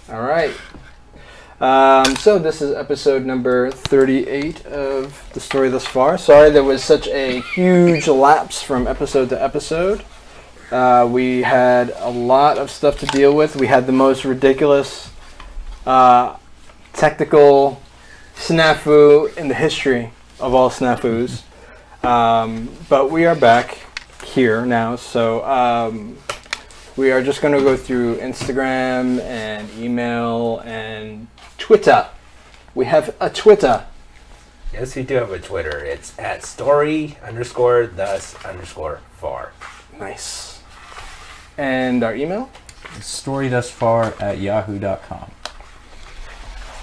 All right. So this is episode number 38 of the story thus far. Sorry there was such a huge lapse from episode to episode. We had a lot of stuff to deal with. We had the most ridiculous technical snafu in the history of all snafus. But we are back here now, so we are just going to go through Instagram and email and Twitter. We have a Twitter. Yes, we do have a Twitter. It's at story_thus_far. Nice. And our email? storythusfar@yahoo.com.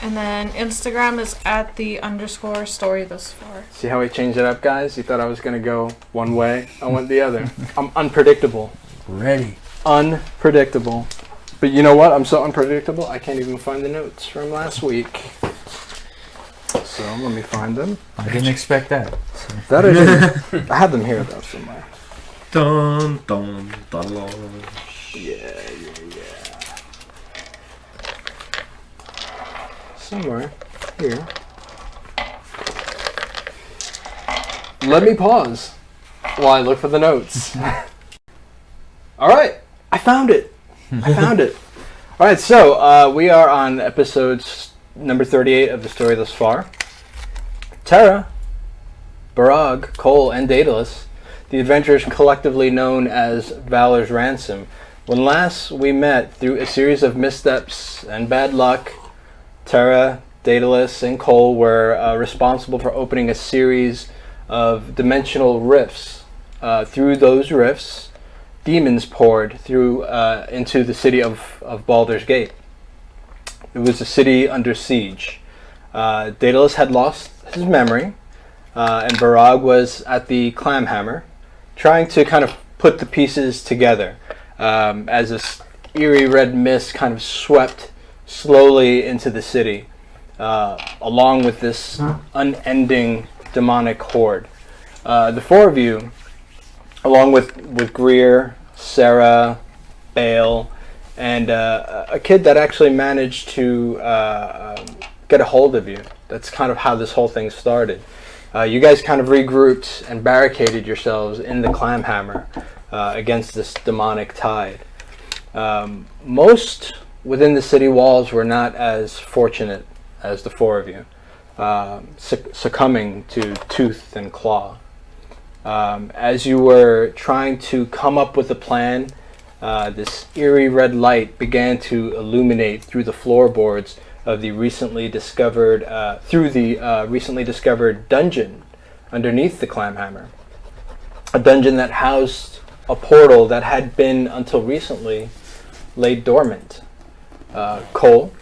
And then Instagram is at @_storythusfar. See how I changed it up, guys? You thought I was going to go one way. I went the other. I'm unpredictable. Ready. Unpredictable. But you know what? I'm so unpredictable, I can't even find the notes from last week. So let me find them. I didn't expect that. So. That I didn't. I have them here, though, somewhere. Dun, dun, dun, dun. Yeah. Somewhere here. Let me pause while I look for the notes. All right, I found it. All right, so we are on episode number 38 of the story thus far. Terra, Barag, Kohl, and Daedalus, the adventurers collectively known as Valor's Ransom. When last we met, through a series of missteps and bad luck, Terra, Daedalus, and Kohl were responsible for opening a series of dimensional rifts. Through those rifts, demons poured through into the city of Baldur's Gate. It was a city under siege. Daedalus had lost his memory, and Barag was at the Clamhammer, trying to kind of put the pieces together as this eerie red mist kind of swept slowly into the city, along with this unending demonic horde. The four of you, along with Greer, Sarah, Bale, and a kid that actually managed to get a hold of you. That's kind of how this whole thing started. You guys kind of regrouped and barricaded yourselves in the Clamhammer against this demonic tide. Most within the city walls were not as fortunate as the four of you, succumbing to tooth and claw. As you were trying to come up with a plan, this eerie red light began to illuminate through the floorboards of the recently discovered dungeon underneath the Clamhammer. A dungeon that housed a portal that had been, until recently, laid dormant. Kohl,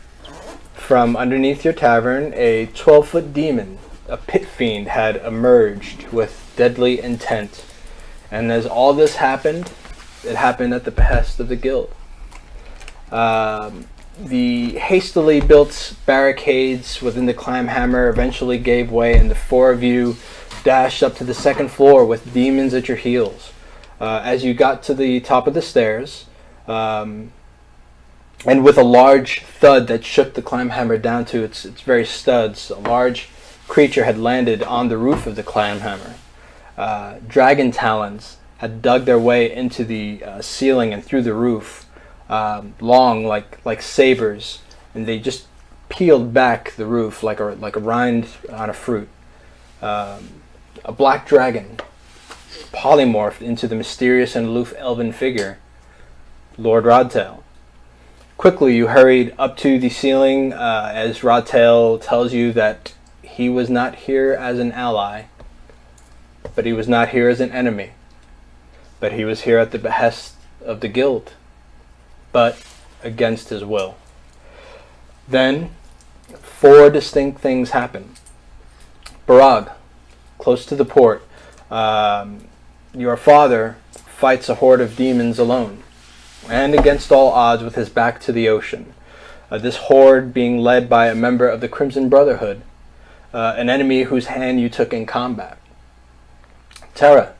from underneath your tavern, a 12-foot demon, a pit fiend, had emerged with deadly intent. And as all this happened, it happened at the behest of the guild. The hastily built barricades within the Clamhammer eventually gave way, and the four of you dashed up to the second floor with demons at your heels. As you got to the top of the stairs, and with a large thud that shook the Clamhammer down to its very studs, a large creature had landed on the roof of the Clamhammer. Dragon talons had dug their way into the ceiling and through the roof, long like sabers, and they just peeled back the roof like a rind on a fruit. A black dragon polymorphed into the mysterious and aloof elven figure, Lord Rodtail. Quickly, you hurried up to the ceiling as Rodtail tells you that he was not here as an ally, but he was not here as an enemy, but he was here at the behest of the guild, but against his will. Then, four distinct things happened. Barag, close to the port, your father fights a horde of demons alone, and against all odds with his back to the ocean. This horde being led by a member of the Crimson Brotherhood, an enemy whose hand you took in combat. Terra,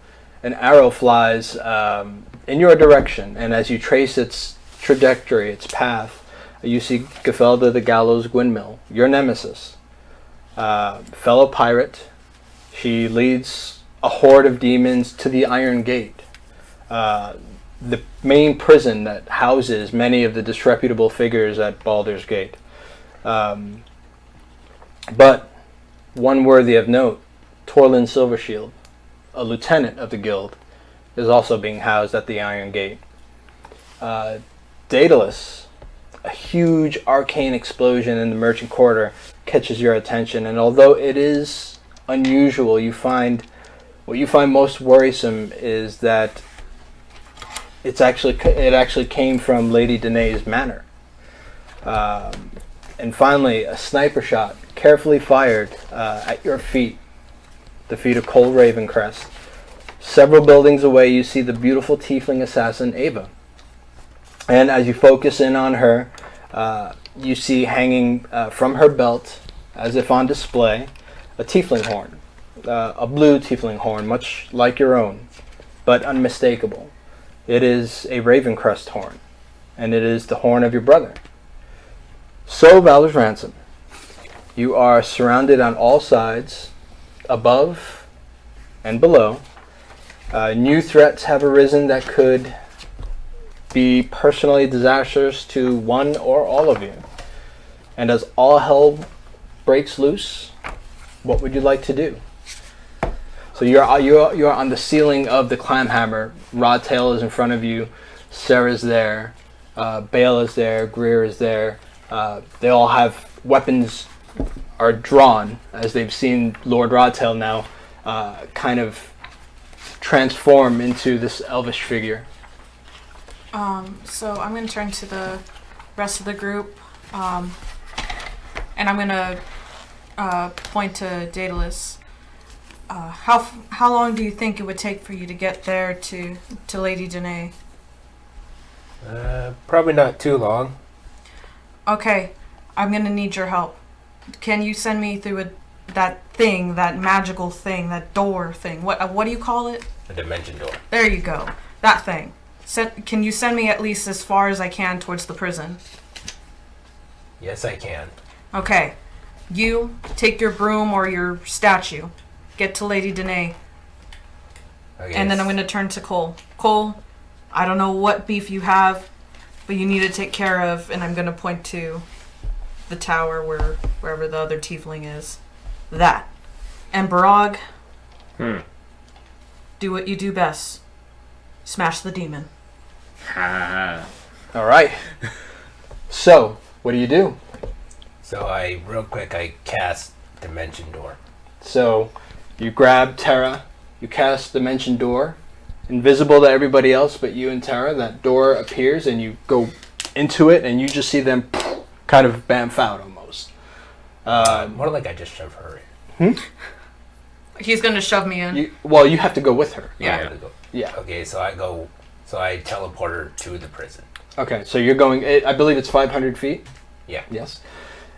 an arrow flies in your direction, and as you trace its trajectory, its path, you see Gefelda the Gallows Gwynmill, your nemesis, fellow pirate. She leads a horde of demons to the Iron Gate, the main prison that houses many of the disreputable figures at Baldur's Gate. But one worthy of note, Torlin Silvershield, a lieutenant of the guild, is also being housed at the Iron Gate. Daedalus, a huge arcane explosion in the Merchant Quarter, catches your attention, and although it is unusual, what you find most worrisome is that it actually came from Lady Danae's manor. And finally, a sniper shot, carefully fired at your feet, the feet of Kohl Ravencrest. Several buildings away, you see the beautiful tiefling assassin Ava. And as you focus in on her, you see hanging from her belt, as if on display, a tiefling horn. A blue tiefling horn, much like your own, but unmistakable. It is a Ravencrest horn, and it is the horn of your brother. So, Valor's Ransom, you are surrounded on all sides, above and below. New threats have arisen that could be personally disastrous to one or all of you. And as all hell breaks loose, what would you like to do? So you're on the ceiling of the Clamhammer. Rodtail is in front of you. Sarah's there. Bale is there. Greer is there. They all have weapons are drawn as they've seen Lord Rodtail now kind of transform into this elvish figure. So I'm going to turn to the rest of the group, and I'm going to point to Daedalus. How long do you think it would take for you to get there to Lady Danae? Probably not too long. Okay, I'm going to need your help. Can you send me through that thing, that magical thing, that door thing? What do you call it? A dimension door. There you go. That thing. Can you send me at least as far as I can towards the prison? Yes, I can. Okay. You take your broom or your statue. Get to Lady Danae. Okay, And then I'm going to turn to Kohl. Kohl, I don't know what beef you have, but you need to take care of, and I'm going to point to the tower wherever the other tiefling is. That. And Barag, do what you do best. Smash the demon. All right. So, what do? So real quick, I cast dimension door. So, you grab Terra, you cast Dimension Door, invisible to everybody else but you and Terra. That door appears and you go into it and you just see them kind of bamf out almost. More like I just shoved her in. He's going to shove me in. You have to go with her. I gotta go. Yeah. Okay, so I teleport her to the prison. Okay, so you're going, I believe it's 500 feet? Yeah. Yes.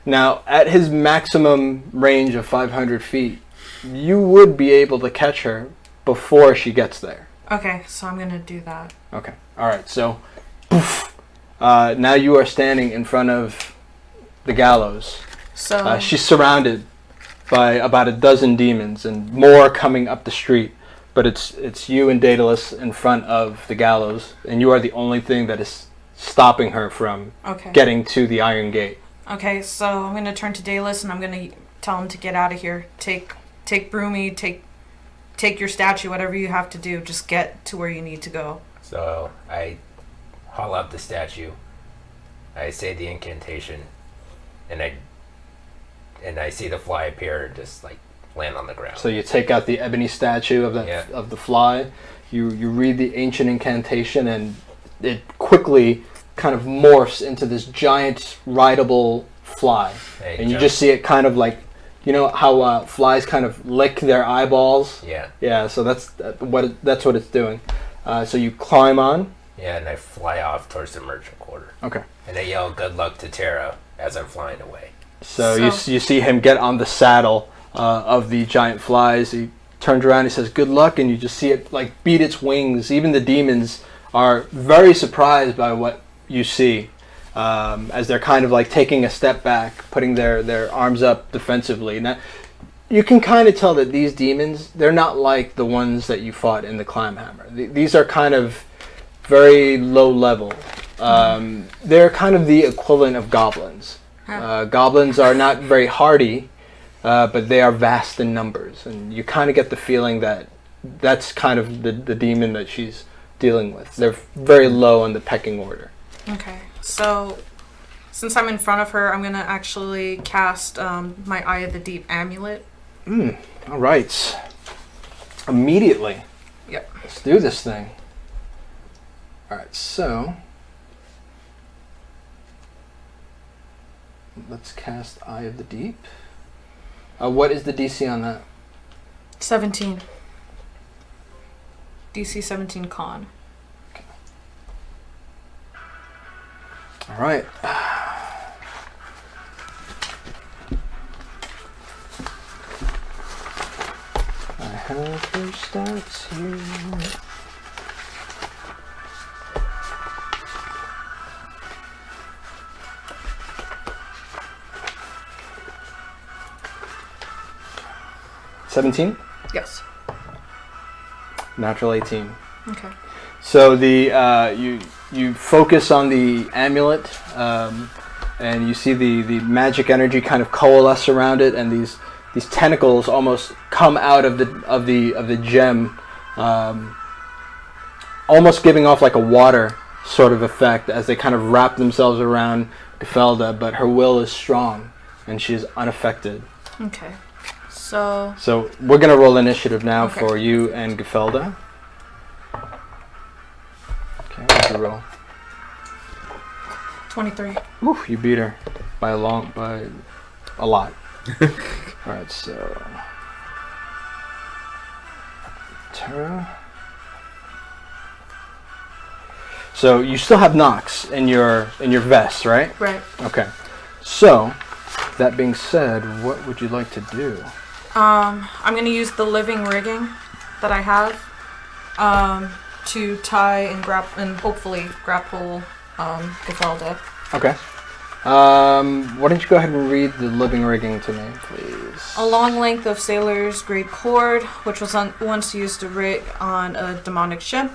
Now, at his maximum range of 500 feet, you would be able to catch her before she gets there. Okay, so I'm going to do that. Okay. All right. So, poof, now you are standing in front of the gallows. So She's surrounded by about a dozen demons and more coming up the street. But it's you and Daedalus in front of the gallows, and you are the only thing that is stopping her from getting to the Iron Gate. Okay, so I'm going to turn to Daedalus and I'm going to tell him to get out of here. Take Broomy, take your statue, whatever you have to do. Just get to where you need to go. So I haul up the statue. I say the incantation, and I see the fly appear and just like land on the ground. So you take out the ebony statue of the fly. You read the ancient incantation, and it quickly kind of morphs into this giant rideable fly. And you just see it kind of like, you know how flies kind of lick their eyeballs? Yeah. Yeah, so that's what it's doing. So you climb on. Yeah, and I fly off towards the Merchant Quarter. Okay. And I yell good luck to Terra as I'm flying away. So you see him get on the saddle of the giant flies. He turns around, he says good luck, and you just see it like beat its wings. Even the demons are very surprised by what you see. as they're kind of like taking a step back, putting their arms up defensively. Now, you can kind of tell that these demons, they're not like the ones that you fought in the Climehammer. These are kind of very low level. They're kind of the equivalent of goblins. Goblins are not very hardy, but they are vast in numbers. And you kind of get the feeling that that's kind of the demon that she's dealing with. They're very low on the pecking order. Okay, so since I'm in front of her, I'm going to actually cast my Eye of the Deep amulet. All right. Immediately. Yep. Let's do this thing. All right, so let's cast Eye of the Deep. What is the DC on that? 17. DC 17 con. All right. I have her stats here. $17? Yes. Natural 18. Okay. So the you focus on the amulet, and you see the magic energy kind of coalesce around it, and these tentacles almost come out of the gem, almost giving off like a water sort of effect as they kind of wrap themselves around Gefelda, but her will is strong and she's unaffected. Okay. So we're gonna roll initiative now Okay. for you and Gefelda. Okay, what'd you roll? 23. Woo, you beat her by a lot. Alright, so Terra. So you still have Nox in your vest, right? Right. Okay. So that being said, what would you like to do? I'm going to use the living rigging that I have to tie and hopefully grapple Gefelda. Okay. Why don't you go ahead and read the living rigging to me, please? A long length of sailor's grade cord, which was once used to rig on a demonic ship.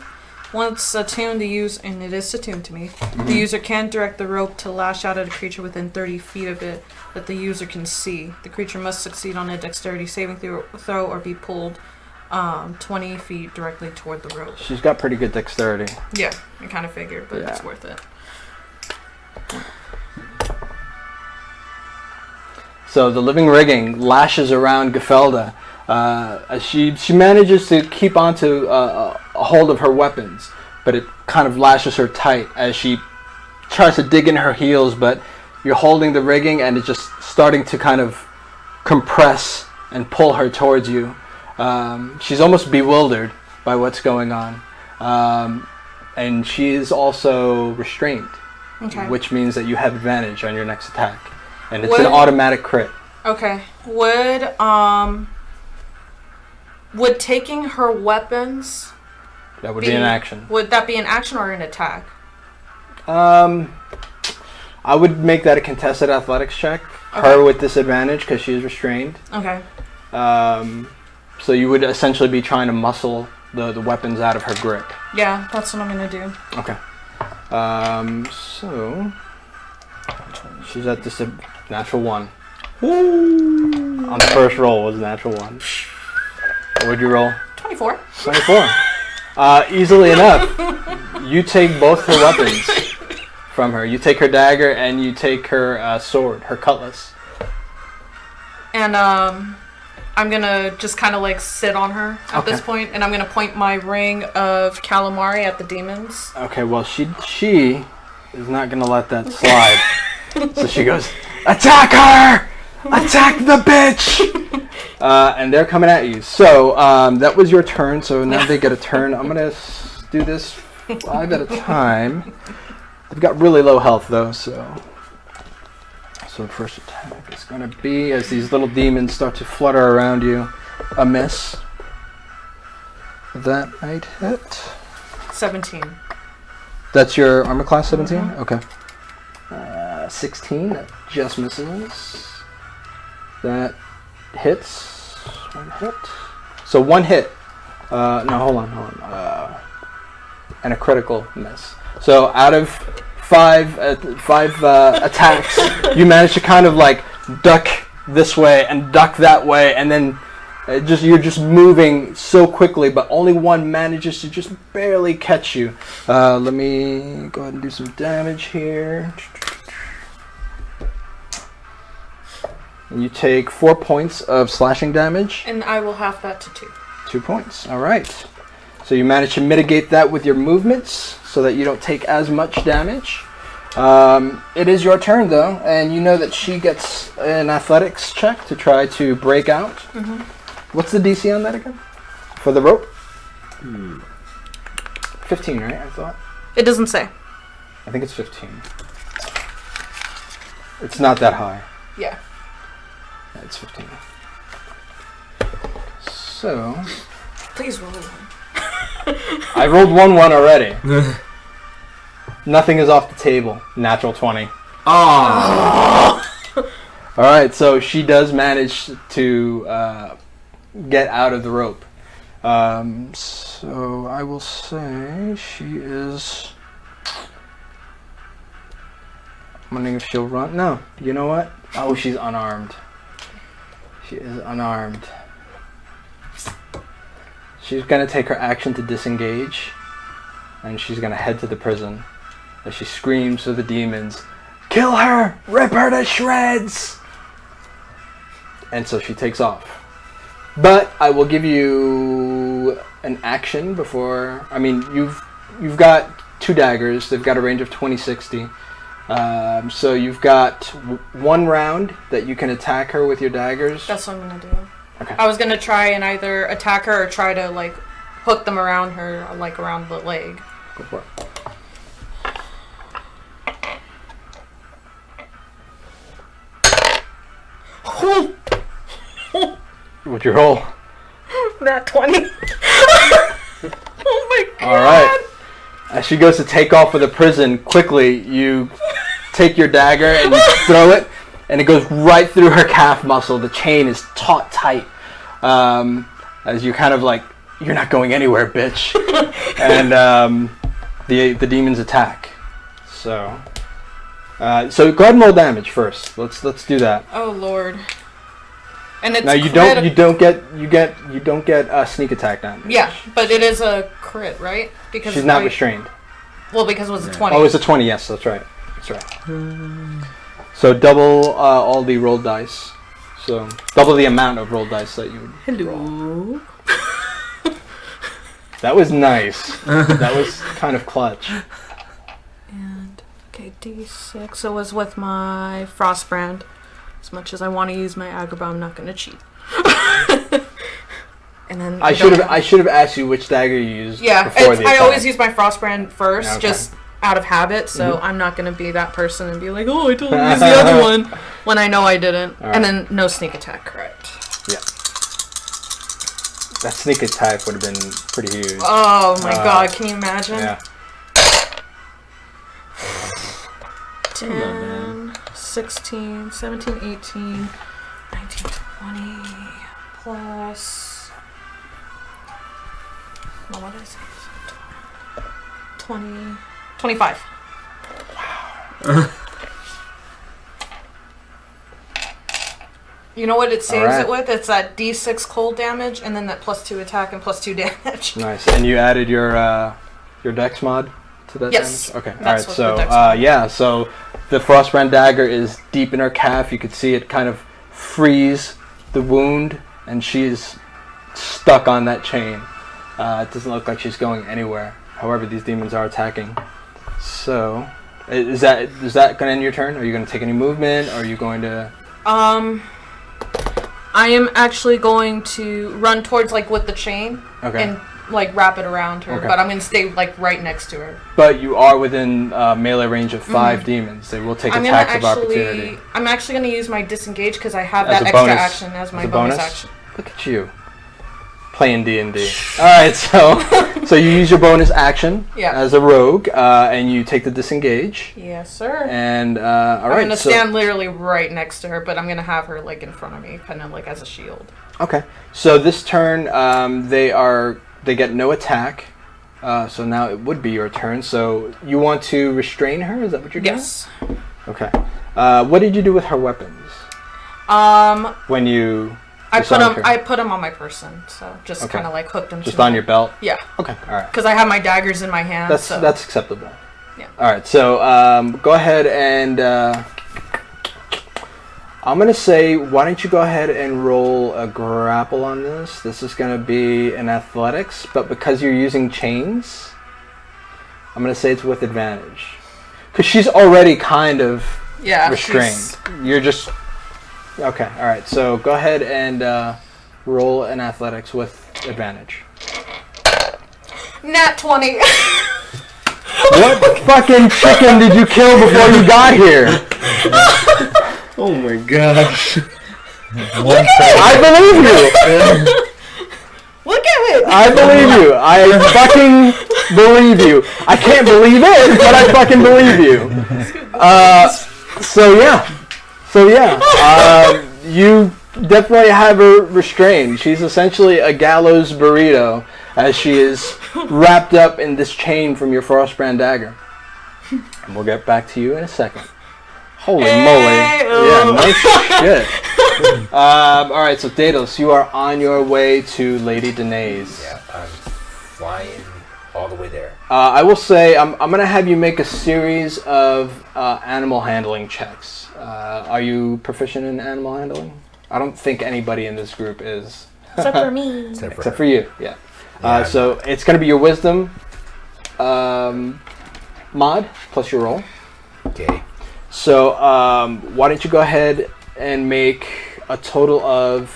Once attuned, and it is attuned to me, the user can direct the rope to lash out at a creature within 30 feet of it that the user can see. The creature must succeed on a dexterity saving throw or be pulled 20 feet directly toward the rope. She's got pretty good dexterity. Yeah, I kind of figured, but Yeah. it's worth it. So the living rigging lashes around Gefelda as she manages to keep onto a hold of her weapons, but it kind of lashes her tight as she tries to dig in her heels, but you're holding the rigging and it's just starting to kind of compress and pull her towards you. She's almost bewildered by what's going on, and she is also restrained, Okay. which means that you have advantage on your next attack, and it's an automatic crit. Okay. Would taking her weapons That would be an action. Would that be an action or an attack? I would make that a contested athletics check. Okay. Her with disadvantage because she is restrained. Okay. So you would essentially be trying to muscle the weapons out of her grip. Yeah, that's what I'm gonna do. Okay. So she's at this natural 1. On the first roll was a natural 1. What would you roll? 24. 24. Easily enough, you take both her weapons from her. You take her dagger and you take her sword, her cutlass. And I'm gonna just kind of like sit on her at this point, and I'm gonna point my ring of calamari at the demons. Okay, well she is not gonna let that slide. So she goes, "Attack her! Attack the bitch!" And they're coming at you. So that was your turn. So now they get a turn. I'm gonna do this 5 at a time. They've got really low health though, so the first attack is gonna be as these little demons start to flutter around you. A miss. That might hit. 17. That's your armor class 17? Okay. 16. That just misses. That hits. One hit. So one hit. No, hold on. And a critical miss. So out of five attacks, you manage to kind of like duck this way and duck that way, and then you're just moving so quickly, but only one manages to just barely catch you. Let me go ahead and do some damage here. And you take 4 points of slashing damage. And I will half that to 2. 2 points. All right. So you manage to mitigate that with your movements so that you don't take as much damage. It is your turn, though, and you know that she gets an athletics check to try to break out. Mm-hmm. What's the DC on that again? For the rope? 15, right? I thought. It doesn't say. I think it's 15. It's not that high. Yeah. Yeah, it's 15. So... Please roll 1. I rolled 1-1 already. Nothing is off the table. Natural 20. Oh. Alright, so she does manage to get out of the rope. So I will say she is... I'm wondering if she'll run. No, you know what? Oh, she's unarmed. She is unarmed. She's going to take her action to disengage, and she's going to head to the prison as she screams to the demons, "Kill her! Rip her to shreds!" And so she takes off. But I will give you an action before... I mean, you've got 2 daggers. They've got a range of 20, 60. So you've got 1 round that you can attack her with your daggers. That's what I'm going to do. Okay. I was going to try and either attack her or try to, like, hook them around her, like, around the leg. Go for it. What'd you roll? That 20. Oh my god. Alright. As she goes to take off for the prison, quickly you take your dagger and you throw it, and it goes right through her calf muscle. The chain is taut tight. As you kind of like, "You're not going anywhere, bitch." And the demons attack. So go ahead and roll damage first. Let's do that. Oh lord. And it's Now you don't get sneak attack damage. Yeah, but it is a crit, right? Because she's not restrained. Well, because it was a 20. Oh, it's a 20. Yes, that's right. That's right. So double all the rolled dice. So double the amount of rolled dice that you would roll. That was nice. That was kind of clutch. And okay, D6. So it was with my Frostbrand. As much as I want to use my Agrabah, I'm not going to cheat. And then I should have asked you which dagger you used. Yeah, before the I attack. always use my Frostbrand first, Okay. just out of habit. So I'm not going to be that person and be like, "Oh, I totally used the other one," when I know I didn't. All right. And then no sneak attack, correct? Yeah. That sneak attack would have been pretty huge. Oh my god, can you imagine? Yeah. 10, 16, 17, 18, 19, 20, plus... No, what is it? 20, 25. Wow. You know what it saves Alright. it with? It's that D6 cold damage, and then that +2 attack and +2 damage. Nice. And you added your dex mod to that Yes. damage? Okay. That's Alright, what so the dex mod. yeah, so the Frostbrand dagger is deep in her calf. You could see it kind of freeze the wound, and she's stuck on that chain. It doesn't look like she's going anywhere. However, these demons are attacking. So, is that going to end your turn? Are you going to take any movement? Are you going to... I am actually going to run towards, like, with the chain. Okay. And, like, wrap it around her. Okay. But I'm going to stay, like, right next to her. But you are within melee range of 5 demons. They will take attacks of opportunity. I'm actually going to use my disengage because I have As that a extra bonus. action as my As a bonus bonus? action. Look at you. playing D&D. All right, so you use your bonus action as a rogue, and you take the disengage. Yes, sir. And all I'm right, gonna stand literally right next to her, but I'm gonna have her like in front of me, kind of like as a shield. Okay. So this turn, they get no attack. So now it would be your turn. So you want to restrain her? Is that what you're doing? Yes. Okay. What did you do with her weapons? When you I put them on my person, so just kind of like hooked them. Just on your belt. Yeah. Okay. All right. Because I have my daggers in my hand. That's acceptable. Yeah. All right. So go ahead and I'm gonna say, why don't you go ahead and roll a grapple on this? This is gonna be an athletics, but because you're using chains, I'm gonna say it's with advantage. Because she's already kind of restrained. You're just okay. All right. So go ahead and roll an athletics with advantage. Nat 20. What fucking chicken did you kill before you got here? Oh my gosh. I believe you. Look at it. I believe you. I fucking believe you. I can't believe it, but I fucking believe you. So yeah. You definitely have her restrained. She's essentially a gallows burrito as she is wrapped up in this chain from your Frostbrand dagger. And we'll get back to you in a second. Holy moly. Yeah, nice shit. All right, so Daedalus, you are on your way to Lady Danae's. Yeah, I'm flying all the way there. I will say, I'm going to have you make a series of animal handling checks. Are you proficient in animal handling? I don't think anybody in this group is. Except for me. Except for you, yeah. So it's going to be your wisdom mod plus your roll. Okay. So why don't you go ahead and make a total of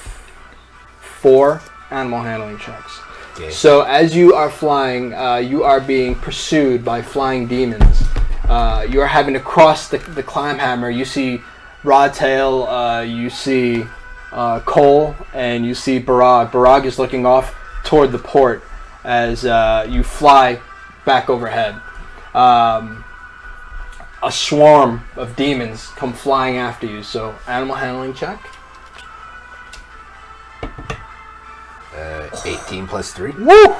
4 animal handling checks. Okay. So as you are flying, you are being pursued by flying demons. You are having to cross the climb hammer. You see Rodtail, you see Kohl, and you see Barag. Barag is looking off toward the port as you fly back overhead. A swarm of demons come flying after you. So, animal handling check. 18 plus 3. Woo!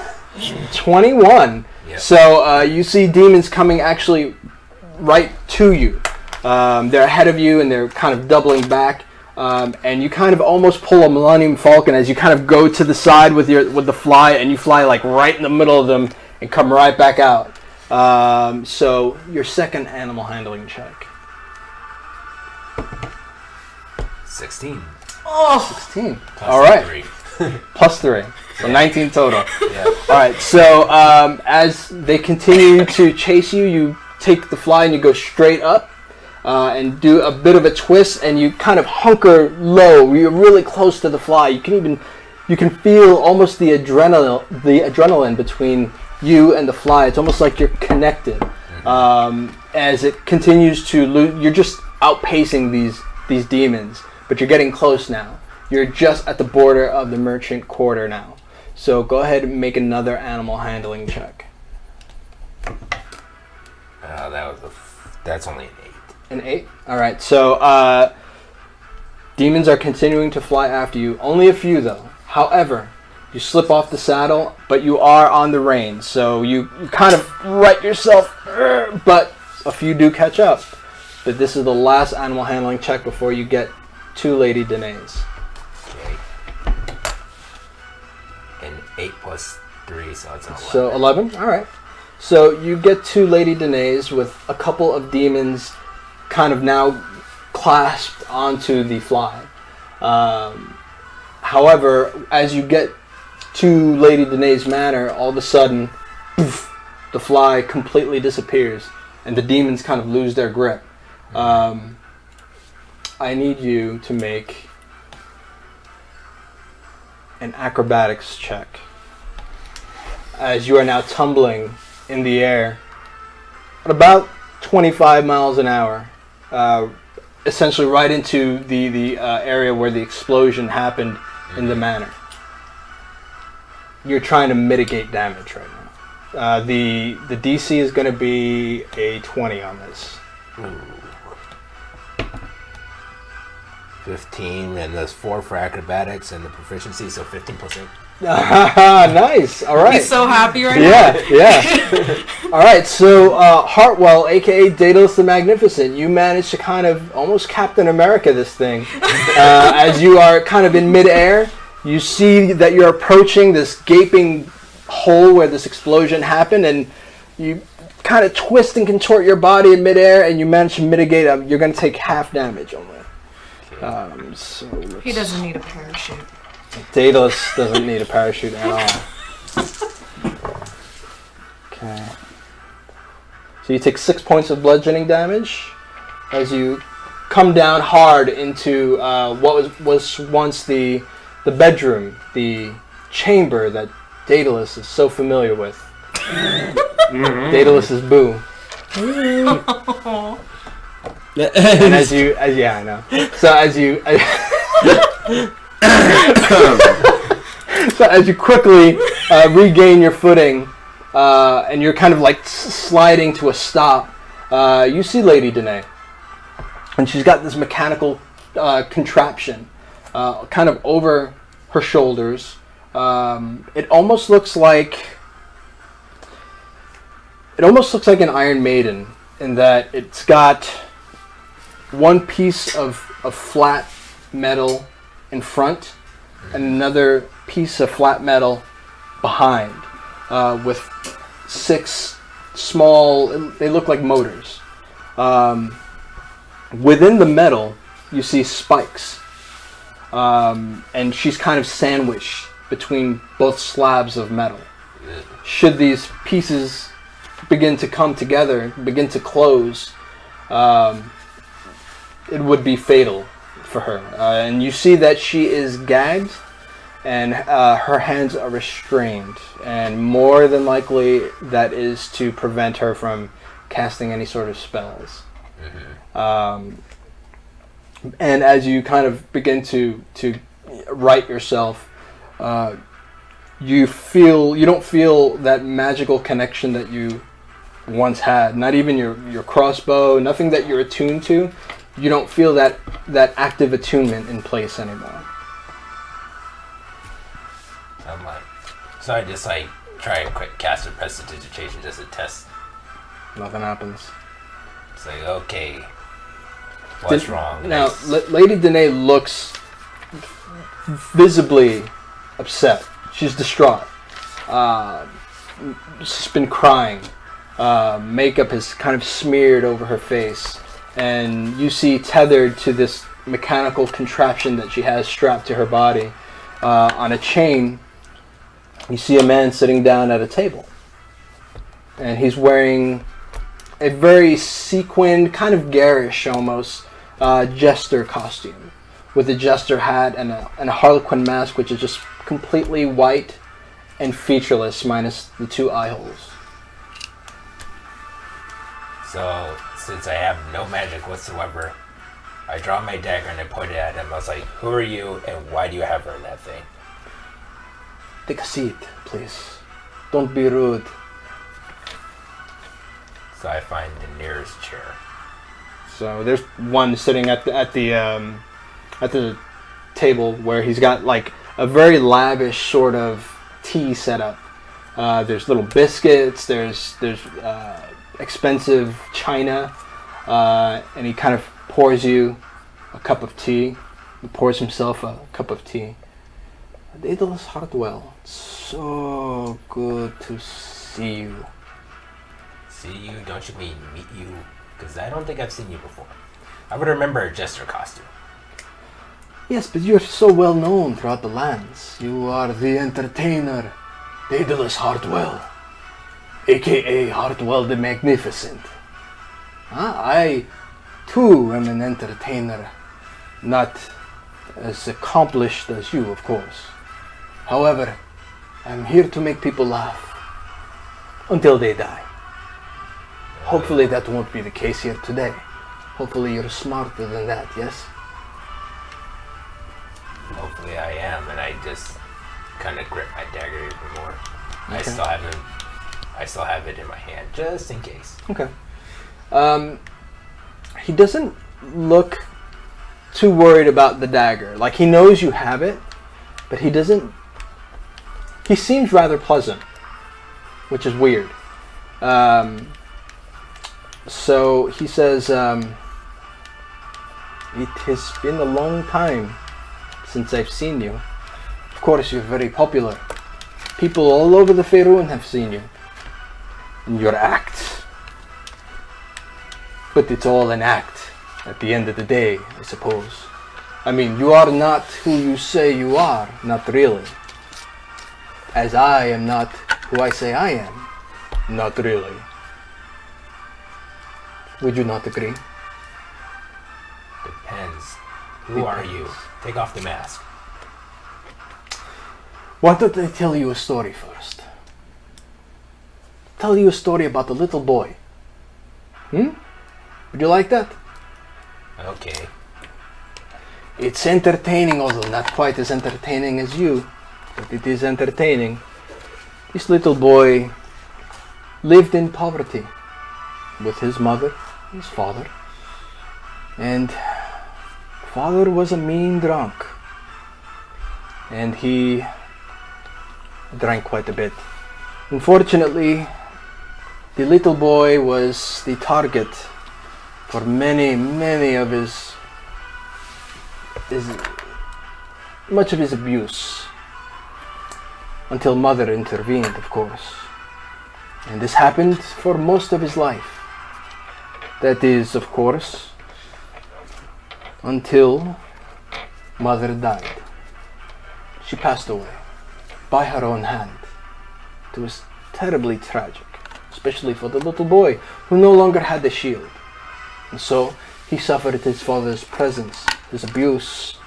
21. Yep. So, you see demons coming actually right to you. They're ahead of you and they're kind of doubling back. And you kind of almost pull a Millennium Falcon as you kind of go to the side with the fly, and you fly like right in the middle of them and come right back out. So your second animal handling check. 16. Oh. 16. Plus All right. 3. Plus 3. So 19 total. Yeah. All right. So as they continue to chase you, you take the fly and you go straight up and do a bit of a twist, and you kind of hunker low. You're really close to the fly. You can feel almost the adrenaline between you and the fly. It's almost like you're connected. As it continues to lose, you're just outpacing these demons, but you're getting close now. You're just at the border of the merchant quarter now. So go ahead and make another animal handling check. That's only an 8. An 8? Alright, so demons are continuing to fly after you. Only a few though. However, you slip off the saddle, but you are on the reins, so you kind of right yourself, but a few do catch up. But this is the last animal handling check before you get to Lady Danae's. Okay. And 8 plus 3, so it's 11. So 11? Alright. So you get to Lady Danae's with a couple of demons kind of now clasped onto the fly. However, as you get to Lady Danae's manor, all of a sudden, poof, the fly completely disappears, and the demons kind of lose their grip. I need you to make an acrobatics check, as you are now tumbling in the air at about 25 miles an hour, essentially right into the area where the explosion happened in the manor. you're trying to mitigate damage right now. The DC is going to be a 20 on this. Ooh. 15, and there's 4 for acrobatics and the proficiency, so 15 plus 8. Nice. All right. He's so happy right now. Yeah. All right. So Hartwell, aka Daedalus the Magnificent, you managed to kind of almost Captain America this thing. As you are kind of in midair, you see that you're approaching this gaping hole where this explosion happened, and you kind of twist and contort your body in midair, and you manage to mitigate. You're going to take half damage only. So He doesn't need a parachute. Daedalus doesn't need a parachute at all. Okay. So you take 6 points of bludgeoning damage as you come down hard into what was once the bedroom, the chamber that Daedalus is so familiar with. Daedalus's boo. And yeah, I know. So as you quickly regain your footing, and you're kind of like sliding to a stop, you see Lady Danae, and she's got this mechanical contraption, kind of over her shoulders. It almost looks like an Iron Maiden in that it's got one piece of flat metal in front and another piece of flat metal behind, with 6 small, they look like motors. Within the metal, you see spikes, and she's kind of sandwiched between both slabs of metal. Should these pieces begin to come together, begin to close, it would be fatal for her. And you see that she is gagged, and her hands are restrained, and more than likely that is to prevent her from casting any sort of spells. And as you kind of begin to right yourself, you don't feel that magical connection that you once had. Not even your crossbow, nothing that you're attuned to. You don't feel that active attunement in place anymore. So I just try and quick cast a prestidigitation just to test. Nothing happens. It's like, okay, what's wrong? Now, Lady Danae looks visibly upset. She's distraught. She's been crying. Makeup is kind of smeared over her face. And you see tethered to this mechanical contraption that she has strapped to her body on a chain, you see a man sitting down at a table. And he's wearing a very sequined, kind of garish almost, jester costume with a jester hat and a harlequin mask, which is just completely white and featureless minus the 2 eye holes. So, since I have no magic whatsoever, I draw my dagger and I point it at him. I was like, who are you and why do you have her in that thing? Take a seat, please. Don't be rude. So I find the nearest chair. So there's one sitting at the table where he's got like a very lavish sort of tea set up. There's little biscuits. There's expensive china, and he kind of pours you a cup of tea. He pours himself a cup of tea. Daedalus Hartwell, so good to see you. See you? Don't you mean meet you? Because I don't think I've seen you before. I would remember a jester costume. Yes, but you're so well known throughout the lands. You are the entertainer, Daedalus Hartwell, aka Hartwell the Magnificent. I, too, am an entertainer. Not as accomplished as you, of course. However, I'm here to make people laugh until they die. Hopefully that won't be the case here today. Hopefully you're smarter than that, yes? Hopefully I am, and I just kind of grip my dagger even more. Okay. I still have it in my hand, just in case. Okay. He doesn't look too worried about the dagger. Like, he knows you have it, but he doesn't... He seems rather pleasant, which is weird. So he says, it has been a long time since I've seen you. Of course, you're very popular. People all over the Faerun have seen you. And your act. But it's all an act at the end of the day, I suppose. I mean, you are not who you say you are, not really. As I am not who I say I am, not really. Would you not agree? Depends. Who are you? Take off the mask. Why don't I tell you a story first? Tell you a story about a little boy. Would you like that? Okay. It's entertaining, although not quite as entertaining as you, but it is entertaining. This little boy lived in poverty with his mother, his father, and father was a mean drunk, and he drank quite a bit. Unfortunately, the little boy was the target for many of much of his abuse, until mother intervened, of course. And this happened for most of his life. That is, of course, until mother died. She passed away by her own hand. It was terribly tragic, especially for the little boy who no longer had a shield. And so he suffered his father's presence, his abuse,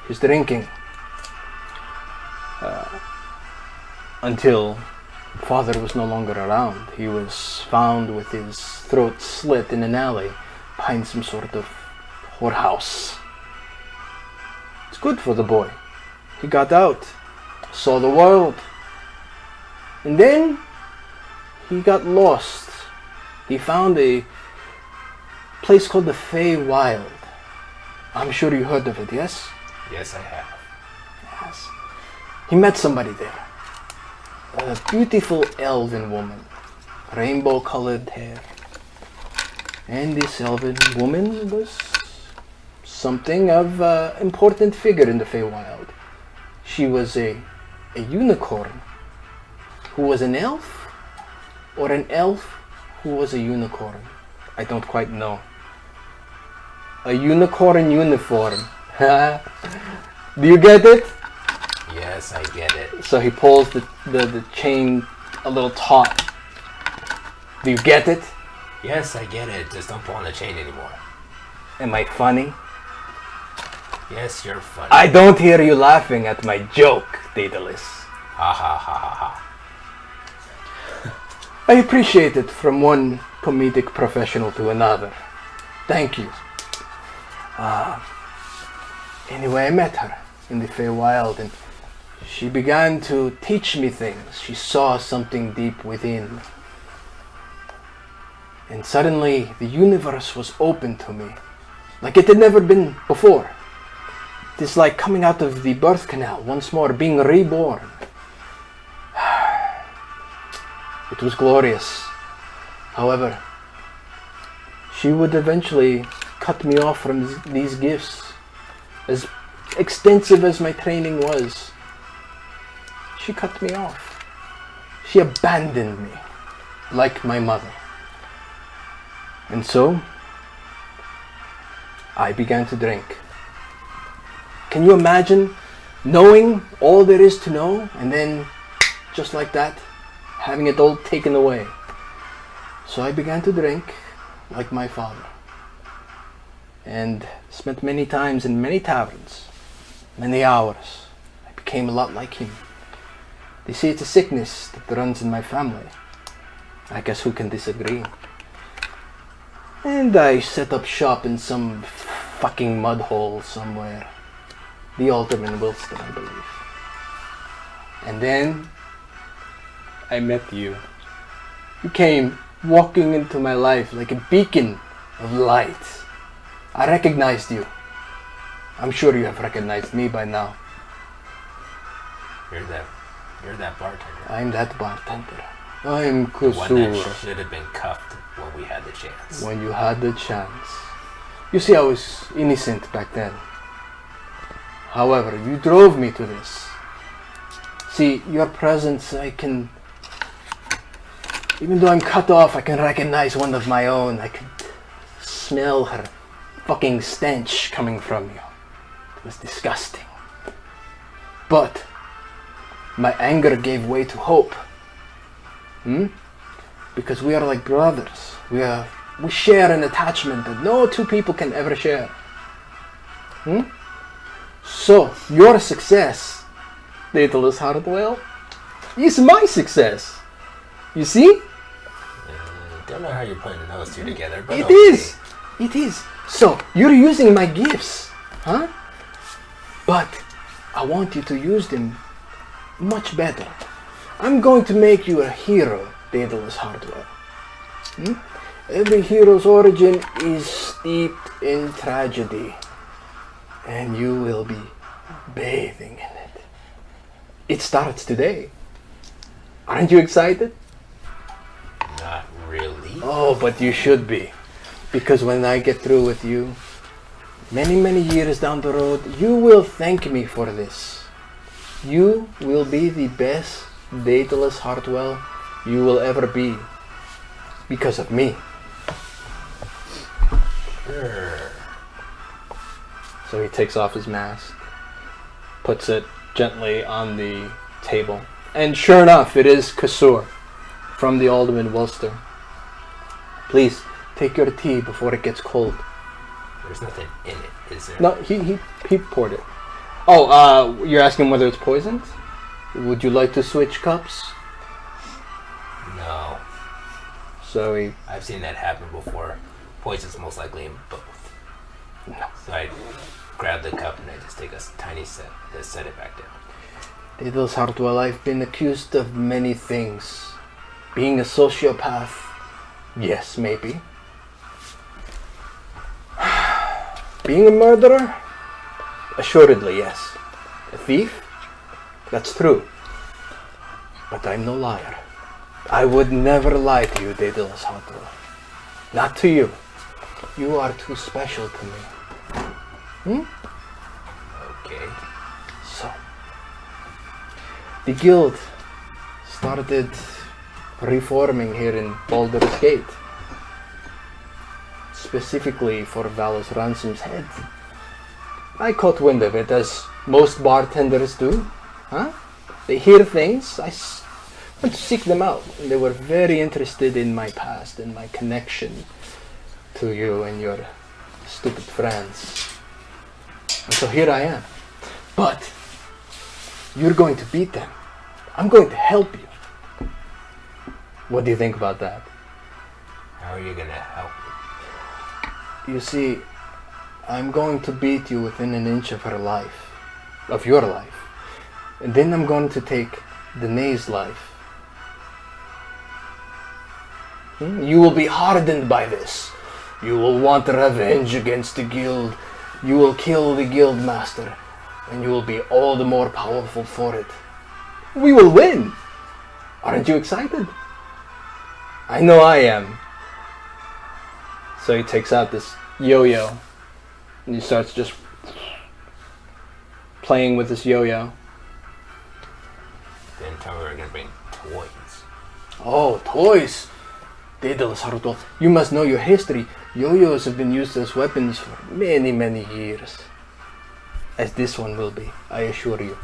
his drinking, until father was no longer around. He was found with his throat slit in an alley behind some sort of whorehouse. It's good for the boy. He got out, saw the world, and then he got lost. He found a place called the Feywild. I'm sure you heard of it, yes? Yes, I have. Yes. He met somebody there. A beautiful elven woman. Rainbow-colored hair. And this elven woman was something of an important figure in the Feywild. She was a unicorn who was an elf, or an elf who was a unicorn. I don't quite know. A unicorn uniform. Do you get it? Yes, I get it. So he pulls the chain a little taut. Do you get it? Yes, I get it. Just don't pull on the chain anymore. Am I funny? Yes, you're funny. I don't hear you laughing at my joke, Daedalus. Ha ha ha ha ha. I appreciate it from one comedic professional to another. Thank you. Anyway, I met her in the Feywild, and she began to teach me things. She saw something deep within. And suddenly, the universe was open to me, like it had never been before. It is like coming out of the birth canal once more, being reborn. It was glorious. However, she would eventually cut me off from these gifts. As extensive as my training was, she cut me off. She abandoned me, like my mother. And so, I began to drink. Can you imagine knowing all there is to know, and then, just like that, having it all taken away? So I began to drink like my father, and spent many times in many taverns, many hours. I became a lot like him. They say it's a sickness that runs in my family. I guess who can disagree? And I set up shop in some fucking mud hole somewhere. The Alderman Wilston, I believe. And then I met you. You came walking into my life like a beacon of light. I recognized you. I'm sure you have recognized me by now. You're that bartender. I'm that bartender. I'm The one that Kusur. should have been cuffed when we had the chance. When you had the chance. You see, I was innocent back then. However, you drove me to this. See, your presence, even though I'm cut off, I can recognize one of my own. I could smell her fucking stench coming from you. It was disgusting. But my anger gave way to hope. Because we are like brothers. We share an attachment that no two people can ever share. So, your success, Daedalus Hardwell, is my success. You see? Don't know how you're putting those two together, but It okay. is. It is. So, you're using my gifts, huh? But I want you to use them much better. I'm going to make you a hero, Daedalus Hardwell. Every hero's origin is steeped in tragedy, and you will be bathing in it. It starts today. Aren't you excited? Not really. Oh, but you should be. Because when I get through with you, many, many years down the road, you will thank me for this. You will be the best Daedalus Hartwell you will ever be. Because of me. Sure. So he takes off his mask, puts it gently on the table. And sure enough, it is Kasur from the Alderman Wolster. Please, take your tea before it gets cold. There's nothing in it, is there? No, he poured it. Oh, you're asking whether it's poisoned? Would you like to switch cups? No. So he... I've seen that happen before. Poison's most likely in both. No. So I grab the cup and I just take a tiny sip and set it back down. Daedalus Hartwell, I've been accused of many things. Being a sociopath, yes, maybe. Being a murderer, assuredly, yes. A thief, that's true. But I'm no liar. I would never lie to you, Daedalus Hartwell. Not to you. You are too special to me. Okay. So, the guild started reforming here in Baldur's Gate. Specifically for Valor's Ransom's head. I caught wind of it, as most bartenders do. They hear things, I went to seek them out. And they were very interested in my past and my connection to you and your stupid friends. And so here I am. But you're going to beat them. I'm going to help you. What do you think about that? How are you gonna help me? You see, I'm going to beat you within an inch of her life, of your life. And then I'm going to take Danae's life. You will be hardened by this. You will want revenge against the guild. You will kill the guild master. And you will be all the more powerful for it. We will win! Aren't you excited? I know I am. So he takes out this yo-yo. And he starts just playing with this yo-yo. Then tell me we're gonna bring toys. Oh, toys! Daedalus Harutol, you must know your history. Yo-yos have been used as weapons for many, many years. As this one will be, I assure you.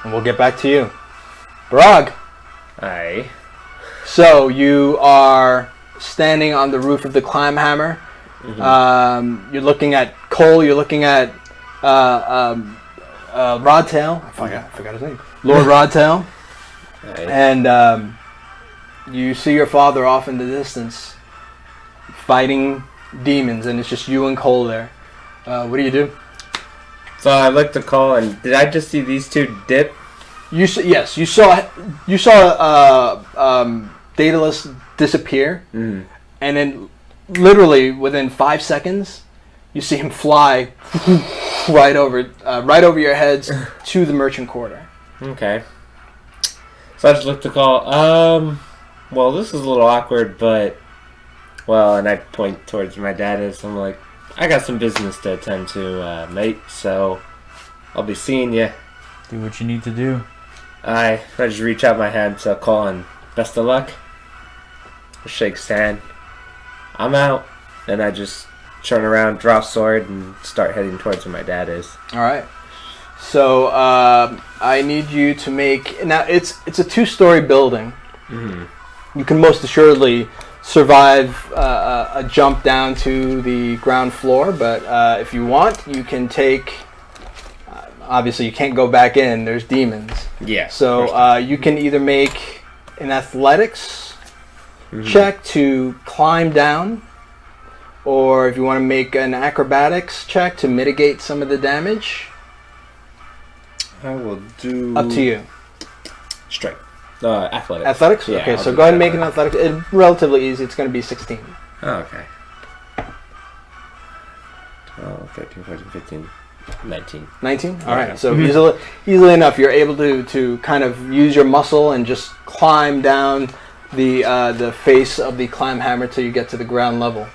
And we'll get back to you. Barag! Aye. So, you are standing on the roof of the climb hammer. You're looking at Kohl, you're looking at Rodtail. I forgot his name. Lord Rodtail. Aye. And you see your father off in the distance fighting demons, and it's just you and Kohl there. What do you do? So I looked to Kohl, and did I just see these two dip? Yes, you saw Daedalus disappear, Mm. and then literally within 5 seconds, you see him fly right over your heads to the merchant quarter. Okay. So I just looked to Kohl. Well, this is a little awkward, but and I point towards my Daedalus. I'm like, I got some business to attend to, mate. So I'll be seeing you. Do what you need to do. I just reach out my hand to Kohl and best of luck. Shake his hand. I'm out, and I just turn around, draw sword, and start heading towards where my dad is. All right. So I need you to make now. It's a 2-story building. Mm-hmm. You can most assuredly survive a jump down to the ground floor, but if you want, you can take. Obviously, you can't go back in. There's demons. Yeah. So you can either make an athletics check to climb down, or if you want to make an acrobatics check to mitigate some of the damage. I will do. Up to you. Straight. Athletics. Athletics? Yeah, okay, I'll so do go ahead and make an athletics. athletics. It's relatively easy. It's going to be 16. Oh, okay. 12, 13, 14, 15, 19. 19? All Yeah. right. So easily enough, you're able to kind of use your muscle and just climb down the face of the climb hammer till you get to the ground level.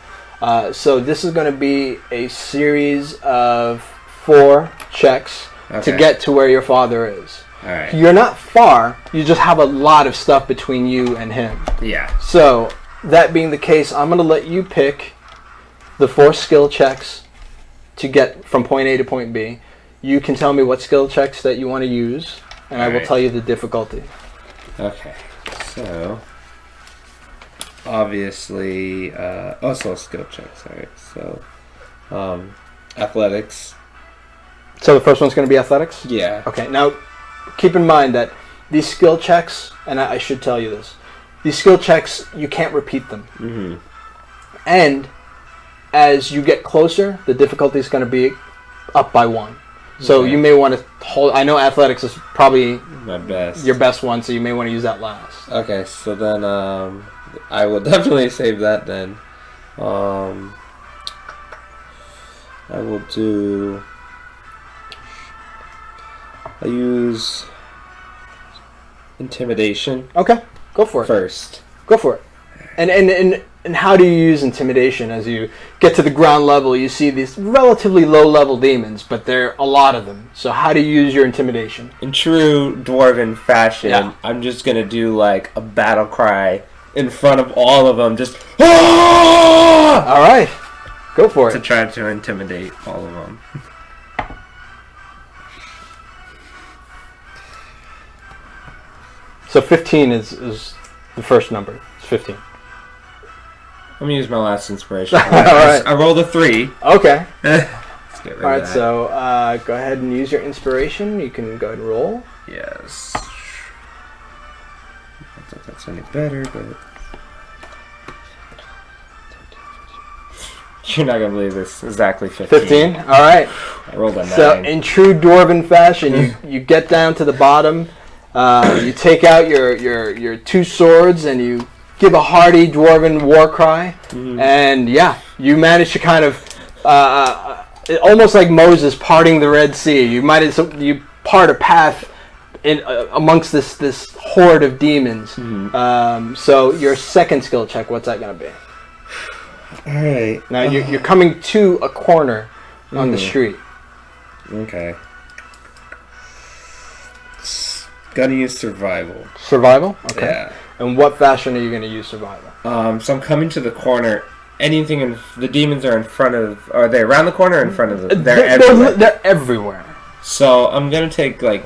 So this is going to be a series of 4 checks to Okay. get to where your father is. All right. You're not far. You just have a lot of stuff between you and him. Yeah. So that being the case, I'm going to let you pick the 4 skill checks to get from point A to point B. You can tell me what skill checks that you want to use, and I will Alright. tell you the difficulty. Okay. So, obviously, also skill checks. All right. So, athletics. So the first one's going to be athletics? Yeah. Okay, now keep in mind that these skill checks, and I should tell you this, these skill checks, you can't repeat them. Mm-hmm. And as you get closer, the difficulty is going to be up by 1. So Okay. you may want to hold. I know athletics is probably My best. your best one, so you may want to use that last. Okay, so then I will definitely save that then. I will do. I use intimidation Okay, go for it. first. Go for it. And how do you use intimidation as you get to the ground level? You see these relatively low level demons, but there are a lot of them. So how do you use your intimidation? In true dwarven fashion, Yeah. I'm just gonna do like a battle cry in front of all of them, just "Ah!" All right, go for to it. try to intimidate all of them. So 15 is the first number. It's 15. I'm gonna use my last inspiration. Alright. I rolled a 3. Okay. Let's get rid All right. of that. So go ahead and use your inspiration. You can go ahead and roll. Yes. I don't think that's any better, but you're not gonna believe this. Exactly 15. 15. All right. I rolled a 9. So in true dwarven fashion, you get down to the bottom. You take out your 2 swords and you give a hearty dwarven war cry, and yeah, you manage to kind of almost like Moses parting the Red Sea. You part a path in amongst this horde of demons. So your second skill check, what's that going to be? All right. Now you're coming to a corner on the street. Okay. Gonna use survival. Survival. Okay. Yeah. And what fashion are you going to use survival? So I'm coming to the corner. Anything in the demons are in front of. Are they around the corner or in front of them? They're everywhere. They're everywhere. So I'm gonna take I'm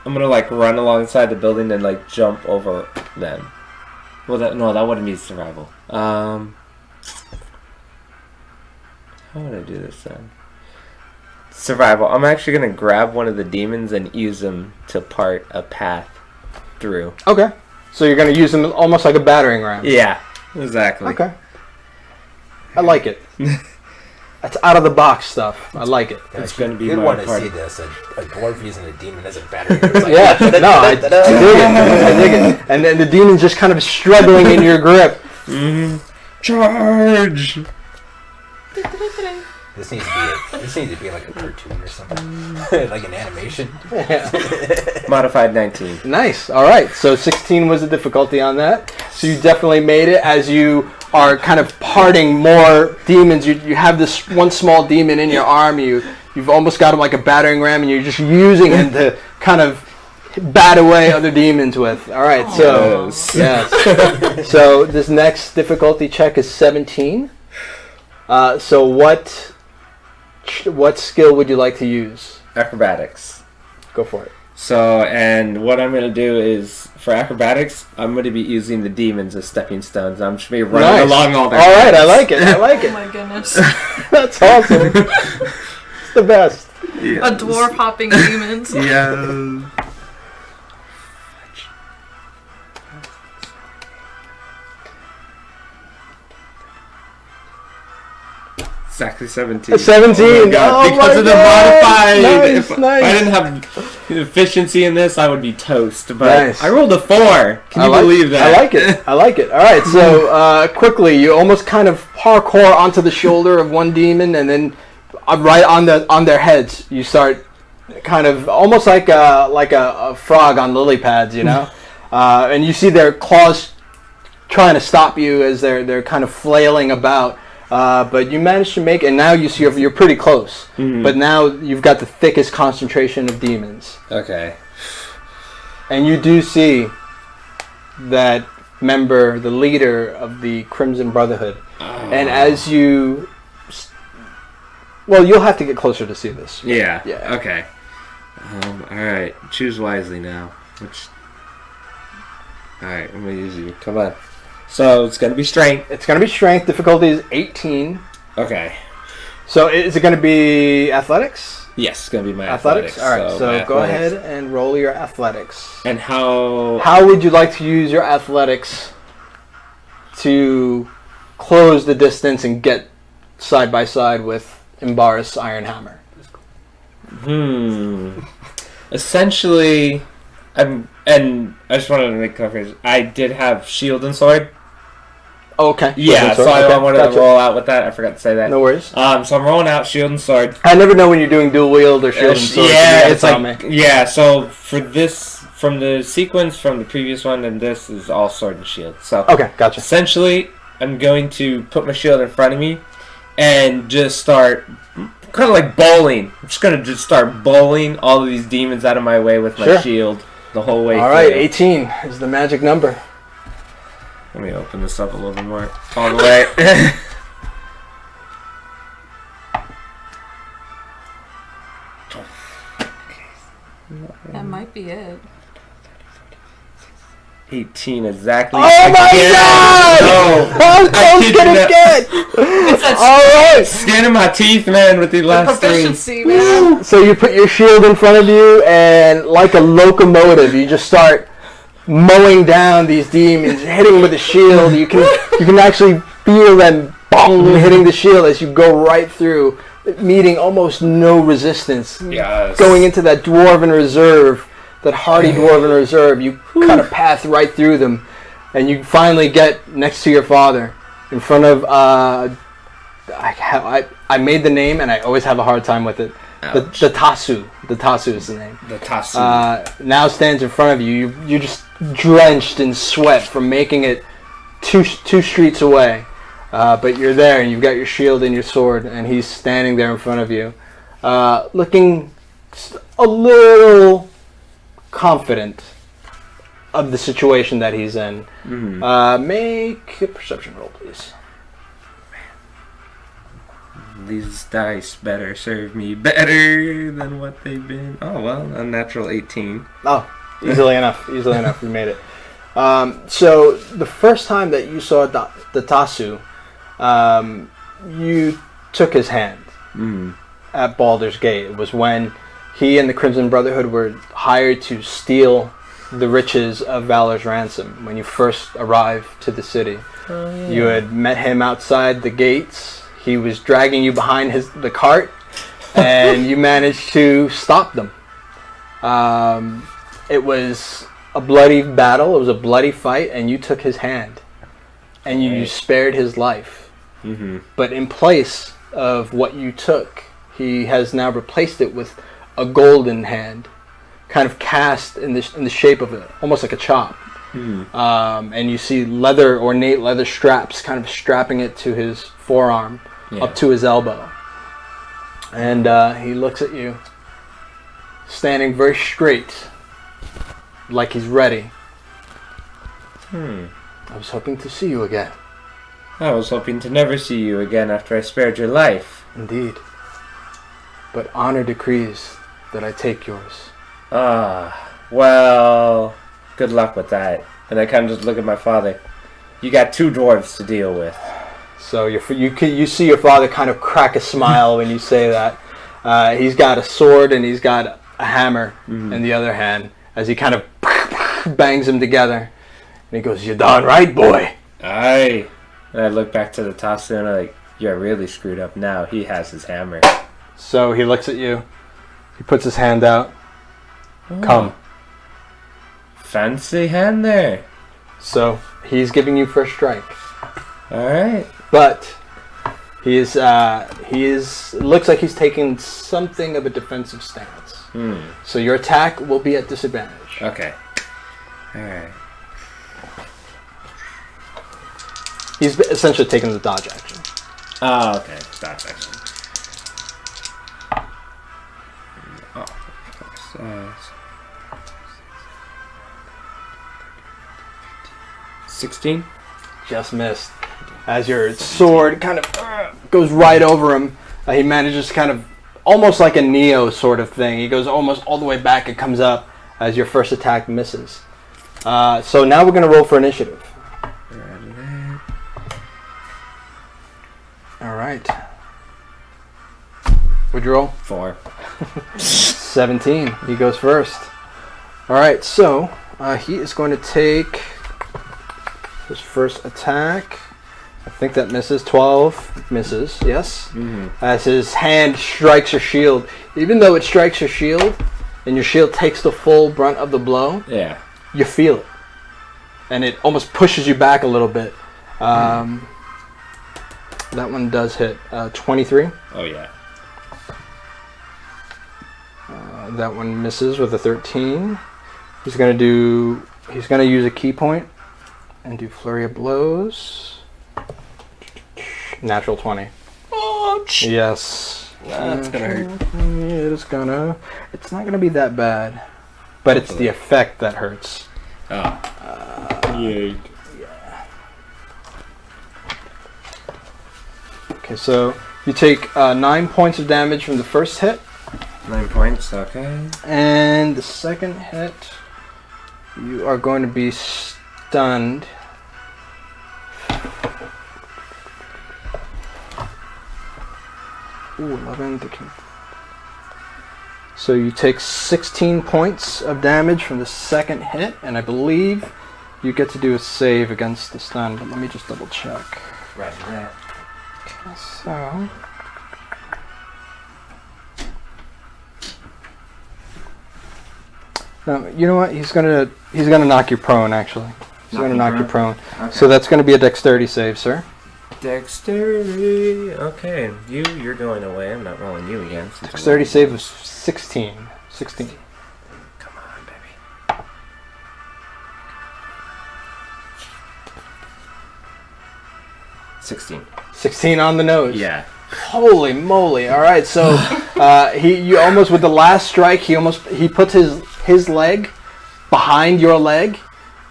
gonna run alongside the building and jump over them. Well, that wouldn't be survival. How would I do this then? Survival. I'm actually gonna grab one of the demons and use them to part a path through. Okay. So you're going to use them almost like a battering ram. Yeah, exactly. Okay. I like it. That's out of the box stuff. I like it. It's going to be You'd my want to party. see this. A dwarf using a demon as a battery. It's like, Yeah, no, I dig it. I dig it. And then the demon's just kind of struggling in your grip. Charge! This needs to be like a cartoon or something. Like an animation. Modified 19. Nice. All right. So 16 was the difficulty on that. So you definitely made it. As you are kind of parting more demons, you have this one small demon in your arm. You've almost got him like a battering ram, and you're just using him to kind of bat away other demons with. All right. So yes. So this next difficulty check is 17. So what skill would you like to use? Acrobatics. Go for it. So, and what I'm going to do is, for acrobatics, I'm going to be using the demons as stepping stones. I'm just going to be running along all their All right, I paths. like it. I like Oh it. my goodness. That's awesome. It's the best. A dwarf hopping demons. Yeah. Exactly 17. 17. Oh my God. Oh Because my of the God. modified. Nice, if nice. I didn't have efficiency in this, I would be toast. But Nice. I rolled a 4. Can you believe that? I like it. I like it. All right, so quickly, you almost kind of parkour onto the shoulder of one demon, and then right on their heads, you start kind of almost like a frog on lily pads, you know, and you see their claws trying to stop you as they're kind of flailing about. But you managed to make it, and now you see you're pretty close. Mhm. But now you've got the thickest concentration of demons. Okay. And you do see that member, the leader of the Crimson Brotherhood. And as you... Well, you'll have to get closer to see this. Yeah. Yeah. Okay. Alright. Choose wisely now. Alright, I'm going to use you. Come on. So, it's going to be strength. It's going to be strength. Difficulty is 18. Okay. So is it going to be athletics? Yes, it's going to be my Athletics? All right, so my go athletics. ahead and roll your athletics. And how... How would you like to use your athletics to close the distance and get side by side with Imbaris Iron Hammer? Essentially, and I just wanted to make clarification. I did have shield and sword. Okay. Yeah, so I Okay, wanted gotcha. to roll out with that. I forgot to say that. No worries. So I'm rolling out shield and sword. I never know when you're doing dual wield or shield and sword. so you Yeah, gotta it's tell like me. yeah. So for this, from the sequence from the previous one, and this is all sword and shield. So Okay, gotcha. essentially, I'm going to put my shield in front of me and just start kind of like bowling. I'm just gonna start bowling all of these demons out of my way with my Sure. shield the whole way. All right, through. 18 is the magic number. Let me open this up a little bit more. All the way. That might be it. 18 exactly. Oh my Again. God! No. How close kid can you it not. get? All right. Skin in my teeth, man, with these last three. Proficiency, man. So you put your shield in front of you, and like a locomotive, you just start mowing down these demons, hitting with a shield. You can actually feel them bong hitting the shield as you go right through, meeting almost no resistance. Yes. Going into that dwarven reserve, that hardy dwarven reserve, you cut a path right through them, and you finally get next to your father, in front of. I made the name, and I always have a hard time with it. The Tasu. The Tasu is the name. The Tasu. Now stands in front of you. You're just drenched in sweat from making it two streets away. But you're there, and you've got your shield and your sword, and he's standing there in front of you, looking a little confident of the situation that he's in. Make a perception roll, please. These dice better serve me better than what they've been. Oh, well, a natural 18. Oh, easily enough. Easily enough. You made it. So the first time that you saw the Tasu, you took his hand at Baldur's Gate. It was when he and the Crimson Brotherhood were hired to steal the riches of Valor's Ransom. When you first arrived to the city, you had met him outside the gates. he was dragging you behind the cart, and you managed to stop them. It was a bloody battle. It was a bloody fight, and you took his hand, and you spared his life. Mm-hmm. But in place of what you took, he has now replaced it with a golden hand, kind of cast in the shape of it, almost like a chop. Mm-hmm. And you see ornate leather straps kind of strapping it to his forearm up to his elbow. And he looks at you, standing very straight, like he's ready. I was hoping to see you again. I was hoping to never see you again after I spared your life. Indeed. But honor decrees that I take yours. Well, good luck with that. And I kind of just look at my father. You got 2 dwarves to deal with. So you see your father kind of crack a smile when you say that. He's got a sword and he's got a hammer in the other hand as he kind of bangs them together. And he goes, "You darn right, boy." Aye. And I look back to the Tatsu and I'm like, you're really screwed up now. He has his hammer. So he looks at you. He puts his hand out. Come. Fancy hand there. So he's giving you first strike. Alright. But he is it looks like he's taking something of a defensive stance. So your attack will be at disadvantage. Okay. Alright. He's essentially taking the dodge action. Oh, okay. Dodge action. Oh, of course. 16? Just missed. As your sword kind of goes right over him, he manages to kind of, almost like a Neo sort of thing. He goes almost all the way back and comes up as your first attack misses. So now we're going to roll for initiative. All right. What'd you roll? 4. 17. He goes first. All right, so he is going to take his first attack. I think that misses. 12 misses, yes. As his hand strikes your shield. Even though it strikes your shield, and your shield takes the full brunt of the blow, you feel it. And it almost pushes you back a little bit. That one does hit. 23. Oh, yeah. That one misses with a 13. He's going to use a key point and do flurry of blows. Natural 20. Oh, Yes. That's gonna hurt. It's not gonna be that bad, but it's the effect that hurts. Yay. Okay, so you take 9 points of damage from the first hit, 9 points, okay. and the second hit, you are going to be stunned. Ooh, 11, 13. So you take 16 points of damage from the second hit, and I believe you get to do a save against the stun, but let me just double check. Roger that. Okay, so... No, you know what? He's gonna knock you prone, actually. He's gonna knock you prone. Okay. So that's gonna be a dexterity save, sir. Dexterity. Okay, you're going away. I'm not rolling you again. Dexterity save of 16. 16. Come on, baby. 16. 16 on the nose. Yeah. Holy moly! All right, so you almost with the last strike, he puts his leg behind your leg,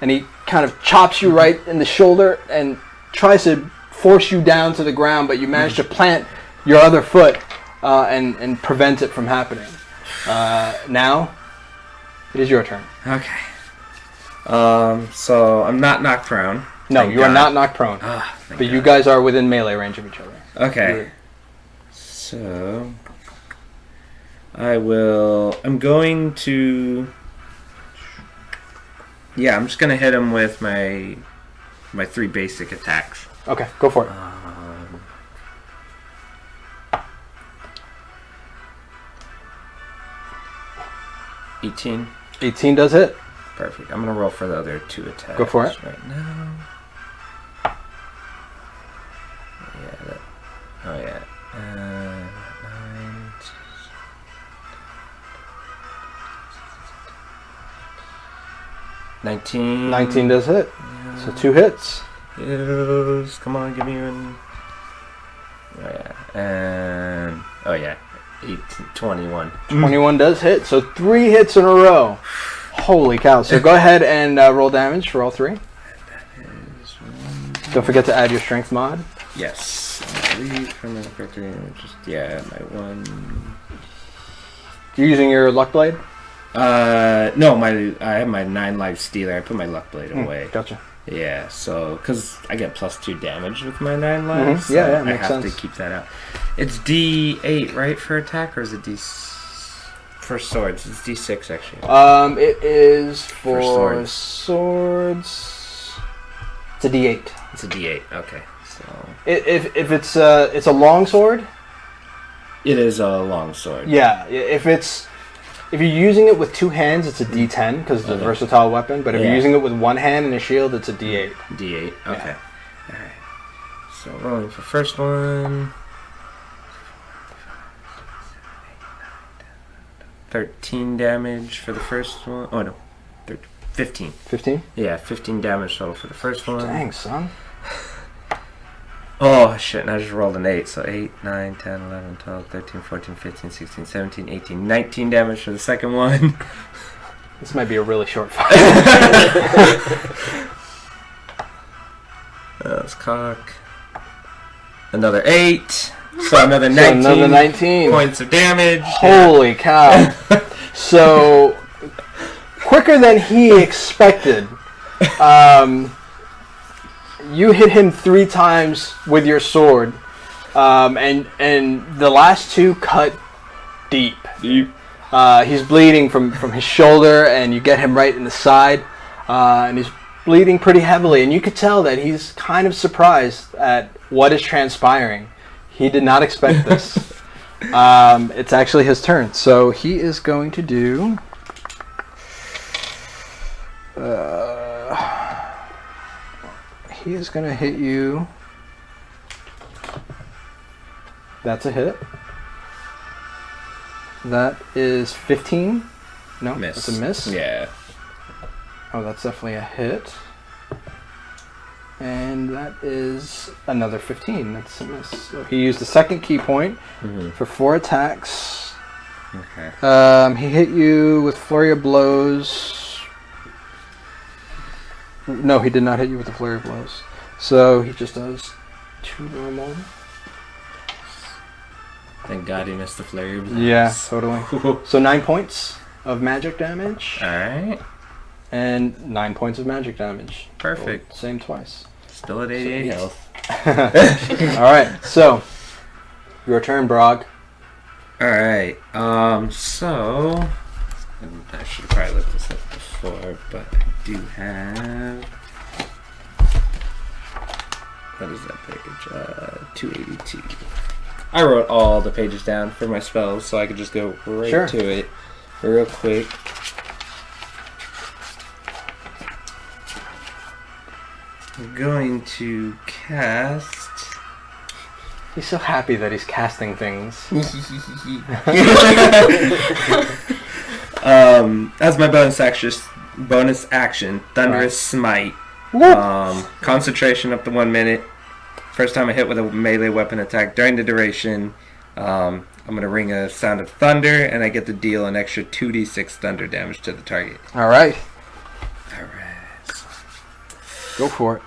and he kind of chops you right in the shoulder and tries to force you down to the ground, but you manage to plant your other foot and prevent it from happening. Now, it is your turn. Okay. So I'm not knocked prone. No, Thank you are God. not knocked prone, Thank but you God. guys are within melee range of each other. Okay. So I'm going to. Yeah, I'm just gonna hit him with my 3 basic attacks. Okay, go for it. 18. 18 does hit. Perfect. I'm gonna roll for the other 2 attacks. Go for it. Right now. Yeah. Oh yeah. 9. 19. 19 does hit. So 2 hits. Yes. Come on, give me one. Oh yeah. And 18, 21. 21 does hit. So 3 hits in a row. Holy cow. So go ahead and roll damage for all 3. Don't forget to add your strength mod. Yes. Leave from the character. My 1. You're using your luck blade? No, I have my 9 life stealer. I put my luck blade away. Gotcha. Yeah, so because I get +2 damage with my 9 lives, so Yeah, I makes have sense. to keep that out. It's D8, right, for attack, or is it for swords? It's D6 actually. It is for swords. swords. It's a D8. It's a D8. Okay, so If it's a long sword. it is a long sword. Yeah, if you're using it with 2 hands, it's a D10 because it's a Okay. versatile weapon. But if you're Yeah. using it with 1 hand and a shield, it's a D8. D8. Okay. All right. So rolling for first one. 13 damage for the first one. Oh no, 15. 15. Yeah, 15 damage total for the first one. Dang, son. Oh shit, and I just rolled an 8, so 8, 9, 10, 11, 12, 13, 14, 15, 16, 17, 18, 19 damage for the second one. This might be a really short fight. Let's cock. Another 8, so another 19, So another 19 points of damage. Holy cow. So, quicker than he expected. You hit him 3 times with your sword, and the last 2 cut deep. He's bleeding from his shoulder, and you get him right in the side, and he's bleeding pretty heavily. And you could tell that he's kind of surprised at what is transpiring. He did not expect this. It's actually his turn, so he is going to do. He is going to hit you. That's a hit. That is 15. No, Miss. that's a miss. Yeah. Oh, that's definitely a hit. And that is another 15. That's a miss. So he used the second key point for 4 attacks. Okay. He hit you with flurry of blows. No, he did not hit you with the flurry of blows. So he just does 2 normal. Thank God he missed the flurry of blows. Yeah, totally. So 9 points of magic damage. Alright. And 9 points of magic damage. Perfect. Rolled same twice. Still at 88 health. Alright, so your turn, Barag. Alright. So I should have probably looked this up before, but I do have. What is that page? 282. I wrote all the pages down for my spells, so I could just go right to it real quick. I'm going to cast. He's so happy that he's casting things. As my bonus action, Thunderous Smite. Concentration up to 1 minute. First time I hit with a melee weapon attack during the duration, I'm going to ring a sound of thunder, and I get to deal an extra 2d6 thunder damage to the target. Alright. Alright. Go for it.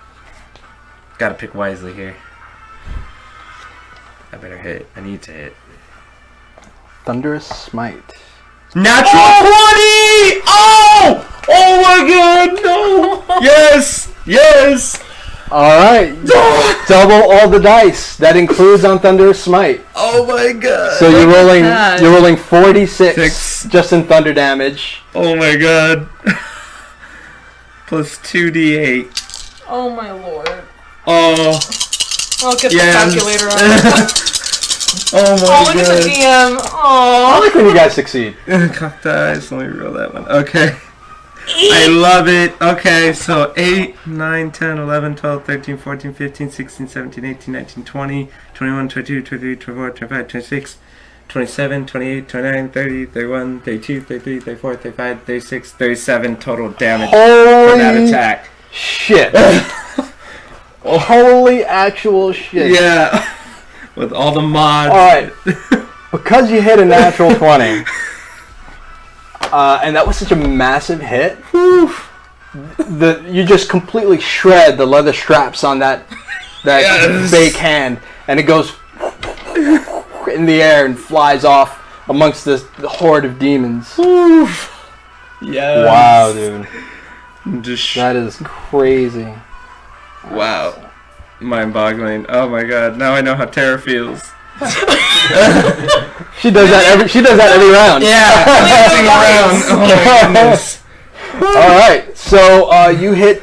Gotta pick wisely here. I better hit. I need to hit. Thunderous Smite. Natural 20! Oh! Oh my god, no! Yes! Yes! Alright. Double all the dice. That includes on Thunderous Smite. Oh my god! So you're rolling 46 Six. just in thunder damage. Oh my god. Plus 2d8. Oh my lord. Oh. I'll get the Yes. calculator on. Oh my Oh, look at the DM. I Oh. like when you guys succeed. Cock dice. Let me roll that one. Okay. I love it. Okay, so 8, 9, 10, 11, 12, 13, 14, 15, 16, 17, 18, 19, 20, 21, 22, 23, 24, 25, 26, 27, 28, 29, 30, 31, 32, 33, 34, 35, 36, 37 total damage for that Holy attack. shit. Holy actual shit. Yeah. With all the mods. Alright. Because you hit a natural 20, and that was such a massive hit, you just completely shred the leather straps on that Yes. fake hand, and it goes in the air and flies off amongst the horde of demons. Yeah. Wow, dude. Just That is crazy. wow. Mind-boggling. Oh my god. Now I know how Terra feels. She does that every round. Yeah. Dancing around. Oh my goodness. All right, so you hit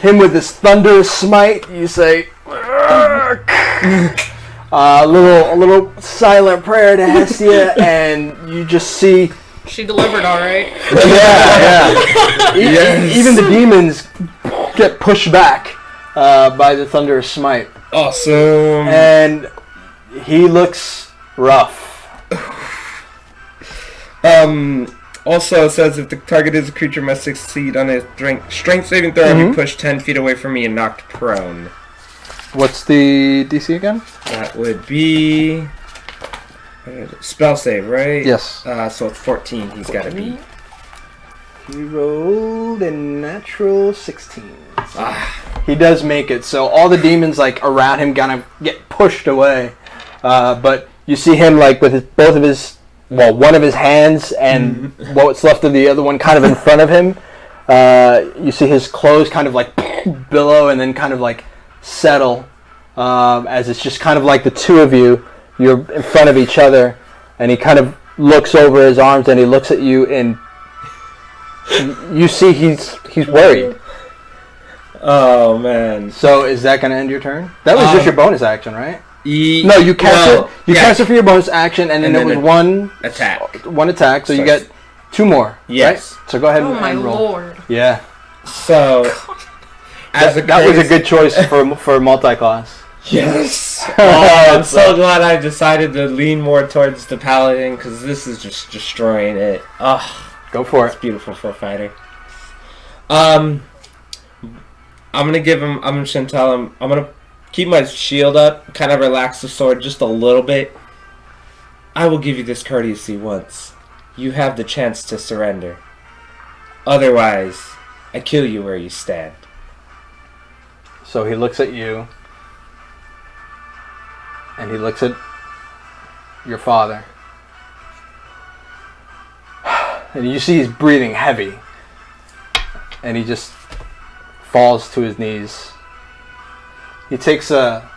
him with this thunderous smite. You say a little silent prayer to Hestia, and you just see, She delivered all right. yeah. Yes. Even the demons get pushed back by the thunderous smite, Awesome. and he looks rough. Also, it says if the target is a creature, must succeed on a strength saving throw and be pushed 10 feet away from me and knocked prone. What's the DC again? That would be spell save, right? Yes. So it's 14. He's got to beat. He rolled a natural 16. He does make it. So all the demons like around him kind of get pushed away, but you see him like with one of his hands and what's left of the other one kind of in front of him. You see his clothes kind of like billow and then kind of like settle, as it's just kind of like the two of you. You're in front of each other, and he kind of looks over his arms and he looks at you, and you see he's worried. Oh man. So is that going to end your turn? That was just your bonus action, right? No, No, you cast it. You cast it for your bonus action, and then And it then was one attack. So you get two more. Yes. Right? So go ahead Oh my and roll. lord. Yeah. So, as That was a good choice for multi-class. Yes. Oh, I'm so glad I decided to lean more towards the paladin because this is just destroying it. Oh, Go for it's it. beautiful for a fighter. I'm gonna give him. I'm just gonna tell him. I'm gonna keep my shield up, kind of relax the sword just a little bit. I will give you this courtesy once. You have the chance to surrender. Otherwise, I kill you where you stand. So he looks at you, and he looks at your father, and you see he's breathing heavy, and he just falls to his knees. He takes a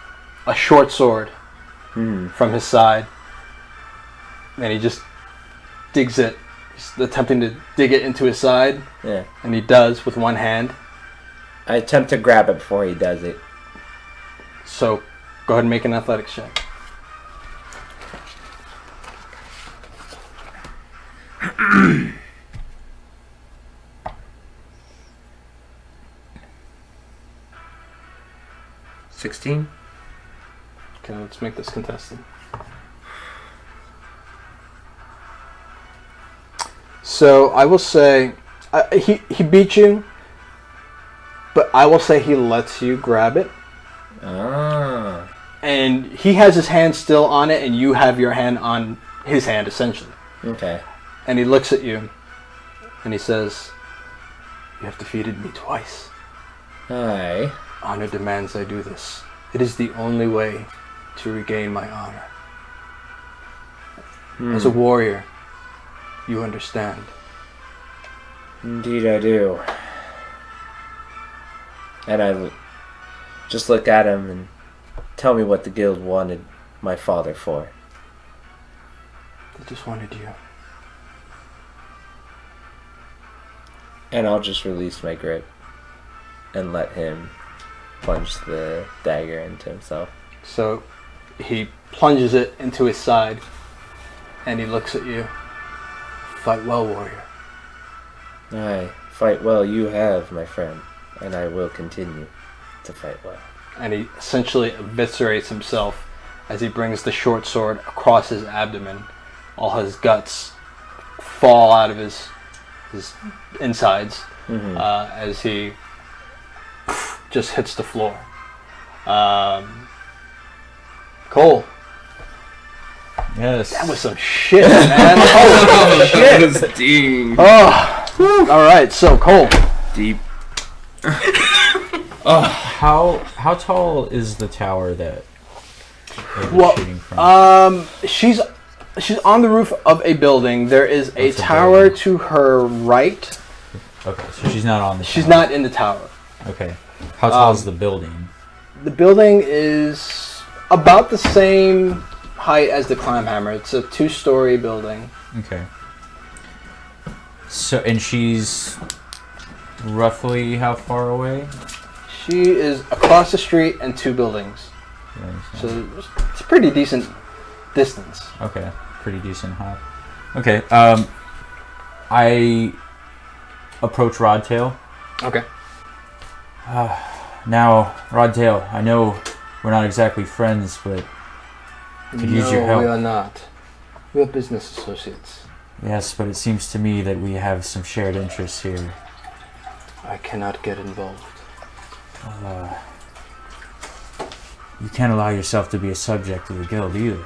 short sword from his side, and he just digs it. He's attempting to dig it into his side, Yeah. and he does with one hand. I attempt to grab it before he does it. So go ahead and make an athletics check. $16. Okay, let's make this contested. So I will say he beat you, but I will say he lets you grab it, Ah. and he has his hand still on it, and you have your hand on his hand essentially. Okay. And he looks at you, and he says, "You have defeated me twice. Hi. Honor demands I do this. It is the only way to regain my honor. As a warrior, you understand." Indeed I do. And I just look at him and tell me what the guild wanted my father for. I just wanted you. And I'll just release my grip and let him plunge the dagger into himself. So he plunges it into his side, and he looks at you. Fight well, warrior. Aye, fight well you have, my friend, and I will continue to fight well. And he essentially eviscerates himself as he brings the short sword across his abdomen. All his guts fall out of his insides as he just hits the floor. Kohl. Yes. That was some shit, man. Holy shit. Ding. Oh, all right. So Kohl. Deep. How tall is the tower that they were shooting from? She's on the roof of a building. There is a What's the tower building? to her right. Okay, so she's not on the She's tower. not in the tower. Okay. How tall is the building? The building is about the same height as the climb hammer. It's a 2-story building. Okay. So, and she's roughly how far away? She is across the street and 2 buildings. So it's a pretty decent distance. Okay, pretty decent hop. Okay, I approach Rodtail. Okay. Now, Rodtail, I know we're not exactly friends, but could use your help. we are not. We are business associates. Yes, but it seems to me that we have some shared interests here. I cannot get involved. You can't allow yourself to be a subject of the guild either.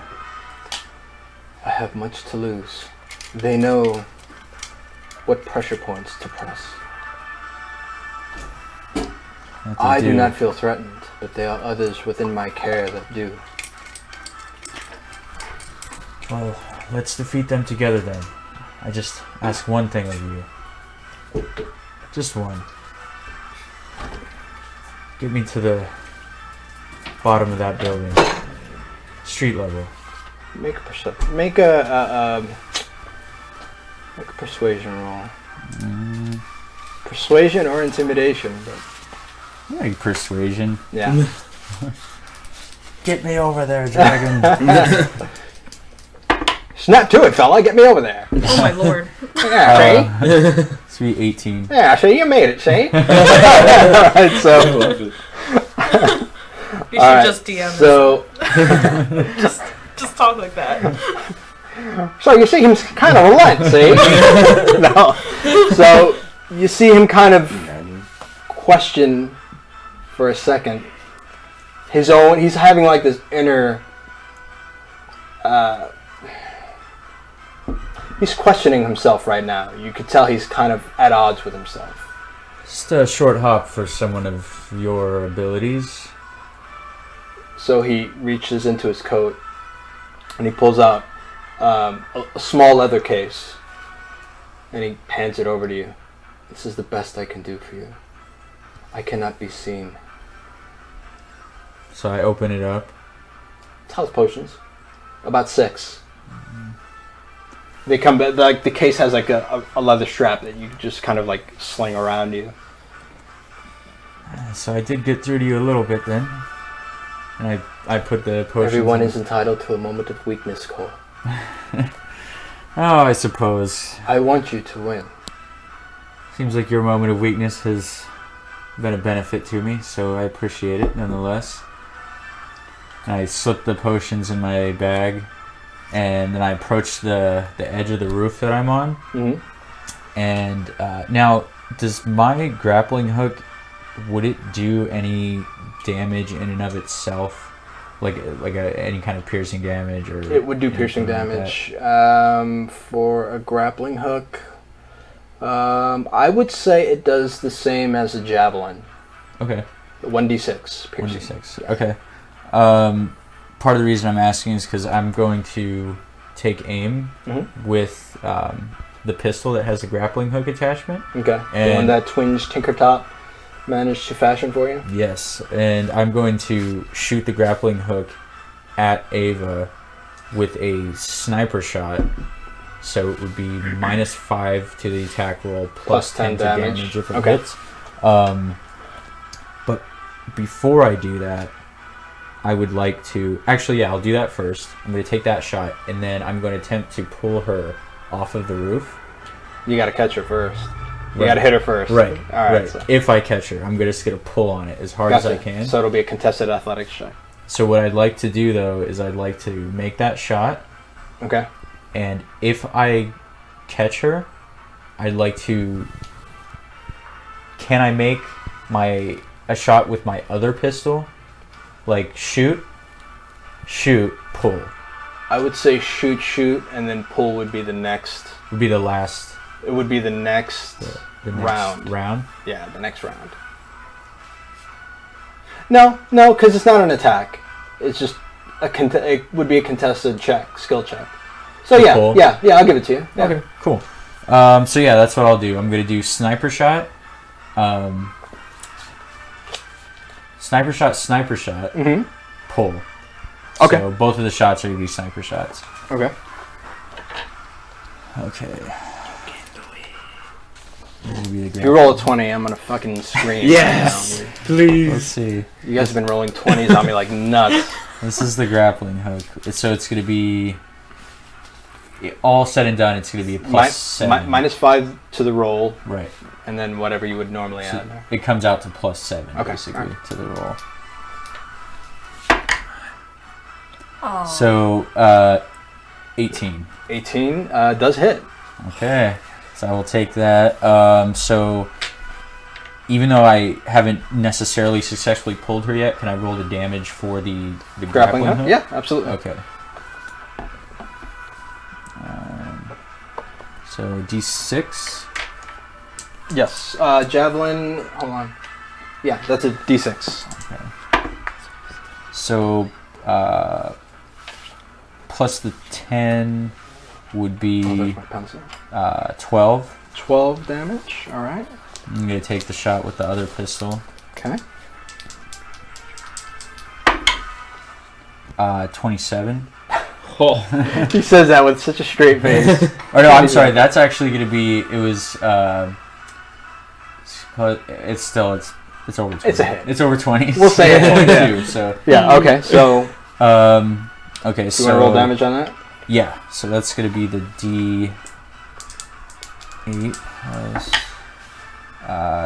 I have much to lose. They know what pressure points to press. What they I do not feel threatened, but there are others within my care that do. Well, let's defeat them together then. I just ask one thing of you. Just one. Get me to the bottom of that building. Street level. Make a persuasion roll. Persuasion or intimidation, but Like persuasion. yeah. Get me over there, dragon. Snap to it, fella. Get me over there. Oh my lord. Yeah, see? It's be 18. Yeah, see? You made it, see? Alright, so... You should Alright, just DM so... this. Just talk like that. So you see him kind of relent, see? No. So you see him kind of question for a second his own. He's having like this inner. He's questioning himself right now. You could tell he's kind of at odds with himself. Just a short hop for someone of your abilities. So he reaches into his coat and he pulls out a small leather case and he hands it over to you. This is the best I can do for you. I cannot be seen. So I open it up. It's house potions. About 6. They come back, like the case has like a leather strap that you just kind of like sling around you. So I did get through to you a little bit then. And I put the potions Everyone in. is entitled to a moment of weakness, Kohl. Oh, I suppose. I want you to win. Seems like your moment of weakness has been a benefit to me, so I appreciate it nonetheless. I slip the potions in my bag, and then I approach the edge of the roof that I'm on. Mm-hmm. And now, does my grappling hook, would it do any damage in and of itself? Like any kind of piercing damage? Or It would do piercing anything like damage. For a grappling hook, I would say it does the same as a javelin. that? Okay. 1d6 piercing. 1d6. Okay. Part of the reason I'm asking is because I'm going to take aim Mm-hmm. with the pistol that has a grappling hook attachment. Okay. The And- one that Twinge Tinkertop managed to fashion for you? Yes, and I'm going to shoot the grappling hook at Ava with a sniper shot. So it would be -5 to the attack roll plus 10 to damage if it Okay. hits. But before I do that, I would like to... Actually, yeah, I'll do that first. I'm going to take that shot, and then I'm going to attempt to pull her off of the roof. You got to catch her first. You Right. got to hit her first. Right. All right. Right. So. If I catch her, I'm just going to pull on it as hard as I can. So it'll be a contested athletics check. So what I'd like to do, though, is I'd like to make that shot. Okay. And if I catch her, I'd like to... Can I make a shot with my other pistol? Like, shoot, pull. I would say shoot, and then pull would be the next. Would be the last... It would be the next, the next round. Yeah, the next round. No, because it's not an attack. It's just it would be a contested check, skill check. So yeah, Cool. yeah, I'll give it to you. Yeah. Okay, cool. So yeah, that's what I'll do. I'm gonna do sniper shot. Sniper shot. Mm-hmm. Pull. Okay. So both of the shots are gonna be sniper shots. Okay. Okay. If you roll a 20, I'm gonna fucking scream. Yes, Right now. please. Let's see. You guys have been rolling 20s on me like nuts. This is the grappling hook. So it's gonna be all said and done. It's gonna be a plus 7. -5 to the roll, Right. and then whatever you would normally So add there. it comes out to plus 7, Okay, basically, alright. to the roll. Oh. So, 18. 18 does hit. Okay. So I will take that. So, even though I haven't necessarily successfully pulled her yet, can I roll the damage for the grappling hook? Yeah, absolutely. Okay. So, D6. Yes. Javelin. Hold on. Yeah, that's a D6. Okay. So, plus the 10 would Oh, be there's my pencil. 12. 12 damage. All right. I'm going to take the shot with the other pistol. Okay. 27. Oh. He says that with such a straight face. Or no, I'm sorry. That's actually going to be. It was. It's over 20. It's a hit. It's over 20. We'll say it. 22. Yeah. So. Yeah. Okay. So. Okay. You So. want to roll damage on that? Yeah. So that's going to be the D8 plus.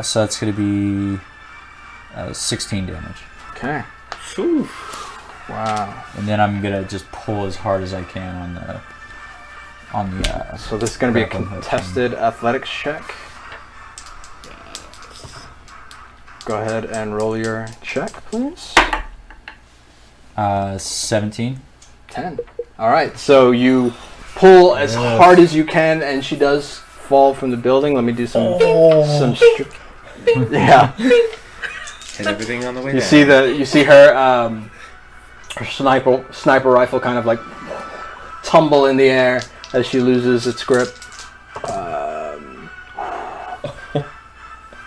So that's going to be 16 damage. Okay. Ooh. Wow. And then I'm gonna just pull as hard as I can on the. So this is going to be a grappling hook contested athletics check. Go ahead and roll your check, please. 17. 10. All right. So you pull as hard as you can, and she does fall from the building. Let me do some. Yeah. And everything on the way You down. see her her sniper rifle kind of like tumble in the air as she loses its grip.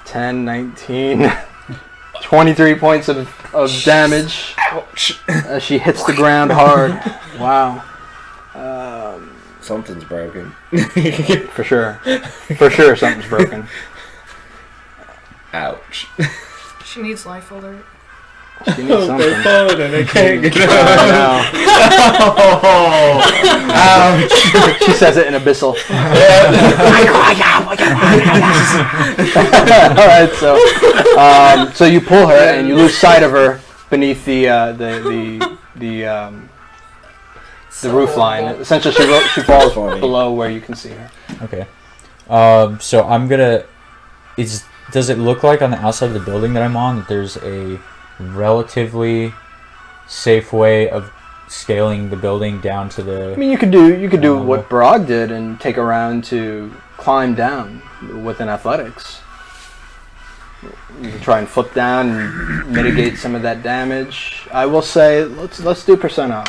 10, 19, 23 points of damage. Ouch. As she hits the ground hard. Wow. Something's broken. For sure. For sure something's broken. Ouch. She needs life alert. She needs something. They're falling and I can't get Ouch. She says it in abyssal. Alright, so you pull her and you lose sight of her beneath the roof line. Essentially, she falls below where you can see her. Okay. So I'm gonna. Does it look like on the outside of the building that I'm on that there's a relatively safe way of scaling the building down to the? I mean, you could do what Barag did and take a round to climb down within athletics. You can try and flip down and mitigate some of that damage. I will say, let's do percentile.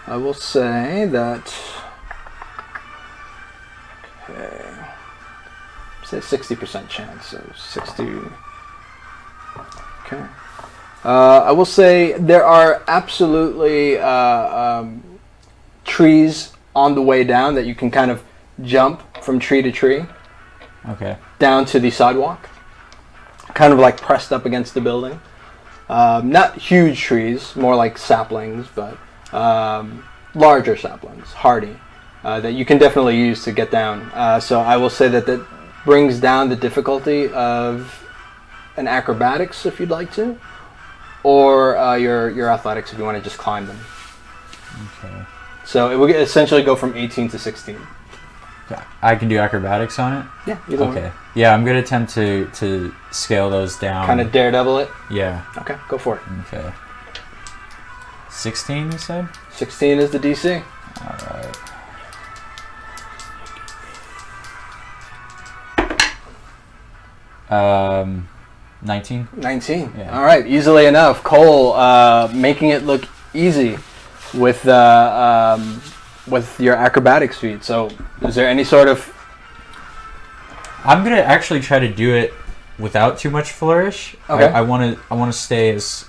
I will say that. Okay. Say 60% chance. So 60. Okay. I will say there are absolutely trees on the way down that you can kind of jump from tree to tree Okay. down to the sidewalk, kind of like pressed up against the building. Not huge trees, more like saplings, but larger saplings, hardy, that you can definitely use to get down. So I will say that that brings down the difficulty of an acrobatics if you'd like to, or your athletics if you want to just climb them. Okay. So it will essentially go from 18 to 16. I can do acrobatics on it? Yeah. Either Okay. Yeah, I'm going to attempt to scale those down. Kind of daredevil it. Yeah. Okay, go for it. Okay. 16, you said? 16 is the DC. Alright. Um, 19? 19. Yeah. All right, easily enough. Kohl, making it look easy with your acrobatics feat. So, is there any sort of? I'm gonna actually try to do it without too much flourish. Okay. I want to stay as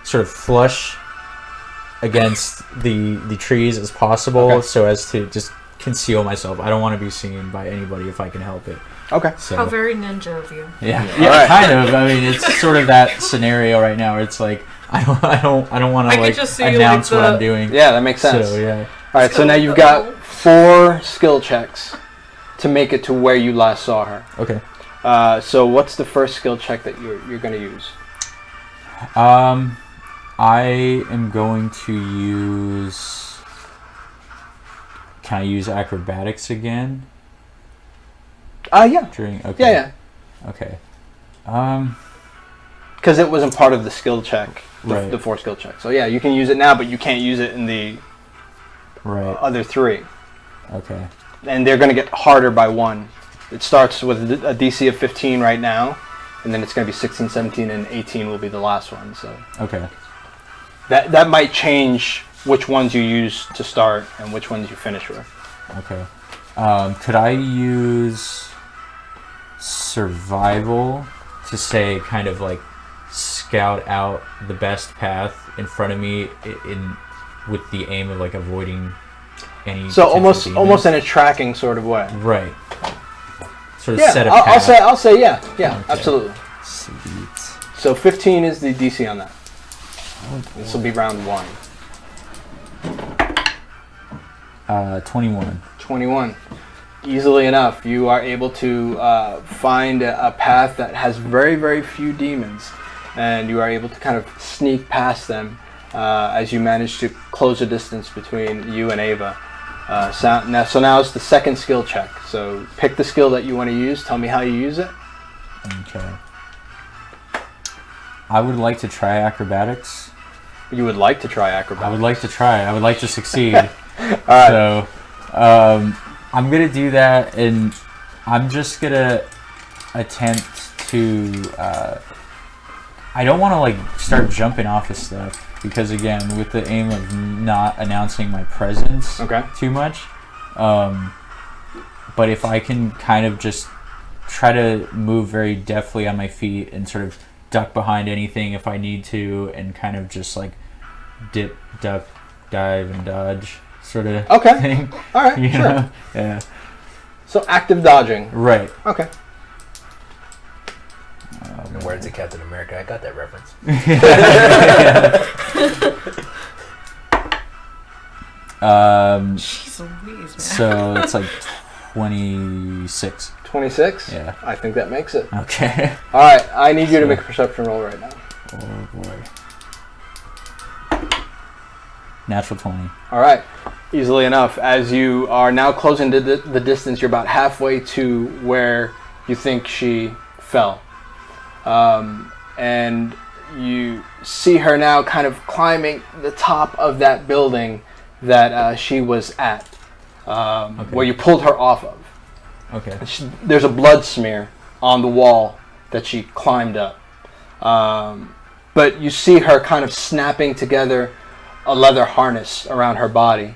sort of flush against the trees as possible, Okay. so as to just conceal myself. I don't want to be seen by anybody if I can help it. Okay. So How very ninja of you. yeah, All right. kind of. I mean, it's sort of that scenario right now where it's like I don't want I to could like just see, like, announce what the- I'm doing. Yeah, that makes sense. So yeah. All right, so now you've got 4 skill checks to make it to where you last saw her. Okay. So what's the first skill check that you're going to use? I am going to use. Can I use acrobatics again? Yeah. During okay. Yeah. Okay. Because it wasn't part of the skill check, Right. the 4 skill checks. So yeah, you can use it now, but you can't use it in the Right. other 3. Okay. And they're going to get harder by 1. It starts with a DC of 15 right now, and then it's going to be 16, 17, and 18 will be the last one. So Okay. that might change which ones you use to start and which ones you finish with. Okay. Could I use survival to say kind of like scout out the best path in front of me in with the aim of like avoiding any So potential almost demons? in a tracking sort of way. Right. Sort of Yeah, set a I'll path. say yeah, Okay. absolutely. Sweet. So 15 is the DC on that. This will be round 1. 21. 21. Easily enough, you are able to find a path that has very, very few demons, and you are able to kind of sneak past them as you manage to close the distance between you and Ava. So now it's the second skill check. So pick the skill that you want to use. Tell me how you use it. Okay. I would like to try acrobatics. You would like to try acrobatics. I would like to try. I would like to succeed. All right. So, I'm gonna do that, and I'm just gonna attempt to. I don't want to like start jumping off of stuff because again, with the aim of not announcing my presence Okay. too much. But if I can kind of just try to move very deftly on my feet and sort of duck behind anything if I need to, and kind of just like dip, duck, dive, and dodge sort of Okay. thing. All right. You Sure. know? Yeah. So active dodging. Right. Okay. In the words of Captain America, I got that reference. Jeez Louise, man. So it's like 26. 26. Yeah. I think that makes it. Okay. All right. I need you to make a perception roll right now. Oh boy. Natural 20. All right. Easily enough. As you are now closing the distance, you're about halfway to where you think she fell. And you see her now kind of climbing the top of that building that she was at, where you pulled her off of. Okay. There's a blood smear on the wall that she climbed up. But you see her kind of snapping together a leather harness around her body.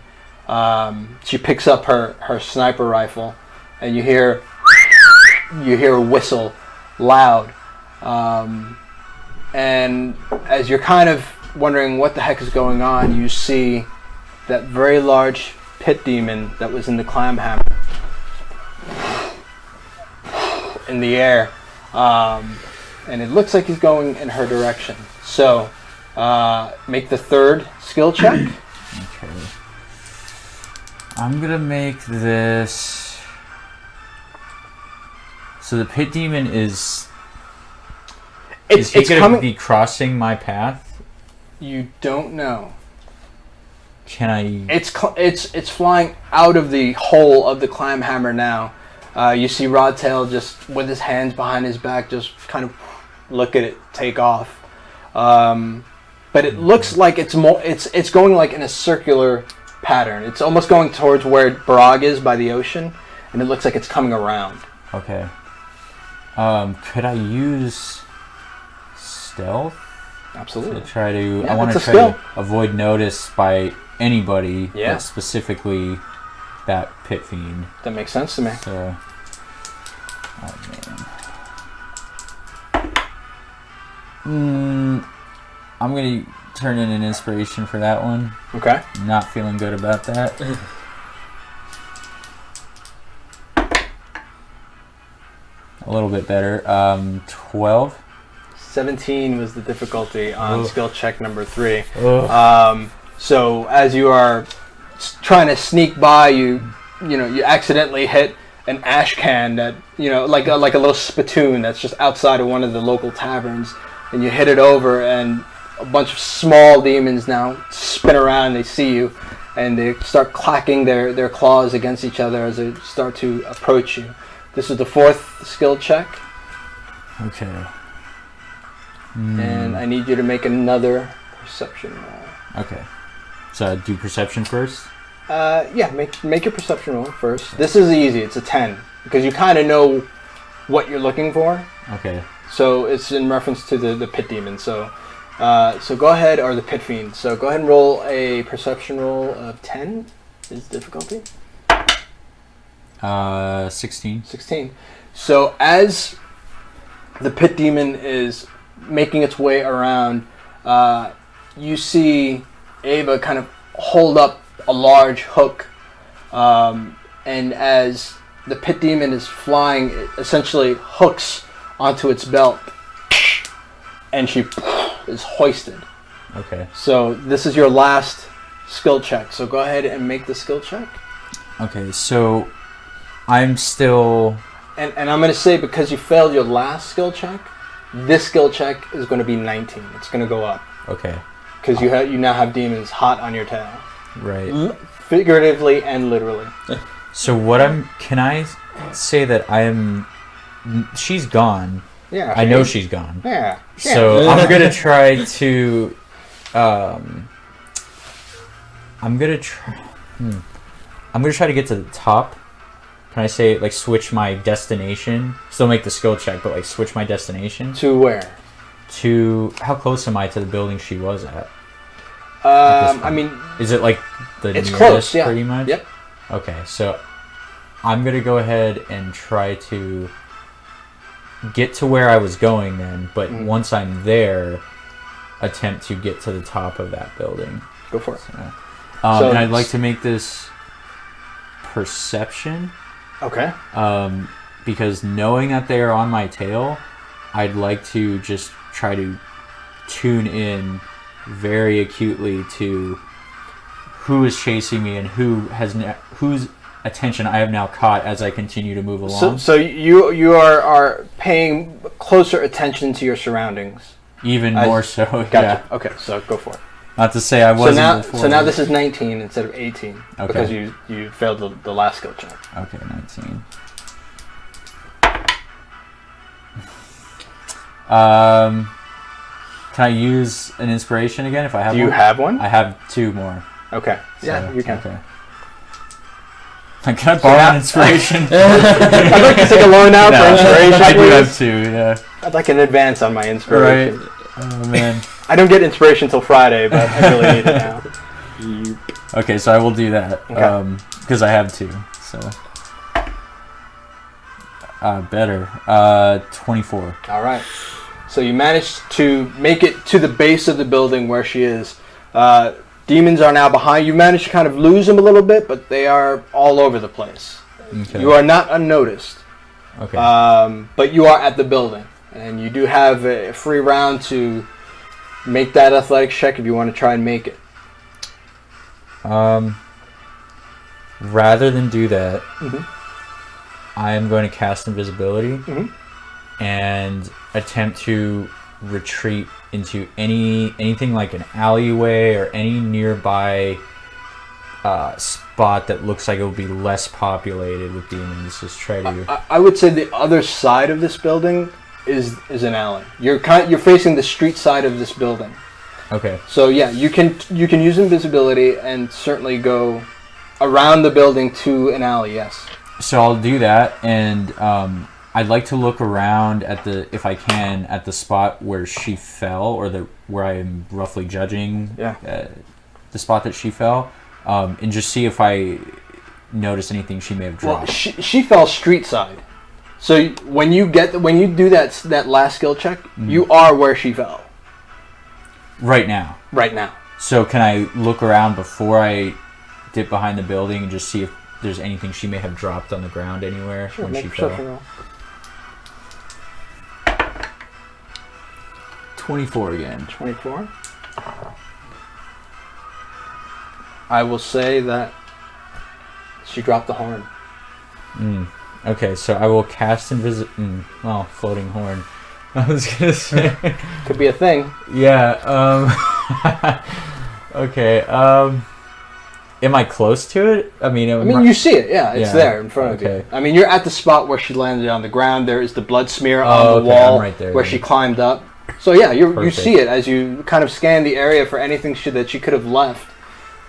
She picks up her sniper rifle, and you hear a whistle, loud. And as you're kind of wondering what the heck is going on, you see that very large pit demon that was in the clam hammer in the air. And it looks like he's going in her direction. So, make the third skill check. Okay. I'm gonna make this. So the pit demon is he gonna coming. be crossing my path? You don't know. Can I? It's flying out of the hole of the clam hammer now. You see Rodtail just with his hands behind his back, just kind of look at it take off. But it looks like it's going like in a circular pattern. It's almost going towards where Barag is by the ocean, and it looks like it's coming around. Okay. Could I use stealth Absolutely. to try to? Yeah, I want to it's a try skill. to avoid notice by anybody, Yeah. but specifically that pit fiend. That makes sense to me. So, oh man. I'm gonna turn in an inspiration for that one. Okay. Not feeling good about that. A little bit better. 12. 17 was the difficulty on Ugh. skill check number 3. Ugh. So as you are trying to sneak by, you accidentally hit an ash can that like a little spittoon that's just outside of one of the local taverns, and you hit it over, and a bunch of small demons now spin around. They see you, and they start clacking their claws against each other as they start to approach you. This is the 4th skill check, Okay. and I need you to make another perception roll. Okay. So I do perception first. Yeah, make your perception roll first. This is easy. It's a 10 because you kind of know what you're looking for. Okay. So it's in reference to the pit demon. So go ahead, or the pit fiend. So go ahead and roll a perception roll of 10. Is difficulty 16. 16. So as the pit demon is making its way around, you see Ava kind of hold up a large hook, and as the pit demon is flying, it essentially hooks onto its belt, and she is hoisted. Okay. So this is your last skill check. So go ahead and make the skill check. Okay. So I'm still. And I'm going to say, because you failed your last skill check, this skill check is going to be 19. It's going to go up Okay. because you now have demons hot on your tail, Right. figuratively and literally. So can I say that she's gone. Yeah, I know she's gone. Yeah. So I'm gonna try to. I'm gonna try to get to the top. Can I say like switch my destination? Still make the skill check, but like switch my destination To where? to how close am I to the building she was at? I mean, Is it like the it's nearest, close. Yeah. pretty much? Yep. Okay, so I'm gonna go ahead and try to get to where I was going then, but once I'm there, attempt to get to the top of that building. Go for it. So, and I'd like to make this perception, Okay. because knowing that they are on my tail, I'd like to just try to tune in very acutely to who is chasing me and whose attention I have now caught as I continue to move along. So you are paying closer attention to your surroundings. Even more so. Gotcha. Yeah. Okay, so go for it. Not to say I wasn't before. So now this is 19 instead of 18 Okay. because you failed the last skill check. Okay, 19. Can I use an inspiration again if I have Do you one? have one? I have 2 more. Okay. So, Yeah, you can. Okay. Can I borrow an inspiration? I'd like to take a loan out for inspiration, I do please. have 2, yeah. I'd like an advance on my inspiration. Right. Oh, man. I don't get inspiration till Friday, but I really need it now. Okay, so I will do that. Okay. Because I have 2, so. Better. 24. All right. So you managed to make it to the base of the building where she is. Demons are now behind. You managed to kind of lose them a little bit, but they are all over the place. Okay. You are not unnoticed. Okay. But you are at the building, and you do have a free round to Make that athletics check if you want to try and make it. Rather than do that, Mm-hmm. I am going to cast invisibility Mm-hmm. and attempt to retreat into anything like an alleyway or any nearby spot that looks like it will be less populated with demons. Just try to. I would say the other side of this building is an alley. You're facing the street side of this building. Okay. So yeah, you can use invisibility and certainly go around the building to an alley. Yes. So I'll do that, and I'd like to look around at if I can, at the spot where she fell, or where I am roughly judging. Yeah. The spot that she fell, and just see if I notice anything she may have Well, dropped. she fell street side. So when you do that last skill check, you are where she fell Right now. right now. So can I look around before I dip behind the building and just see if there's anything she may have dropped on the ground anywhere when Make she a perception fell? roll. 24 again. 24. I will say that she dropped the horn. Okay, so I will cast floating horn. I was gonna say. Could be a thing. Yeah. Okay. Am I close to it? I mean, You see it. Yeah, it's Yeah, there in front of you. okay. I mean, you're at the spot where she landed on the ground. There is the blood smear on the okay, wall I'm right there, where then. she climbed up. So yeah, you Perfect. see it as you kind of scan the area for anything that she could have left.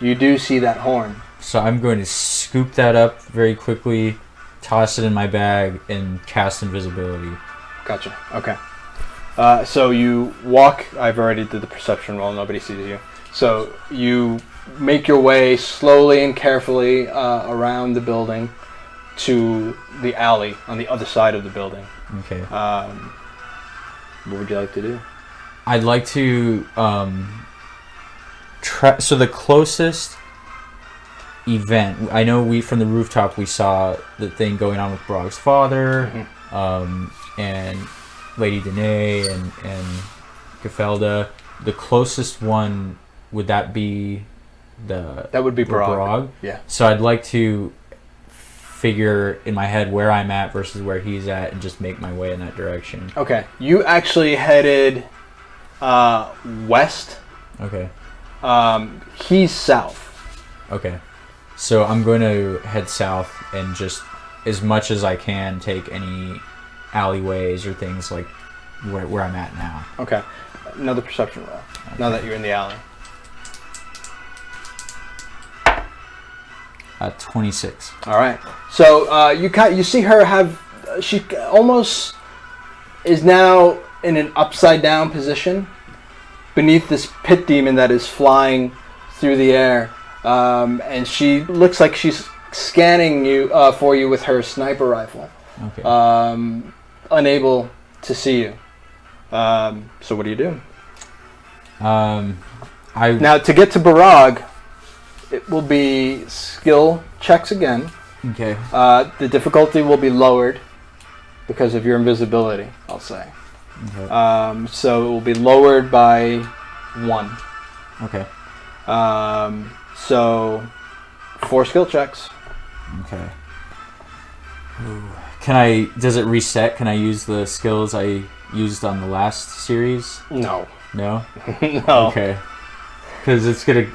You do see that horn. So I'm going to scoop that up very quickly, toss it in my bag, and cast invisibility. Gotcha. Okay. So you walk. I've already did the perception roll. Nobody sees you. So you make your way slowly and carefully around the building to the alley on the other side of the building. Okay. What would you like to do? I'd like to so the closest event, I know from the rooftop we saw the thing going on with Barag's father, and Lady Danae and Gefelda. The closest one, would that be That would be Barag. Yeah. So I'd like to figure in my head where I'm at versus where he's at and just make my way in that direction. Okay. You actually headed west. Okay. He's south. Okay. So I'm going to head south and just, as much as I can, take any alleyways or things like where I'm at now. Okay. Another perception roll. Okay. Now that you're in the alley. 26. All right. So you see her have. She almost is now in an upside down position beneath this pit demon that is flying through the air, and she looks like she's scanning you for you with her sniper rifle. Okay. Unable to see you. So what do you do? Now to get to Barag, it will be skill checks again. Okay. The difficulty will be lowered because of your invisibility, I'll say. Okay. So it will be lowered by 1. Okay. So 4 skill checks. Okay. Does it reset? Can I use the skills I used on the last series? No. No? No. Okay. Because it's gonna...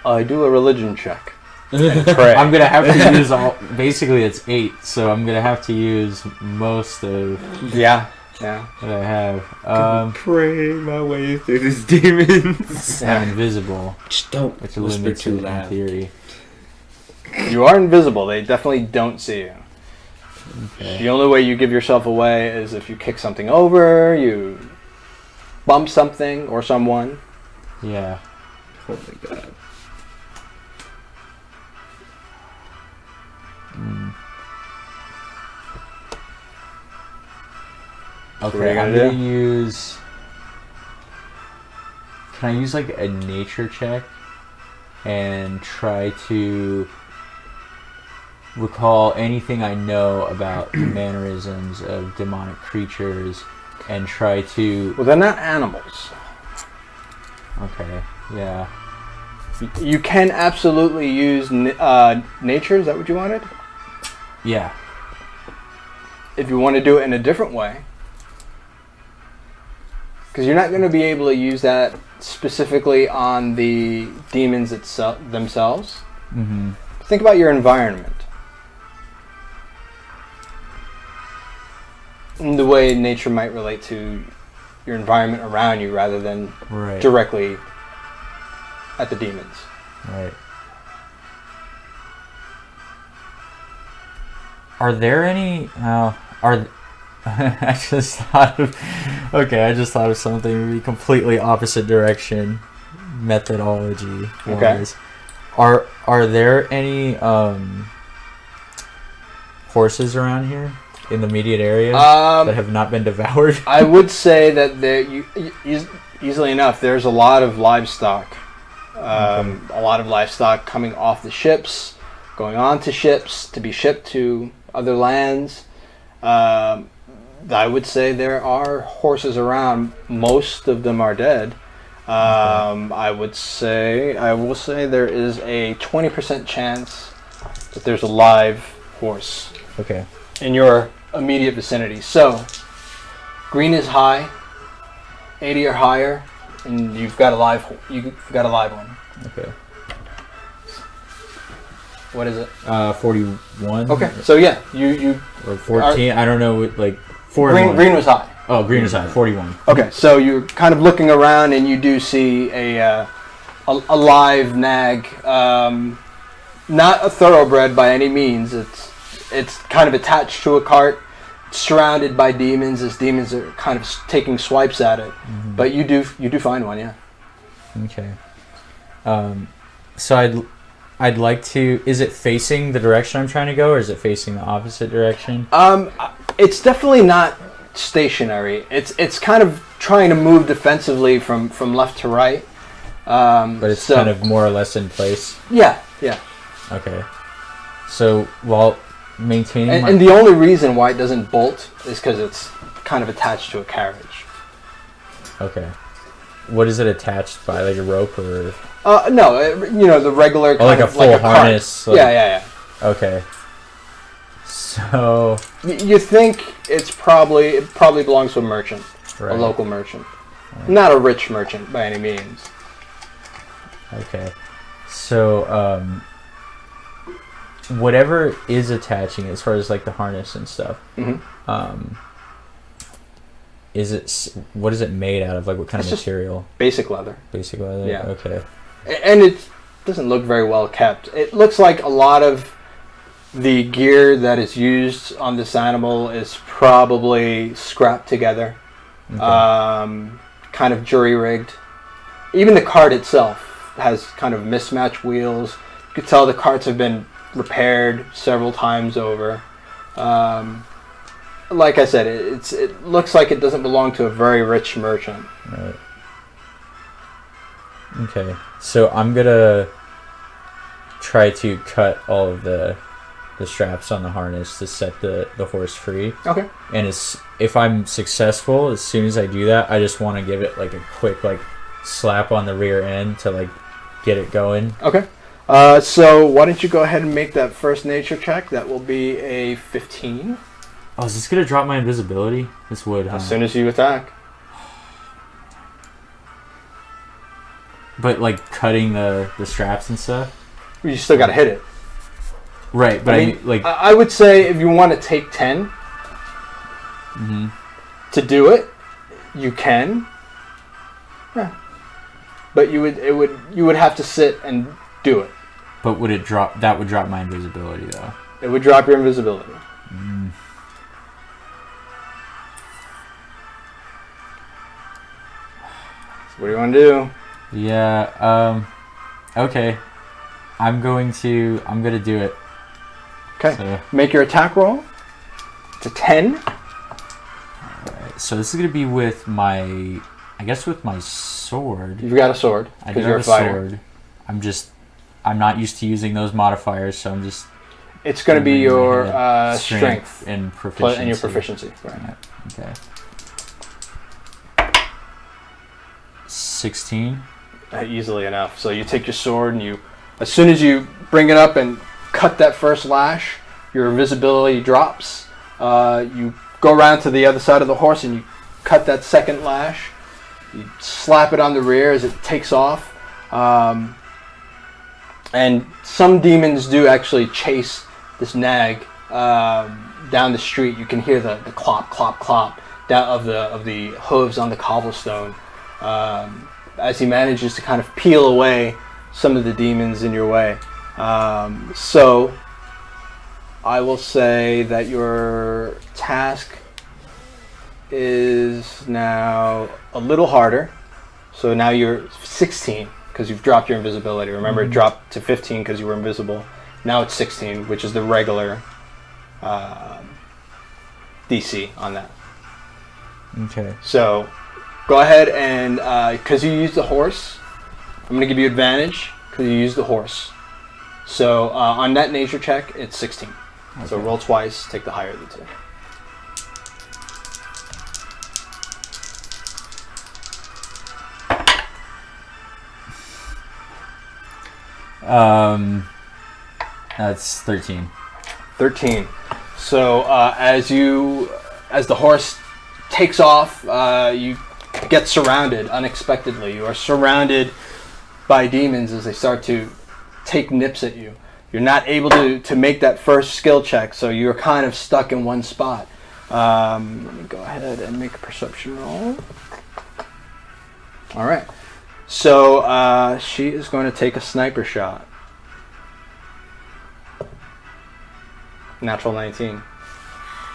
I do a religion check. And pray. I'm gonna have to use all... Basically it's 8, so I'm gonna have to use most of Yeah. what I have. Pray my way through these demons. I'm invisible, Just don't which whisper limits too it in loud. theory. You are invisible. They definitely don't see you. Okay. The only way you give yourself away is if you kick something over, you bump something or someone. Yeah. Oh my god. What are Okay, you I'm gonna gonna do? use... Can I use like a nature check and try to recall anything I know about the mannerisms of demonic creatures and try to. Well, they're not animals. Okay. Yeah. You can absolutely use nature. Is that what you wanted? Yeah. If you want to do it in a different way. Because you're not going to be able to use that specifically on the demons themselves. Mm-hmm. Think about your environment. And the way nature might relate to your environment around you rather than Right. directly at the demons. Right. Are there any? I just thought of. Okay, I just thought of something really completely opposite direction. Methodology. Okay. wise. Are there any horses around here in the immediate area that have not been devoured? I would say that easily enough, there's a lot of livestock. A lot of livestock coming off the ships, going on to ships to be shipped to other lands. I would say there are horses around. Most of them are dead. I will say there is a 20% chance that there's a live horse Okay. in your immediate vicinity. So, green is high, 80 or higher, and you've got a live one. Okay. What is it? 41. Okay, so yeah, you Or 14. I don't know. Like 4 and 1. green was high. Oh, green is high. 41. Okay, so you're kind of looking around and you do see a live nag, not a thoroughbred by any means. It's kind of attached to a cart, surrounded by demons. As demons are kind of taking swipes at it, but you do find one, yeah. Okay. So I'd like to. Is it facing the direction I'm trying to go, or is it facing the opposite direction? It's definitely not stationary. It's kind of trying to move defensively from left to right. But it's kind of more or less in place. Yeah. Okay. So while maintaining And the only reason why it doesn't bolt is because it's kind of attached to a carriage. Okay. What is it attached by, like a rope or? No, the regular kind like a of full like a harness. Cart. Like, Yeah. Okay. So. You think it probably belongs to a merchant, Right. a local merchant, Right. not a rich merchant by any means. Okay. So whatever is attaching, as far as like the harness and stuff. Mm-hmm. What is it made out of? Like what kind It's of just material? Basic leather. Basic leather. Yeah. Okay. And it doesn't look very well kept. It looks like a lot of the gear that is used on this animal is probably scrapped together, Okay. kind of jury-rigged. Even the cart itself has kind of mismatched wheels. You could tell the carts have been repaired several times over. Like I said, it looks like it doesn't belong to a very rich merchant. Right. Okay. So I'm gonna try to cut all of the straps on the harness to set the horse free. Okay. And if I'm successful, as soon as I do that, I just want to give it like a quick like slap on the rear end to like get it going. Okay. So why don't you go ahead and make that first nature check? That will be a 15. Oh, is this gonna drop my invisibility? This would, huh? As soon as you attack. But like cutting the straps and stuff. You still got to hit it. Right, but I mean, like. I would say if you want to take 10 Mhm. to do it, you can. Yeah. But you would have to sit and do it. But would it drop? That would drop my invisibility, though. It would drop your invisibility. Mm. So what do you want to do? Yeah. Okay. I'm gonna do it. Okay. So, Make your attack roll. It's a 10. alright. So this is gonna be with my, I guess with my sword. You've got a sword I do because you're a have fighter. sword. I'm not used to using those modifiers, so I'm just. It's going to be your Strength strength and proficiency. and your proficiency. Right. Yeah, okay. 16. Easily enough. So you take your sword and you, as soon as you bring it up and cut that first lash, your invisibility drops. You go around to the other side of the horse and you cut that second lash. You slap it on the rear as it takes off. And some demons do actually chase this nag down the street. You can hear the clop, clop, clop down of the hooves on the cobblestone as he manages to kind of peel away some of the demons in your way. So I will say that your task is now a little harder. So now you're 16 because you've dropped your invisibility. Remember, it dropped to 15 because you were invisible. Now it's 16, which is the regular DC on that. Okay. So go ahead and, because you used the horse, I'm going to give you advantage because you used the horse. So on that nature check, it's 16. Okay. So roll twice, take the higher of the two. That's 13. 13. So as the horse takes off, you get surrounded unexpectedly. You are surrounded by demons as they start to take nips at you. You're not able to make that first skill check, so you're kind of stuck in one spot. Let me go ahead and make a perception roll. All right. So she is going to take a sniper shot. Natural 19.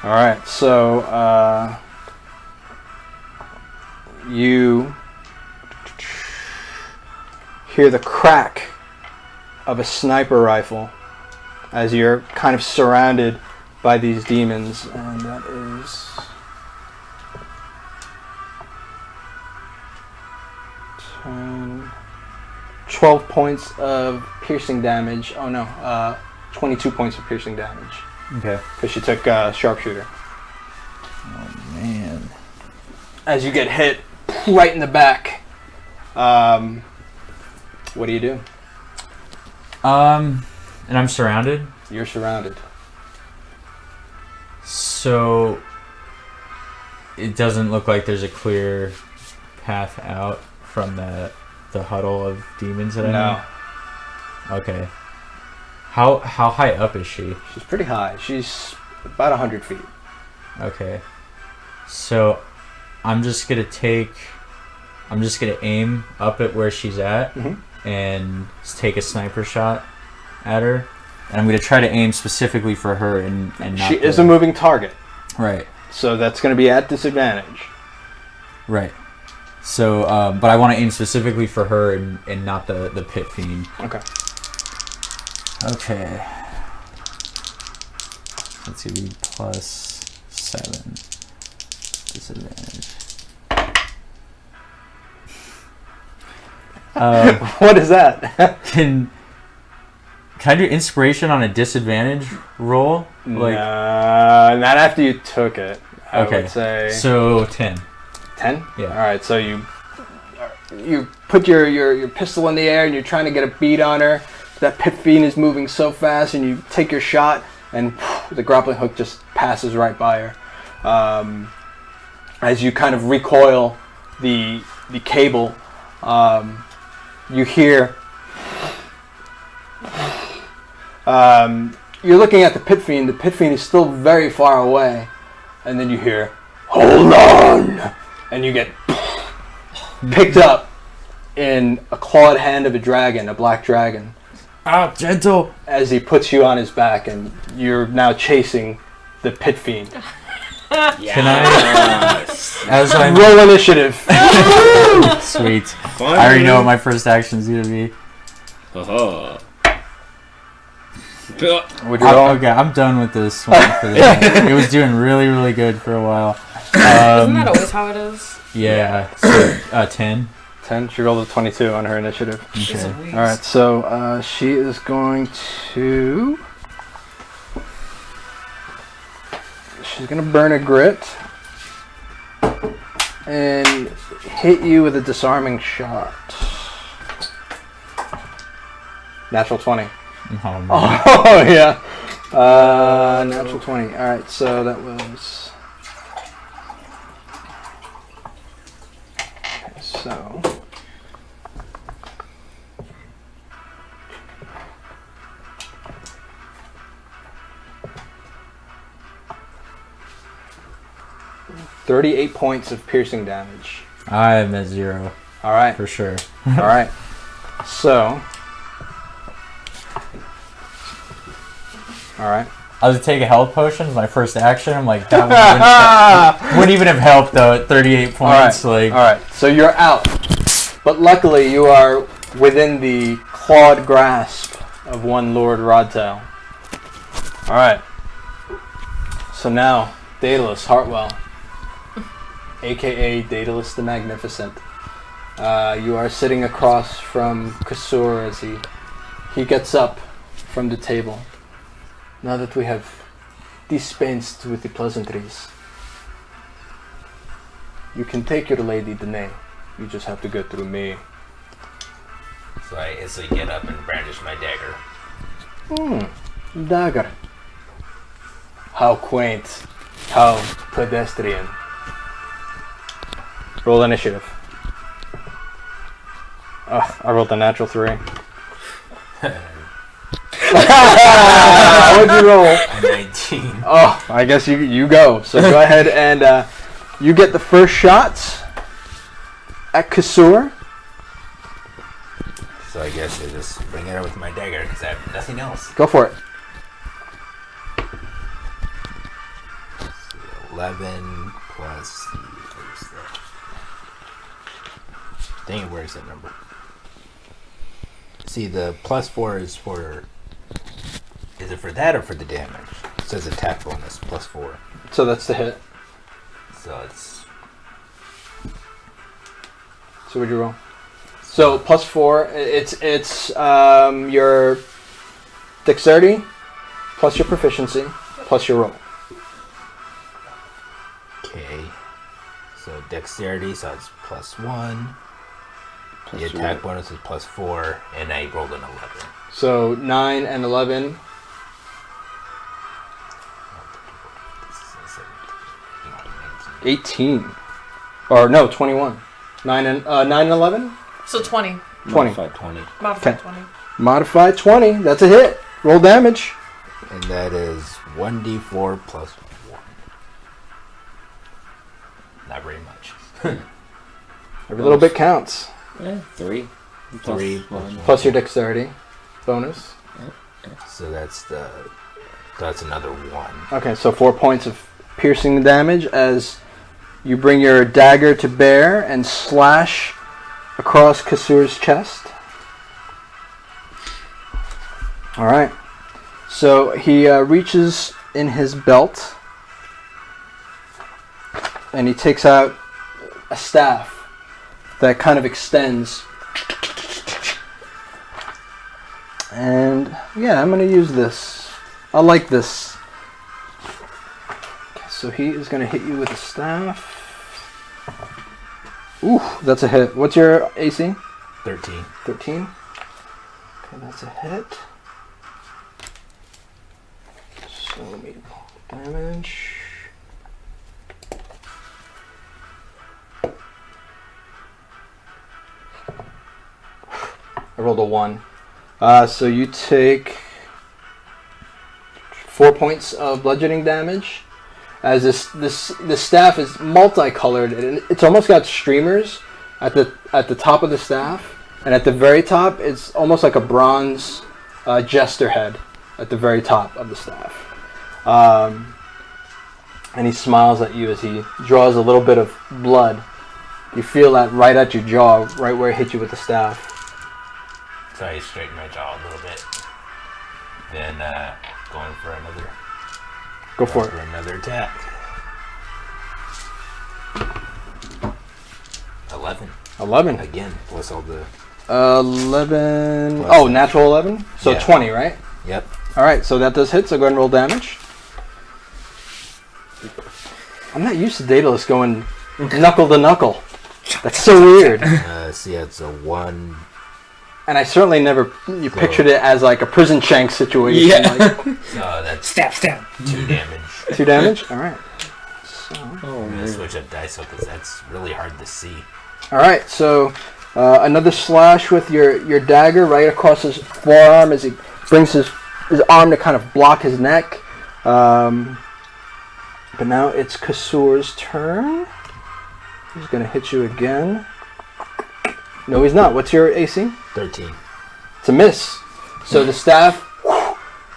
All right. So you hear the crack of a sniper rifle as you're kind of surrounded by these demons, and that is 12 points of piercing damage. Oh no, 22 points of piercing damage. Okay. Because she took sharpshooter. Oh man. As you get hit right in the back, what do you do? And I'm surrounded. You're surrounded. So it doesn't look like there's a clear path out from the huddle of demons that I know. Okay. How high up is she? She's pretty high. She's about 100 feet. Okay. So I'm just gonna aim up at where she's at and take a sniper shot at her. And I'm gonna try to aim specifically for her and not. She is a moving target. Right. So that's gonna be at disadvantage. Right. So, but I want to aim specifically for her and not the pit fiend. Okay. Okay. Let's see, plus 7. Disadvantage. What is that? Can I do inspiration on a disadvantage roll? Like, not after you took it. I would say. So 10. 10? Yeah. All right. So you put your pistol in the air and you're trying to get a bead on her. That pit fiend is moving so fast, and you take your shot, and the grappling hook just passes right by her. As you kind of recoil the cable, you hear. You're looking at the pit fiend. The pit fiend is still very far away, and then you hear, "Hold on!" and you get picked up in a clawed hand of a dragon, a black dragon. Ah, gentle! As he puts you on his back, and you're now chasing the pit fiend. Can I? As I roll initiative. Sweet. Finally. I already know what my first action is gonna be. Okay, I'm done with this one for this. It was doing really, really good for a while. Isn't that always how it is? Yeah. So, 10. 10. She rolled a 22 on her initiative. Okay. All right. So she is going to. She's gonna burn a grit. and hit you with a disarming shot. Natural 20. Oh, man. Oh, yeah. Natural 20. Alright, so that was... Okay, so... $38 points of piercing damage. I am at 0 Alright. for sure. Alright. So... Alright. I was to take a health potion, my first action. I'm like, that wouldn't even have helped though at 38 points. Alright, so you're out. But luckily you are within the clawed grasp of one Lord Rodtail. Alright. So now, Daedalus Hartwell, aka Daedalus the Magnificent. You are sitting across from Kasur as he gets up from the table. Now that we have dispensed with the pleasantries, you can take your lady Danae. You just have to go through me. So I instantly get up and brandish my dagger. Dagger. How quaint. How pedestrian. Roll initiative. I rolled a natural 3. What'd you roll? A 19. Oh, I guess you go. So go ahead and you get the first shots at Kasur. So I guess I just bring it up with my dagger because I have nothing else. Go for it. 11 plus... Where's that? Dang it, where's that number? See, the plus 4 is for... Is it for that or for the damage? It says attack bonus, plus 4. So that's the hit. So it's... So what'd you roll? So plus 4, it's your dexterity, plus your proficiency, plus your roll. Okay. So dexterity, so it's plus 1. Plus The attack bonus is plus 4, and I rolled an 11. So 9 and 11. 18. Or no, 21. 9 and 11? So 20. 20. Modified 20. Modified Okay. 20. Modified 20. That's a hit. Roll damage. And that is 1d4 plus 1. Not very much. Every little bit counts. 3. 3 1. Plus your dexterity bonus. So that's another 1. Okay, so 4 points of piercing damage as you bring your dagger to bear and slash across Kasur's chest. Alright. So he reaches in his belt and he takes out a staff that kind of extends. And yeah, I'm going to use this. I like this. Okay, so he is going to hit you with a staff. Ooh, that's a hit. What's your AC? 13. 13. Okay, that's a hit. So let me damage. I rolled a 1. So you take 4 points of bludgeoning damage. As this staff is multicolored, and it's almost got streamers at the top of the staff, and at the very top, it's almost like a bronze jester head at the very top of the staff. And he smiles at you as he draws a little bit of blood. You feel that right at your jaw, right where it hit you with the staff. So I straighten my jaw a little bit. Then going for another. Go for it. For another attack. 11. 11. Again, plus all the... 11. Plus Oh, natural 11? So Yeah. 20, right? Yep. Alright, so that does hit, so go ahead and roll damage. I'm not used to Daedalus going Knuckle to knuckle. That's so weird. See, it's a 1. And I certainly never pictured it as like a prison shank situation. Yeah. Like, So that's Stab. 2 damage. 2 damage? Alright. So, Oh, I'm gonna man. switch up dice because that's really hard to see. alright, so another slash with your dagger right across his forearm as he brings his arm to kind of block his neck. But now it's Kasur's turn. He's going to hit you again. No, he's not. What's your AC? 13. It's a miss. So the staff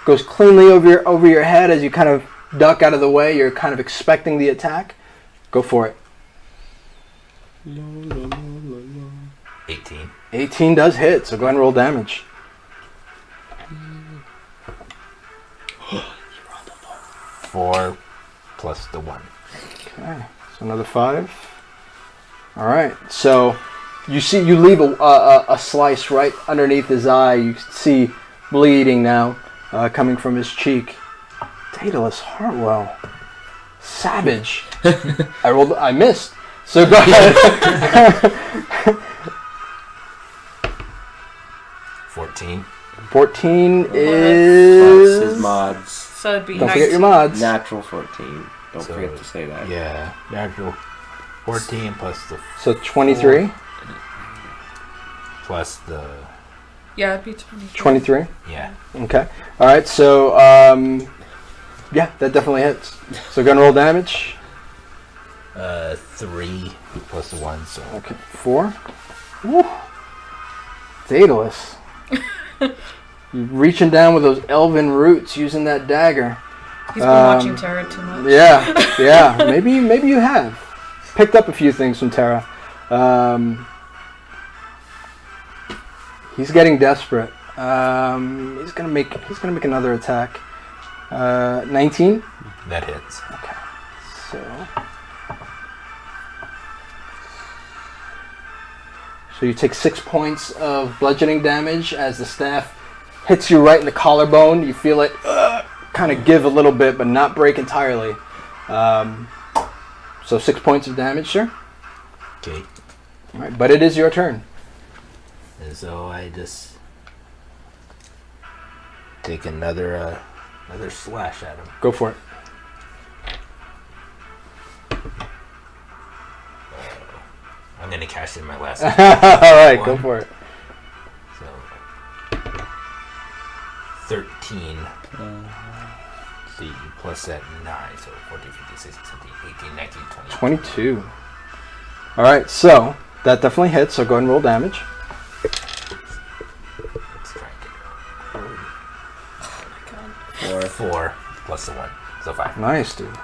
goes cleanly over your head as you kind of duck out of the way. You're kind of expecting the attack. Go for it. 18. 18 does hit, so go ahead and roll damage. 4 plus the 1. Okay, so another 5. All right, so you leave a slice right underneath his eye. You see bleeding now coming from his cheek. Daedalus Hartwell, savage. I missed. So go ahead. 14. 14 Plus is. his mods. So it'd be Don't 19. forget your mods. Natural 14. Don't So, forget to say that. Yeah, natural 14 plus the So 23. plus the Yeah, it'd be 20. 23. yeah. Okay. All right. So yeah, that definitely hits. So go and roll damage. 3 plus the 1, so Okay. 4. Woo. Daedalus. You're reaching down with those elven roots using that dagger. He's been watching Terra too much. Yeah. Maybe you have picked up a few things from Terra. He's getting desperate. He's gonna make another attack. 19. that hits. Okay. So you take 6 points of bludgeoning damage as the staff hits you right in the collarbone. You feel it kind of give a little bit, but not break entirely. So 6 points of damage, sir. Okay. All right, but it is your turn. And so I just take another slash at him. Go for it. I'm gonna cash in my last All right, go one. for it. So 13. See, plus that 9, so 14, 15, 16, 17, 18, 19, 20. 22. All right, so that definitely hits. So go ahead and roll damage. Let's try and get 4 plus the 1, so 5. Nice, dude.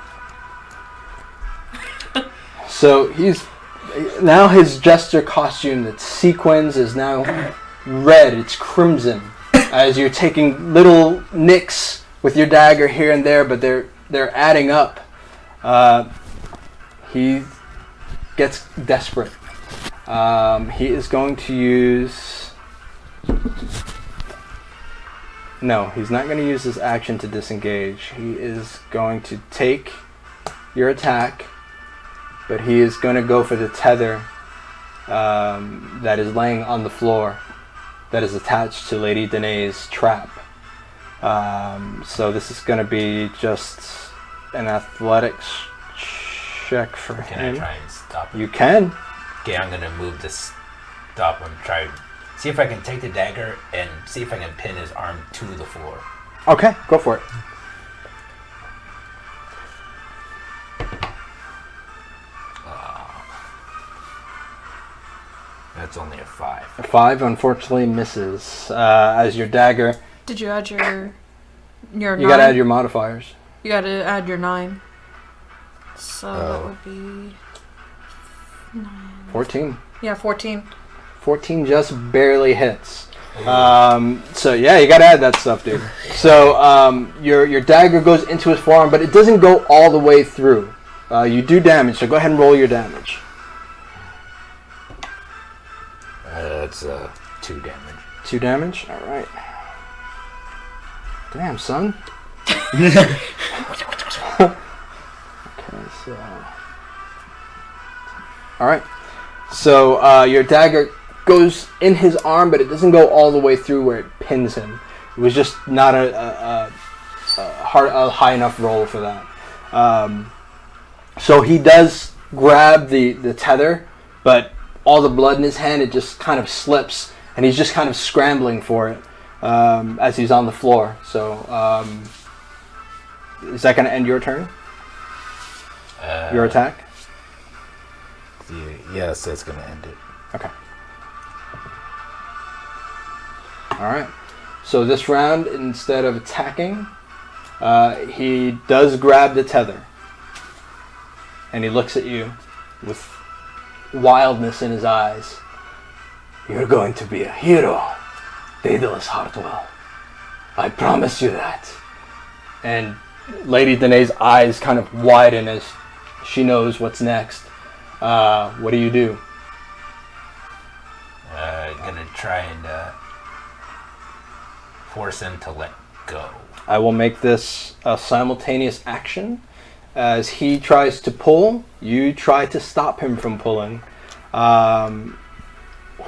So now his jester costume, that sequins, is now red. It's crimson as you're taking little nicks with your dagger here and there, but they're adding up. He gets desperate. He is going to use. No, he's not going to use his action to disengage. He is going to take your attack, but he is going to go for the tether that is laying on the floor that is attached to Lady Danae's trap. So this is going to be just an athletics check for Can I him. try and stop him? You can. Okay, I'm gonna move to stop him. Try see if I can take the dagger and see if I can pin his arm to the floor. Okay, go for it. That's only a 5. A 5 unfortunately misses as your dagger. Did you add your You 9? gotta add your modifiers. You gotta add your 9. So that Oh. would be 14. yeah, 14. 14 just barely hits. So yeah, you gotta add that stuff, dude. So your dagger goes into his forearm, but it doesn't go all the way through. You do damage, so go ahead and roll your damage. That's 2 damage. 2 damage? Alright. Damn, son. Okay, so All right. So your dagger goes in his arm, but it doesn't go all the way through where it pins him. It was just not a high enough roll for that. So he does grab the tether, but all the blood in his hand, it just kind of slips, and he's just kind of scrambling for it as he's on the floor. So is that going to end your turn? Your attack? Yes, that's going to end it. Okay. Alright. So this round, instead of attacking, he does grab the tether. And he looks at you with wildness in his eyes. You're going to be a hero, Daedalus Hartwell. I promise you that. And Lady Danae's eyes kind of widen as she knows what's next. What do you do? Gonna try and force him to let go. I will make this a simultaneous action. As he tries to pull, you try to stop him from pulling.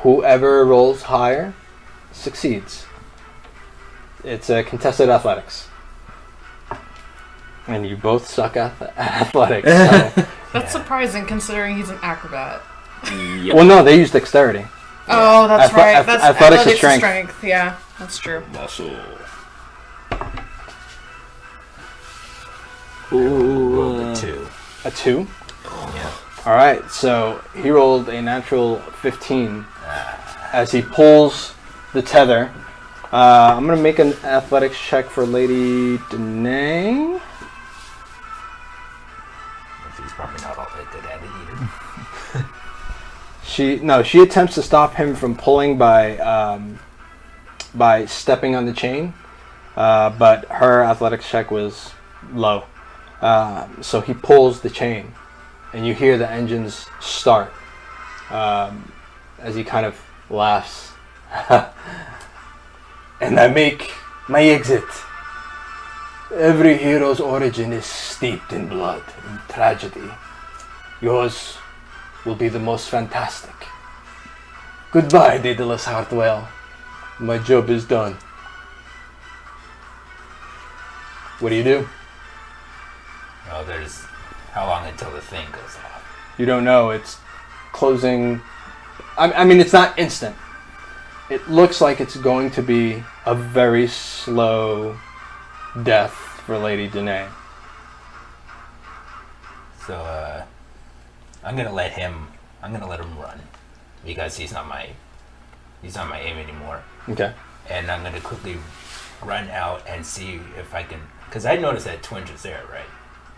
Whoever rolls higher succeeds. It's a contested athletics. And you both suck at athletics. So. That's surprising considering he's an acrobat. Well, no, they use dexterity. Oh, that's right. That's athletics is strength. Yeah, that's true. Muscle. Rolled a 2. A 2? Yeah. All right, so he rolled a natural 15 as he pulls the tether. I'm going to make an athletics check for Lady Danae. He's probably not all that good at it either. She attempts to stop him from pulling by stepping on the chain, but her athletics check was low. So he pulls the chain, and you hear the engines start as he kind of laughs. And I make my exit. Every hero's origin is steeped in blood and tragedy. Yours will be the most fantastic. Goodbye, Daedalus Hartwell. My job is done. What do you do? Oh, there's how long until the thing goes off? You don't know. It's closing. I mean, it's not instant. It looks like it's going to be a very slow death for Lady Danae. So I'm gonna let him run because he's not my aim anymore. Okay. And I'm gonna quickly run out and see if I can, because I noticed that Twinge was there, right?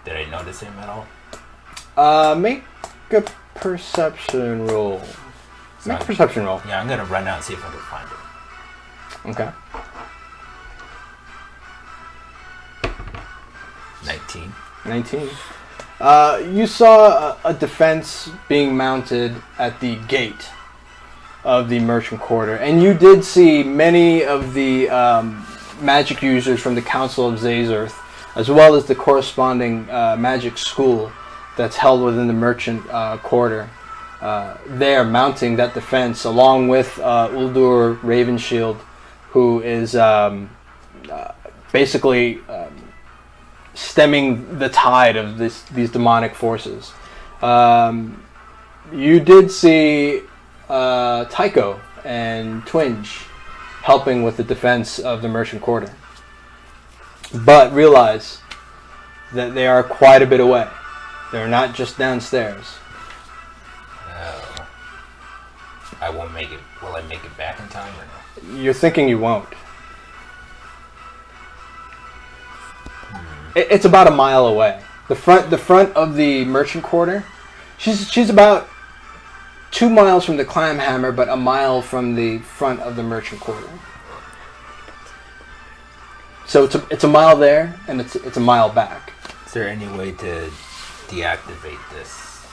Did I notice him at all? Make a perception roll. So Make a perception roll. Yeah, I'm gonna run out and see if I can find him. Okay. 19. 19. You saw a defense being mounted at the gate of the merchant quarter, and you did see many of the magic users from the Council of Zazerth, as well as the corresponding magic school that's held within the merchant quarter. There, mounting that defense, along with Uldur Ravenshield, who is basically stemming the tide of these demonic forces. You did see Tycho and Twinge helping with the defense of the merchant quarter, but realize that they are quite a bit away. They're not just downstairs. Oh. I won't make it. Will I make it back in time or no? You're thinking you won't. It's about a mile away. The front of the merchant quarter. She's about 2 miles from the Clamhammer, but a mile from the front of the merchant quarter. So it's a mile there, and it's a mile back. Is there any way to deactivate this?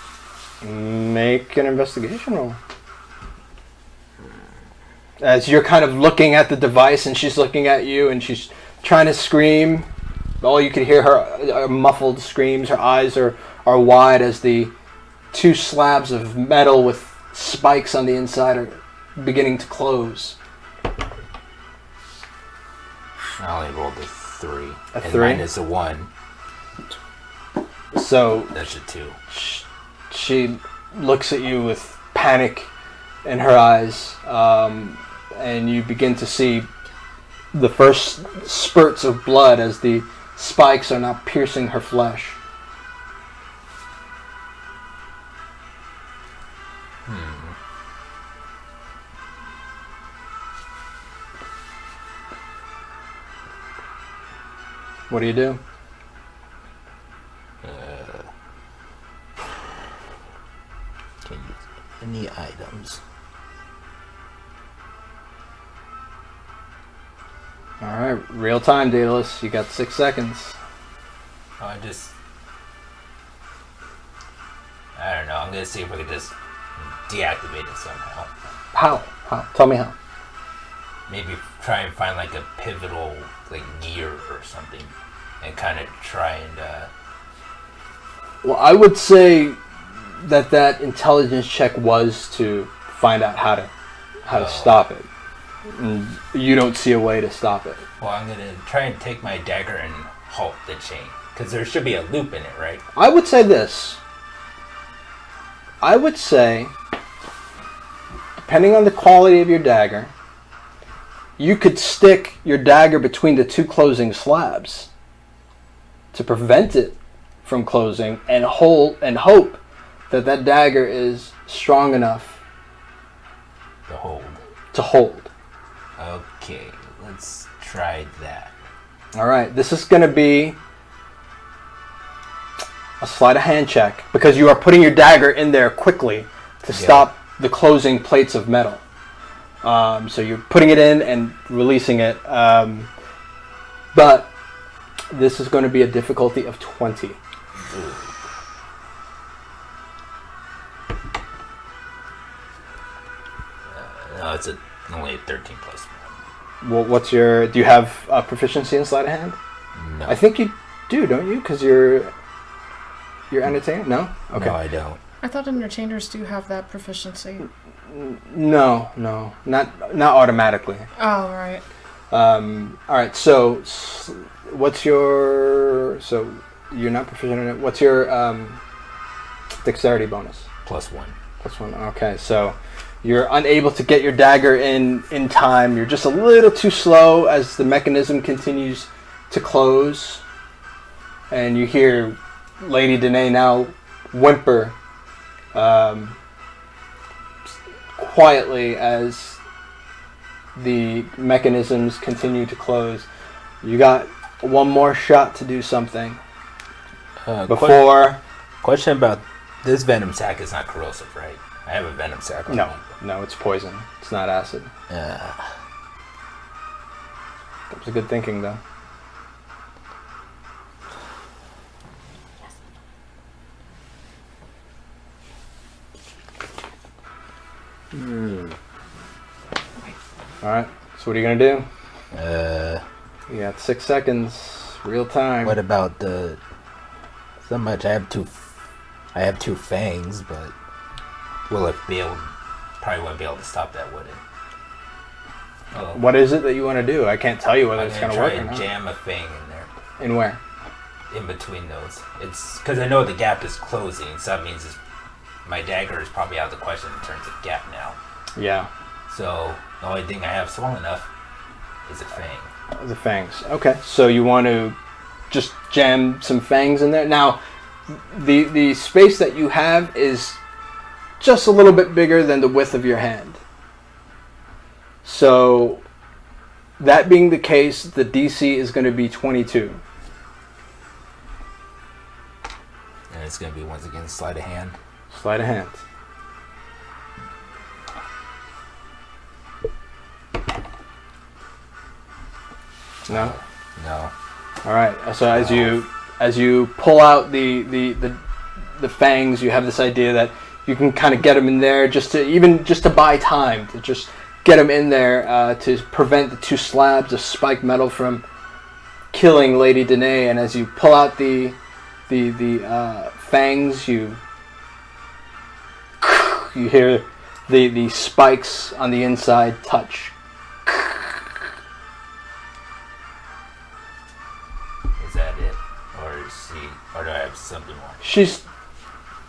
Make an investigation roll. As you're kind of looking at the device, and she's looking at you, and she's trying to scream. All you can hear her muffled screams. Her eyes are wide as the two slabs of metal with spikes on the inside are beginning to close. I only rolled a 3. A and 3? Mine is a 1. So That's a 2. she looks at you with panic in her eyes, and you begin to see the first spurts of blood as the spikes are now piercing her flesh. What do you do? Can use any items. All right, real time, Daedalus. You got 6 seconds. Oh, I don't know. I'm gonna see if we can just deactivate it somehow. How? Tell me how. Maybe try and find like a pivotal like gear or something, and kind of try and. Well, I would say that intelligence check was to find out how to stop it. And you don't see a way to stop it. Well, I'm gonna try and take my dagger and halt the chain, because there should be a loop in it, right? I would say this. I would say, depending on the quality of your dagger, you could stick your dagger between the two closing slabs to prevent it from closing, and hope that dagger is strong enough The hold. to hold. Okay, let's try that. All right, this is going to be a sleight of hand check, because you are putting your dagger in there quickly to stop the closing plates of metal. So you're putting it in and releasing it. But this is going to be a difficulty of 20. No, it's only a 13 plus. Well, do you have proficiency in sleight of hand? No. I think you do, don't you? Because you're entertainer? No? Okay. No, I don't. I thought entertainers do have that proficiency. No, not automatically. Oh, right. All right. So, what's your? So you're not proficient in it. What's your dexterity bonus? +1. +1. Okay. So you're unable to get your dagger in time. You're just a little too slow as the mechanism continues to close, and you hear Lady Danae now whimper quietly as the mechanisms continue to close. You got one more shot to do something before. Question about this venom sac is not corrosive, right? I have a venom sac on me. No, it's poison. It's not acid. That was a good thinking, though. All right. So what are you gonna do? You got 6 seconds. Real time. What about the? So much. I have two fangs, but will it be able? Probably won't be able to stop that, would it? Oh, What is it that you want to do? I can't tell you whether I'm it's gonna gonna try work or and not. jam a fang in there, In where? in between those. It's because I know the gap is closing, so that means my dagger is probably out of the question in terms of gap now. Yeah. So the only thing I have small enough is a fang. The fangs. Okay. So you want to just jam some fangs in there. Now, the space that you have is just a little bit bigger than the width of your hand. So, that being the case, the DC is going to be 22. And it's going to be, once again, sleight of hand. Sleight of hand. No? No. All right. So as you pull out the fangs, you have this idea that you can kind of get them in there just to buy time, to just get them in there to prevent the two slabs of spiked metal from killing Lady Danae. And as you pull out the fangs, you You hear the spikes on the inside touch. Is that it, or do I have something more? She's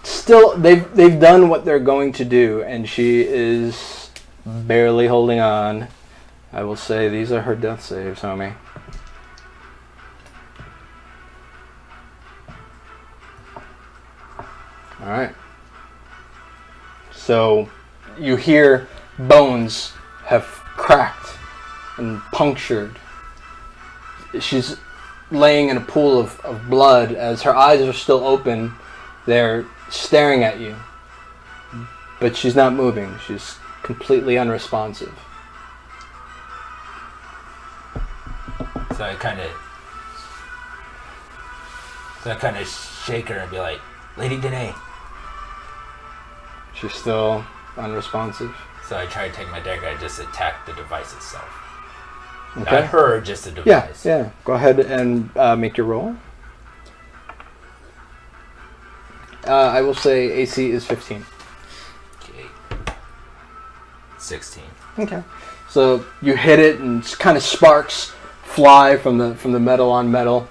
still. They've done what they're going to do, and she is barely holding on. I will say these are her death saves, homie. All right. So you hear bones have cracked and punctured. She's laying in a pool of blood as her eyes are still open. They're staring at you. But she's not moving. She's completely unresponsive. So I kind of shake her and be like, Lady Danae. She's still unresponsive. So I try to take my dagger. I just attack the device itself. Okay. Not her, just the Yeah, device. yeah. Go ahead and make your roll. I will say AC is 15. Okay. 16. Okay. So you hit it and kind of sparks fly from the metal on metal.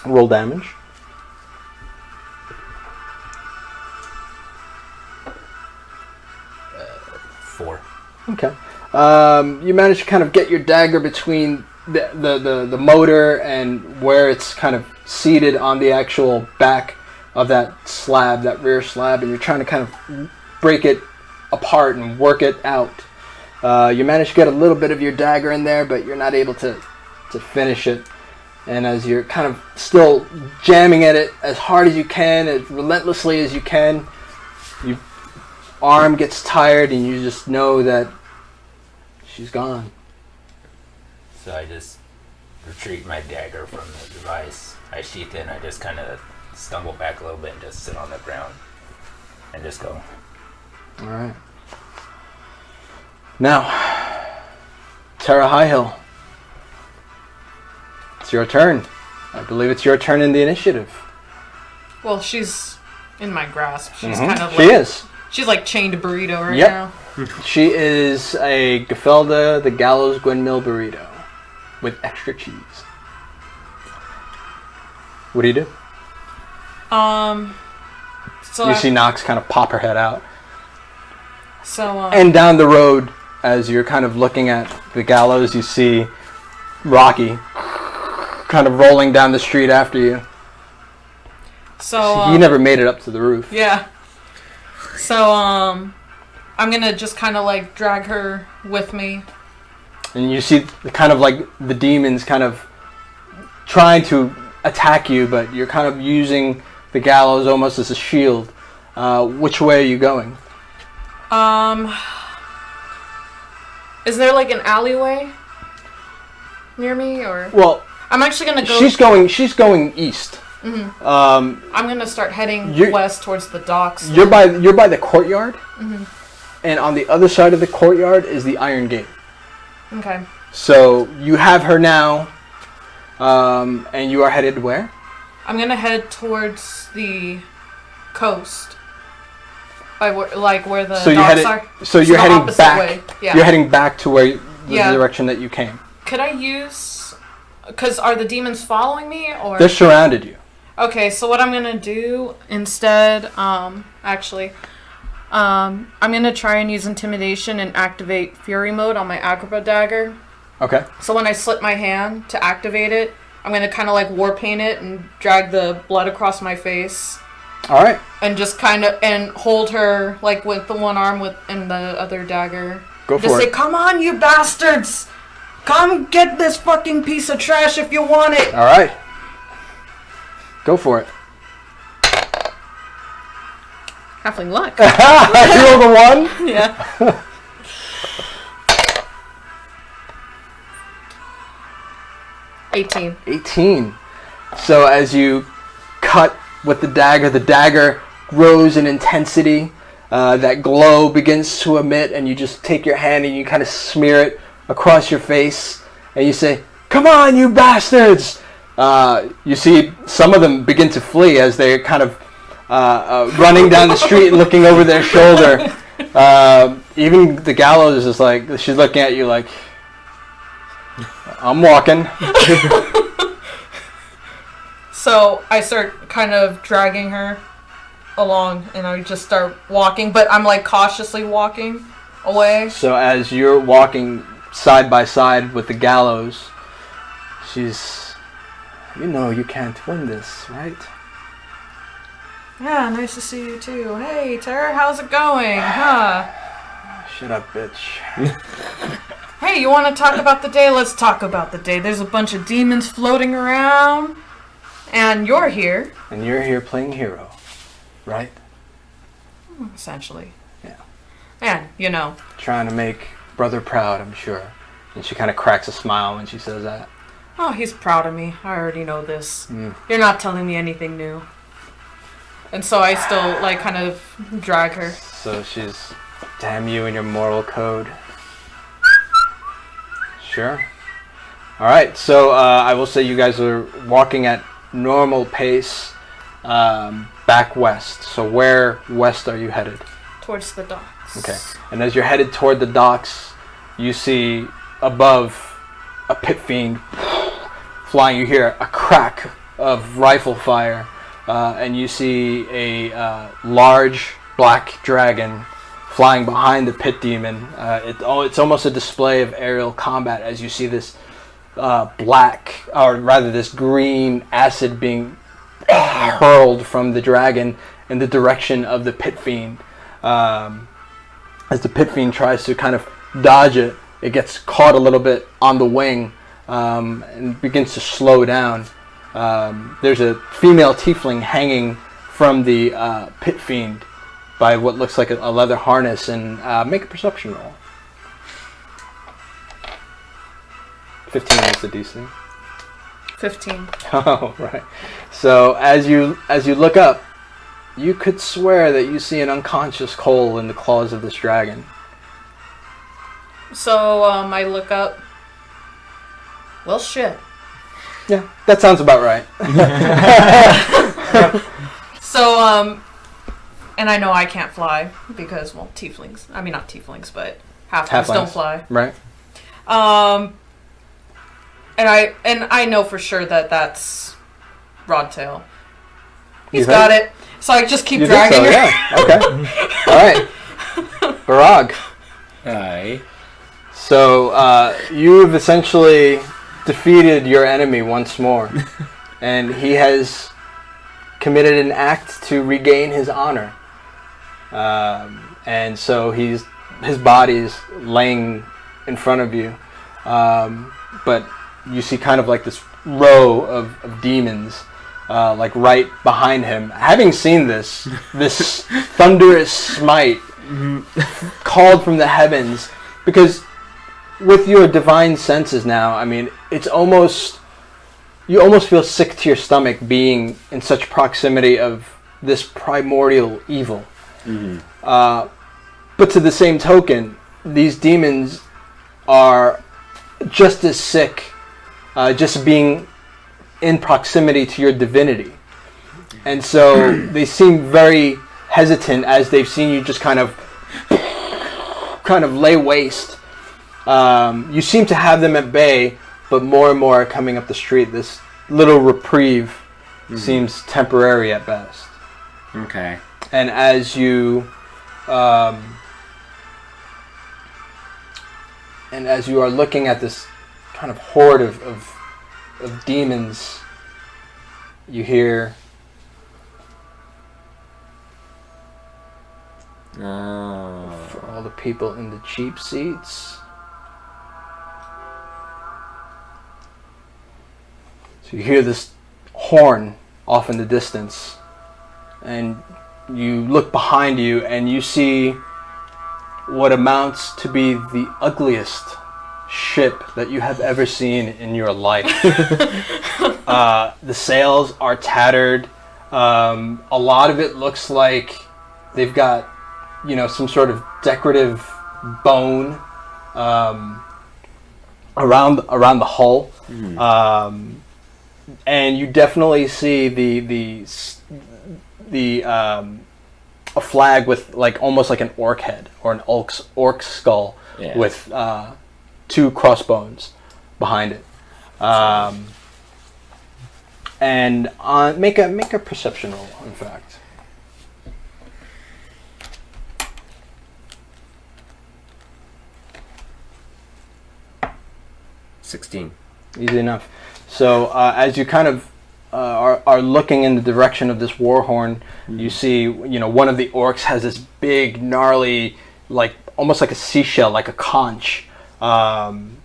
Roll damage. Four. Okay. You manage to kind of get your dagger between the motor and where it's kind of seated on the actual back of that slab, that rear slab, and you're trying to kind of break it apart and work it out. You manage to get a little bit of your dagger in there, but you're not able to finish it. And as you're kind of still jamming at it as hard as you can, as relentlessly as you can, your arm gets tired and you just know that she's gone. So I just retrieve my dagger from the device. I sheath it and I just kind of stumble back a little bit and just sit on the ground and just go. All right. Now, Terra Highhill. It's your turn. I believe it's your turn in the initiative. Well, she's in my grasp. She's kind of like... She is. She's like chained to burrito right Yep. now. She is a Gefelda the Gallows Gwynmill burrito with extra cheese. What do you do? So You see Nox kind of pop her head out. So And down the road, as you're kind of looking at the gallows, you see Rocky kind of rolling down the street after you. So He never made it up to the roof. Yeah. So I'm gonna just kind of like drag her with me. And you see kind of like the demons kind of trying to attack you, but you're kind of using the gallows almost as a shield. Which way are you going? Is there like an alleyway near me, or? Well, I'm actually gonna go. She's going east. Mm-hmm. I'm gonna start heading west towards the docks. You're by the courtyard, and on the other side of the courtyard is the Iron Gate. Okay. So you have her now, and you are headed where? I'm gonna head towards the coast. By where the docks are. So you're heading back. Way. Yeah. You're heading back to where the direction that you came. Could I use? Because are the demons following me, or? They're surrounded you. Okay, so what I'm gonna do instead, I'm gonna try and use intimidation and activate fury mode on my acrobat dagger. Okay. So when I slip my hand to activate it, I'm gonna kind of like war paint it and drag the blood across my face. All right. And just kind of and hold her like with the one arm and the other dagger. Go for it. Just say, "Come on, you bastards! Come get this fucking piece of trash if you want it." All right. Go for it. Halfling luck. You rolled a 1? Yeah. $18. So as you cut with the dagger grows in intensity. That glow begins to emit, and you just take your hand and you kind of smear it across your face, and you say, "Come on, you bastards!" You see some of them begin to flee as they kind of running down the street and looking over their shoulder. Even the gallows is like, she's looking at you like, I'm walking. So I start kind of dragging her along, and I just start walking, but I'm like cautiously walking away. So as you're walking side by side with the gallows, she's, you can't win this, right? Yeah, nice to see you too. Hey, Terra, how's it going? Huh? Shut up, bitch. Hey, you want to talk about the day? Let's talk about the day. There's a bunch of demons floating around, and you're here. And you're here playing hero, right? Essentially. Yeah. And, Trying to make brother proud, I'm sure. And she kind of cracks a smile when she says that. oh, he's proud of me. I already know this. Mm. You're not telling me anything new. And so I still, kind of drag her. So she's, damn you and your moral code. Sure. All right. So I will say you guys are walking at normal pace back west. So where west are you headed? Towards the docks. Okay. And as you're headed toward the docks, you see above a pit fiend flying. You hear a crack of rifle fire. And you see a large black dragon flying behind the pit demon. It's almost a display of aerial combat as you see this this green acid being hurled from the dragon in the direction of the pit fiend. As the pit fiend tries to kind of dodge it, it gets caught a little bit on the wing and begins to slow down. There's a female tiefling hanging from the pit fiend by what looks like a leather harness, and make a perception roll. 15 is the DC. 15. Oh, right. So as you look up, you could swear that you see an unconscious Kohl in the claws of this dragon. So I look up. Well, shit. Yeah, that sounds about right. So, and I know I can't fly because, well, tieflings. I mean, not tieflings, but halflings don't fly. Right. And I know for sure that that's Rodtail. He's You got think? it. So I just keep You think dragging so? her. Yeah. Okay. All right. Barag. Aye. So you've essentially defeated your enemy once more, and he has committed an act to regain his honor. And so his body's laying in front of you, but you see kind of like this row of demons, like right behind him. Having seen this thunderous smite called from the heavens, because with your divine senses now, I mean, you almost feel sick to your stomach being in such proximity of this primordial evil. Mm-hmm. But to the same token, these demons are just as sick, just being in proximity to your divinity. And so they seem very hesitant as they've seen you just kind of lay waste. You seem to have them at bay, but more and more are coming up the street. This little reprieve seems temporary at best. Okay. And as you are looking at this kind of horde of demons, you hear, for all the people in the cheap seats. So you hear this horn off in the distance, and you look behind you and you see what amounts to be the ugliest ship that you have ever seen in your life. The sails are tattered. A lot of it looks like they've got, some sort of decorative bone around the hull. And you definitely see a flag with like almost like an orc head or an orc skull with 2 crossbones behind it. And make a perception roll, in fact. $16. Easy enough. So as you kind of are looking in the direction of this war horn, you see, one of the orcs has this big, gnarly, like almost like a seashell, like a conch, and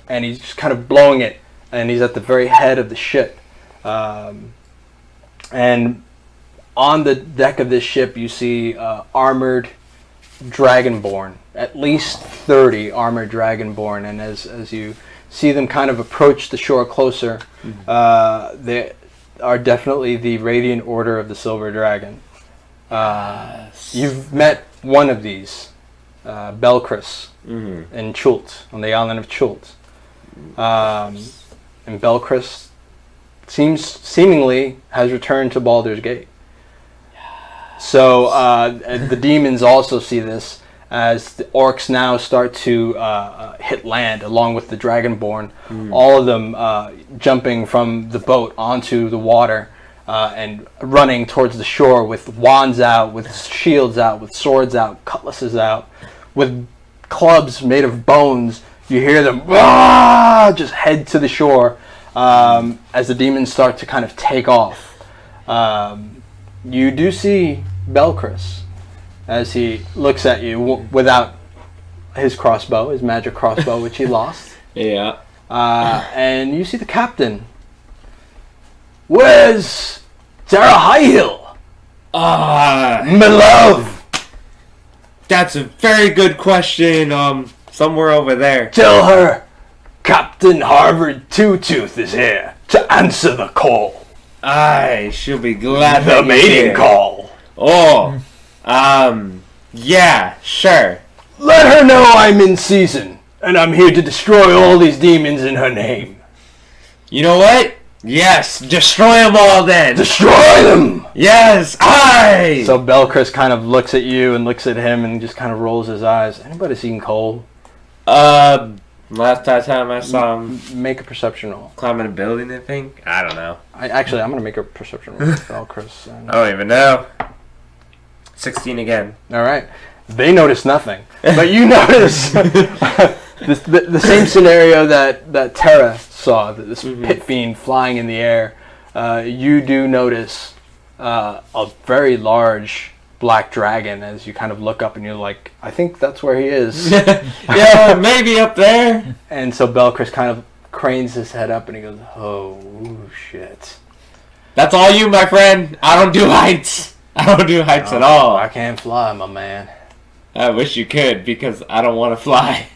he's just kind of blowing it, and he's at the very head of the ship. And on the deck of this ship, you see armored dragonborn, at least 30 armored dragonborn, and as you see them kind of approach the shore closer, they are definitely the Radiant Order of the Silver Dragon. You've met one of these, Belchris, in Chult, on the island of Chult. And Belchris seemingly has returned to Baldur's Gate. So the demons also see this as the orcs now start to hit land along with the dragonborn. All of them jumping from the boat onto the water and running towards the shore with wands out, with shields out, with swords out, cutlasses out, with clubs made of bones. You hear them just head to the shore as the demons start to kind of take off. You do see Belchris as he looks at you without his crossbow, his magic crossbow, which he lost. Yeah. And you see the captain. Where's Terra Highhill? My love! That's a very good question. Somewhere over there. Tell her Captain Harvard Two-Tooth is here to answer the call. Aye, she'll be glad. The mating call. Oh, yeah, sure. Let her know I'm in season, and I'm here to destroy all these demons in her name. You know what? Yes, destroy them all then. Destroy them! Yes, aye! So Belchris kind of looks at you and looks at him and just kind of rolls his eyes. Anybody seen Kohl? Last time I saw him Make a perception roll. climbing a building, I think. I don't know. I'm going to make a perception roll with Belchris. I don't even know. 16 again. All right. They notice nothing. But you notice the same scenario that Terra saw, this pit fiend flying in the air. You do notice a very large black dragon as you kind of look up and you're like, I think that's where he is. Yeah, maybe up there. And so Belchris kind of cranes his head up and he goes, oh, shit. That's all you, my friend. I don't do heights. I don't do heights at all. I can't fly, my man. I wish you could, because I don't want to fly.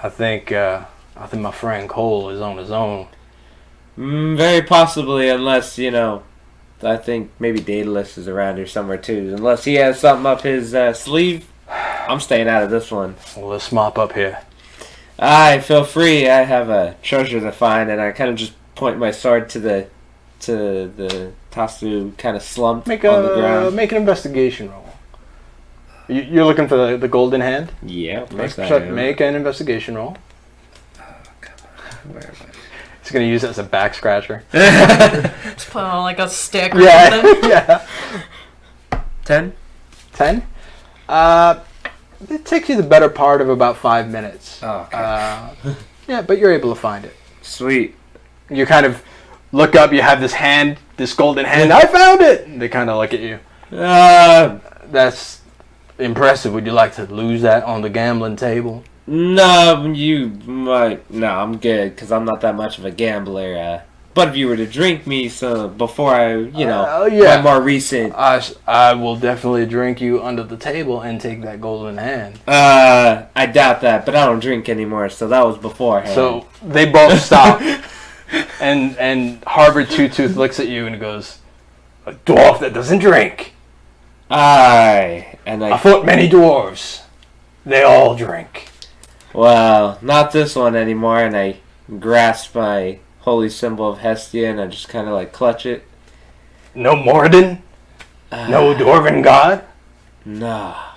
I think my friend Kohl is on his own. Very possibly, unless, I think maybe Daedalus is around here somewhere too. Unless he has something up his sleeve, I'm staying out of this one. Well, let's mop up here. I feel free. I have a treasure to find, and I kind of just point my sword to the Tasu kind of slumped on the ground. Make an investigation roll. You're looking for the golden hand? Yeah, of course I am. Make an investigation roll. Oh, come on. Where am I? He's going to use it as a back scratcher. Just put on like a stick or Yeah, something. yeah. 10? 10? It takes you the better part of about 5 minutes. Oh, okay. Yeah, but you're able to find it. Sweet. You kind of look up, you have this hand, this golden hand. I found it! And they kind of look at you. That's impressive. Would you like to lose that on the gambling table? No, you might. No, I'm good, because I'm not that much of a gambler. But if you were to drink me before I, my more recent... I will definitely drink you under the table and take that golden hand. I doubt that, but I don't drink anymore, so that was beforehand. So they both stop. and Harvard Two-Tooth looks at you and goes, a dwarf that doesn't drink. Aye. And I fought many dwarves. They all drink. Well, not this one anymore, and I grasp my holy symbol of Hestia, and I just kind of clutch it. No Moradin? No Dwarven god? Nah.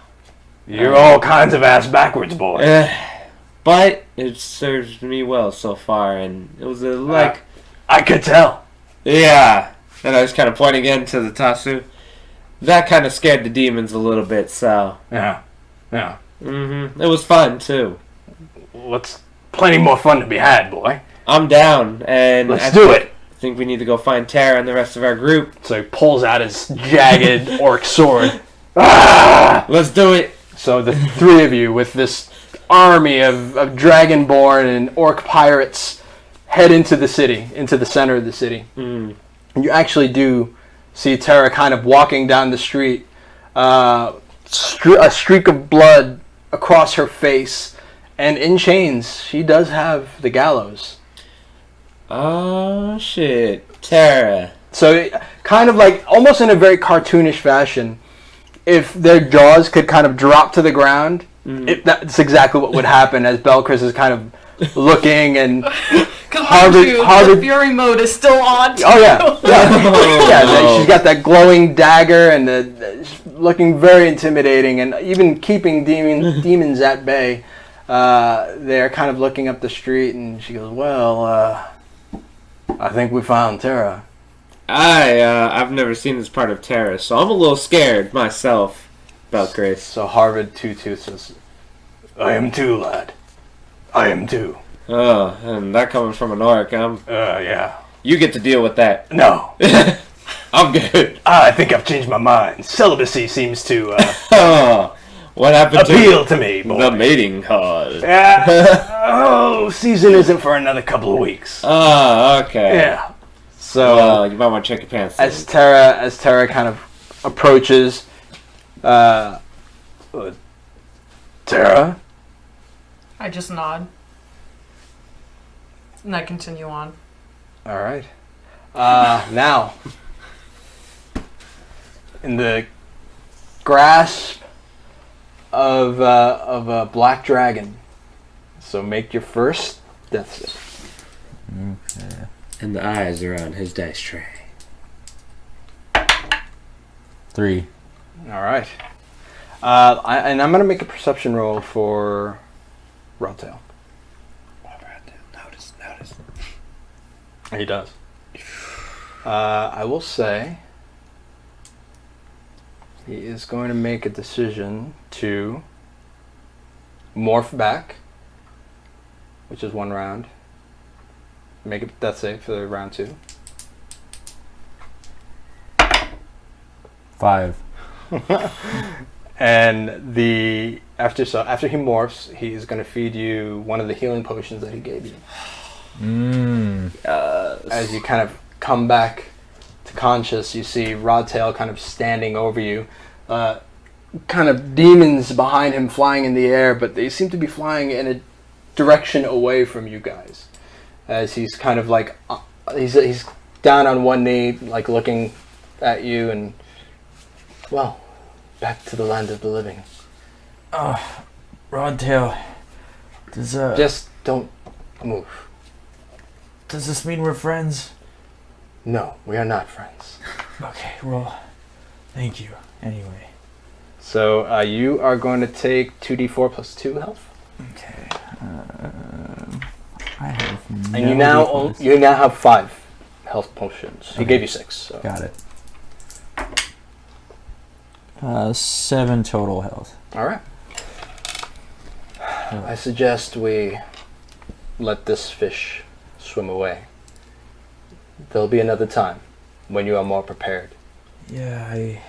You're all kinds of ass backwards, boy. But it serves me well so far, and it was I could tell. Yeah. And I was kind of pointing again to the Tasu. That kind of scared the demons a little bit, so. Yeah. It was fun, too. What's plenty more fun to be had, boy. I'm down, and Let's do it. I think we need to go find Terra and the rest of our group. So he pulls out his jagged orc sword. Ah! Let's do it. So the three of you, with this army of dragonborn and orc pirates, head into the city, into the center of the city. Mm. You actually do see Terra kind of walking down the street, a streak of blood across her face, and in chains. She does have the gallows. Oh, shit. Terra. So, kind of like, almost in a very cartoonish fashion, if their jaws could kind of drop to the ground, that's exactly what would happen as Belchris is kind of looking and the fury mode is still on. Oh yeah. She's got that glowing dagger and looking very intimidating, and even keeping demons at bay. They're kind of looking up the street, and she goes, "Well, I think we found Terra." I've never seen this part of Terra, so I'm a little scared myself about Grace. So Harvard Two says, "I am too, lad. I am too." Oh, and that coming from an orc, Yeah. you get to deal with that. No. I'm good. I think I've changed my mind. Celibacy seems to What happened appeal to me, boy. the mating cause? Season isn't for another couple of weeks. Oh, okay. Yeah. So you might want to check your pants. as Terra kind of approaches, Terra. I just nod. And I continue on. All right. Now, in the grasp of a black dragon. So make your first death save. Okay. And the eyes are on his dice tray. 3. All right. I'm going to make a perception roll for Rawtail. Notice. He does. I will say he is going to make a decision to morph back, which is 1 round. Make a death save for the round 2. 5. And after he morphs, he's going to feed you one of the healing potions that he gave you. As you kind of come back to conscious, you see Rodtail kind of standing over you. Kind of demons behind him flying in the air, but they seem to be flying in a direction away from you guys. As he's kind of like, he's down on one knee, like looking at you, and, well, back to the land of the living. Rodtail, Just don't move. does this mean we're friends? No, we are not friends. Okay, well, thank you. Anyway. So you are going to take 2d4 plus 2 health. Okay. I have And you now have 5 health potions. He Okay. gave you 6. So. Got it. 7 total health. All right. I suggest we let this fish swim away. There'll be another time when you are more prepared. Yeah, I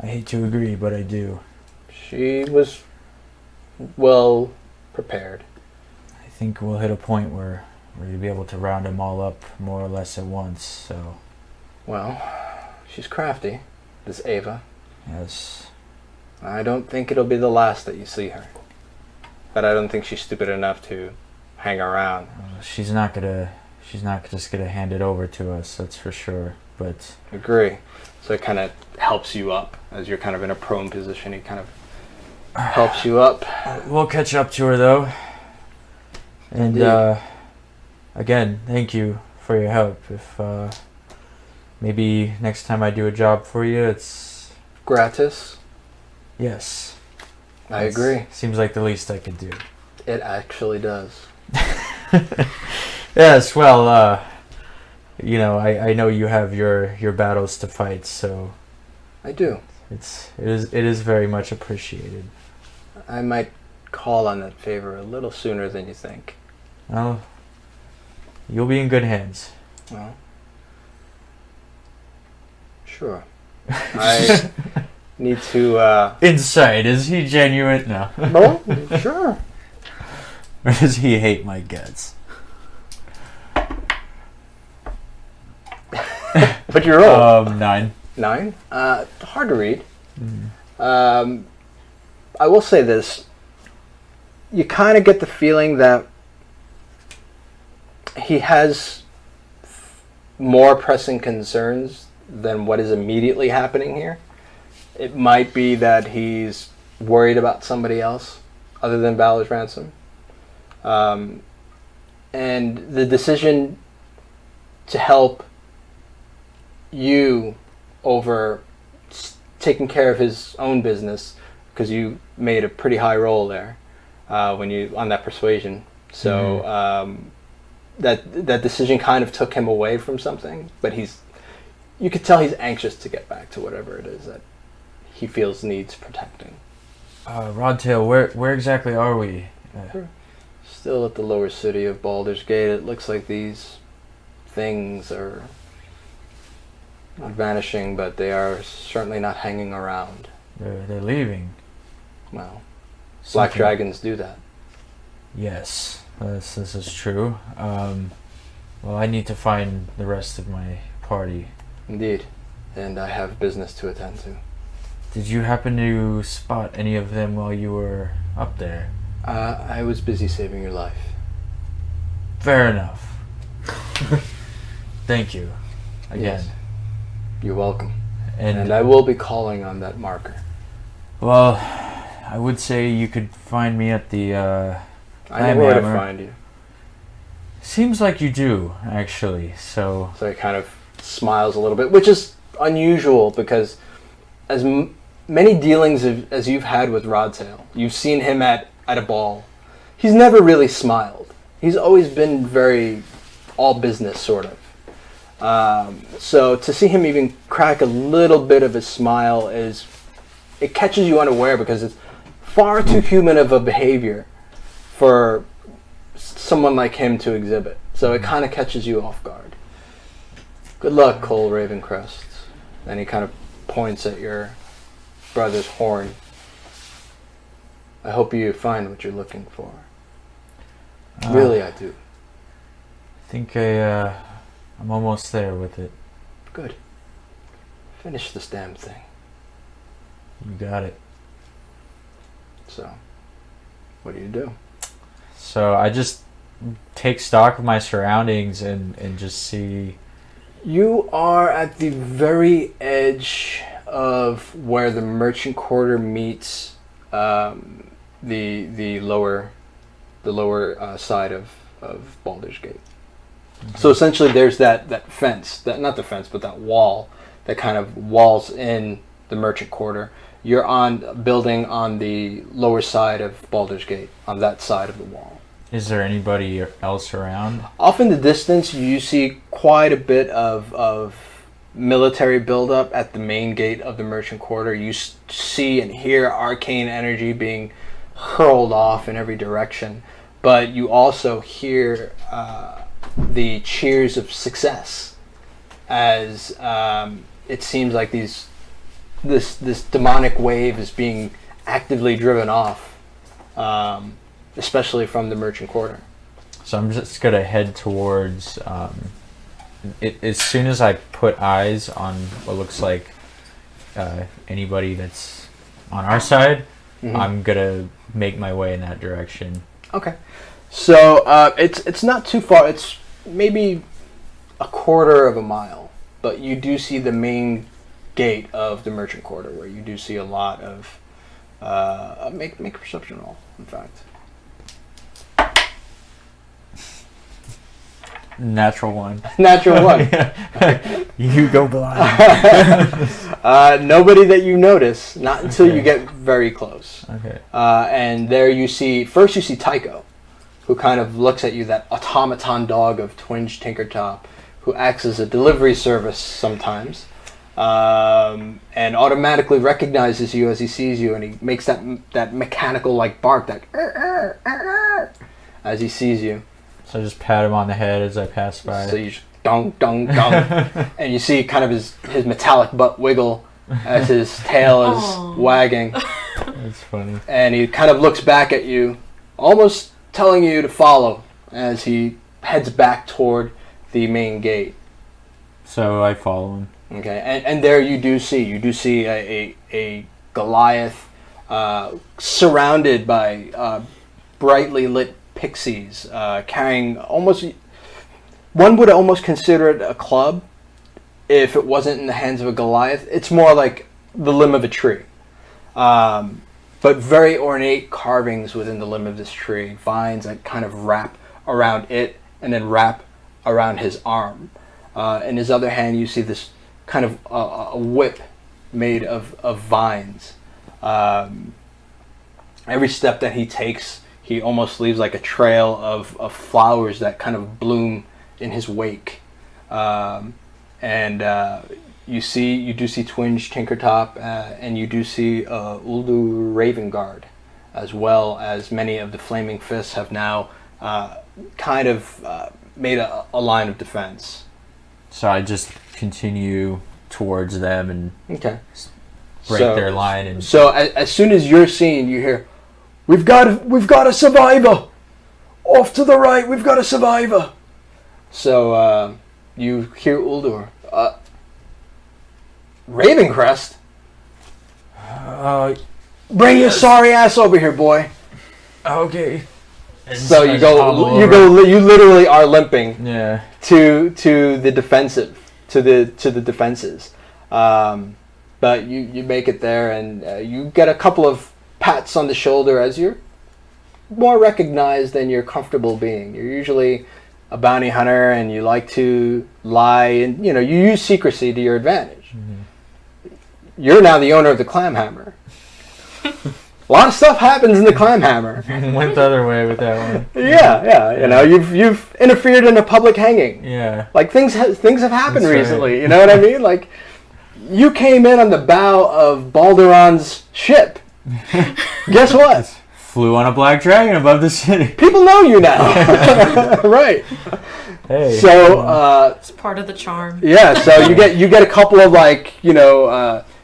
hate to agree, but I do. She was well prepared. I think we'll hit a point where you'll be able to round them all up more or less at once, so... Well, she's crafty, this Ava. Yes. I don't think it'll be the last that you see her. But I don't think she's stupid enough to hang around. She's not just gonna hand it over to us, that's for sure, but... Agree. So it kind of helps you up as you're kind of in a prone position. He kind of helps you up. We'll catch up to her, though. And, again, thank you for your help. maybe next time I do a job for you, it's Gratis. yes. I agree. Seems like the least I could do. It actually does. Yes, well, I know you have your battles to fight, so I do. it is very much appreciated. I might call on that favor a little sooner than you think. Well, you'll be in good hands. Well, sure. I need to, Insight, is he genuine? No. well, sure. Or does he hate my guts? But you're old. 9. 9? Hard to read. Mm. I will say this. You kind of get the feeling that he has more pressing concerns than what is immediately happening here. It might be that he's worried about somebody else other than Valor's Ransom. And the decision to help you over taking care of his own business, because you made a pretty high roll there when you on that persuasion. So that decision kind of took him away from something, but you could tell he's anxious to get back to whatever it is that he feels needs protecting. Rodtail, where exactly are we? Still at the lower city of Baldur's Gate. It looks like these things are not vanishing, but they are certainly not hanging around. They're leaving. Well, black Something- dragons do that. Yes, this is true. Well, I need to find the rest of my party. Indeed. And I have business to attend to. Did you happen to spot any of them while you were up there? I was busy saving your life. Fair enough. Thank you. Again. Yes. You're welcome. And And I will be calling on that marker. well, I would say you could find me at the I know where to Hammer. find you. Seems like you do, actually. So So he kind of smiles a little bit, which is unusual because as many dealings as you've had with Rodtail, you've seen him at a ball. He's never really smiled. He's always been very all business, sort of. So to see him even crack a little bit of a smile it catches you unaware because it's far too human of a behavior for someone like him to exhibit. So it kind of catches you off guard. Good luck, Kohl Ravencrest. And he kind of points at your brother's horn. I hope you find what you're looking for. Really, I do. I think I'm almost there with it. Good. Finish this damn thing. You got it. So, what do you do? So I just take stock of my surroundings and just see. You are at the very edge of where the merchant quarter meets the lower side of Baldur's Gate. So essentially, there's that fence, not the fence, but that wall that kind of walls in the merchant quarter. You're on a building on the lower side of Baldur's Gate, on that side of the wall. Is there anybody else around? Off in the distance, you see quite a bit of military buildup at the main gate of the merchant quarter. You see and hear arcane energy being hurled off in every direction, but you also hear the cheers of success as it seems like this demonic wave is being actively driven off, especially from the merchant quarter. So I'm just gonna head towards. As soon as I put eyes on what looks like anybody that's on our side, I'm gonna make my way in that direction. Okay. So it's not too far. It's maybe a quarter of a mile, but you do see the main gate of the merchant quarter, where you do see a lot of make a perception roll. In fact, Natural one. Natural one. You go blind. Nobody that you notice, not until you get very close. Okay. And there you see Tycho, who kind of looks at you, that automaton dog of Twinge Tinkertop, who acts as a delivery service sometimes, and automatically recognizes you as he sees you, and he makes that mechanical like bark, that as he sees you. So I just pat him on the head as I pass by. So you just dong dong dong, and you see kind of his metallic butt wiggle as his tail is wagging. That's funny. And he kind of looks back at you, almost telling you to follow as he heads back toward the main gate. So I follow him. Okay, and there you do see a Goliath surrounded by brightly lit pixies carrying almost, one would almost consider it a club if it wasn't in the hands of a Goliath. It's more like the limb of a tree, but very ornate carvings within the limb of this tree, vines that kind of wrap around it and then wrap around his arm. In his other hand you see this kind of a whip made of vines. Every step that he takes, he almost leaves like a trail of flowers that kind of bloom in his wake. You do see Twinge Tinkertop, and you do see Uldu Ravenguard, as well as many of the Flaming Fists have now made a line of defense. So I just continue towards them and Okay. break their line. And So as soon as you're seen, you hear, We've got a survivor! Off to the right, we've got a survivor!" So you hear Uldur. Ravencrest? Bring your sorry ass over here, boy. Okay. So you literally are limping Yeah. to the defensive, to the defenses. But you make it there, and you get a couple of pats on the shoulder as you're more recognized than you're comfortable being. You're usually a bounty hunter, and you like to lie, and you use secrecy to your advantage. Mm-hmm. You're now the owner of the Clamhammer. A lot of stuff happens in the Clamhammer. Went the other way with that one. Yeah. You've interfered in a public hanging. Yeah. Like things have happened That's recently. right. You know what I mean? Like you came in on the bow of Balduran's ship. Guess what? Flew on a black dragon above the city. People know you now. Right. Hey. So It's part of the charm. yeah. So you get a couple of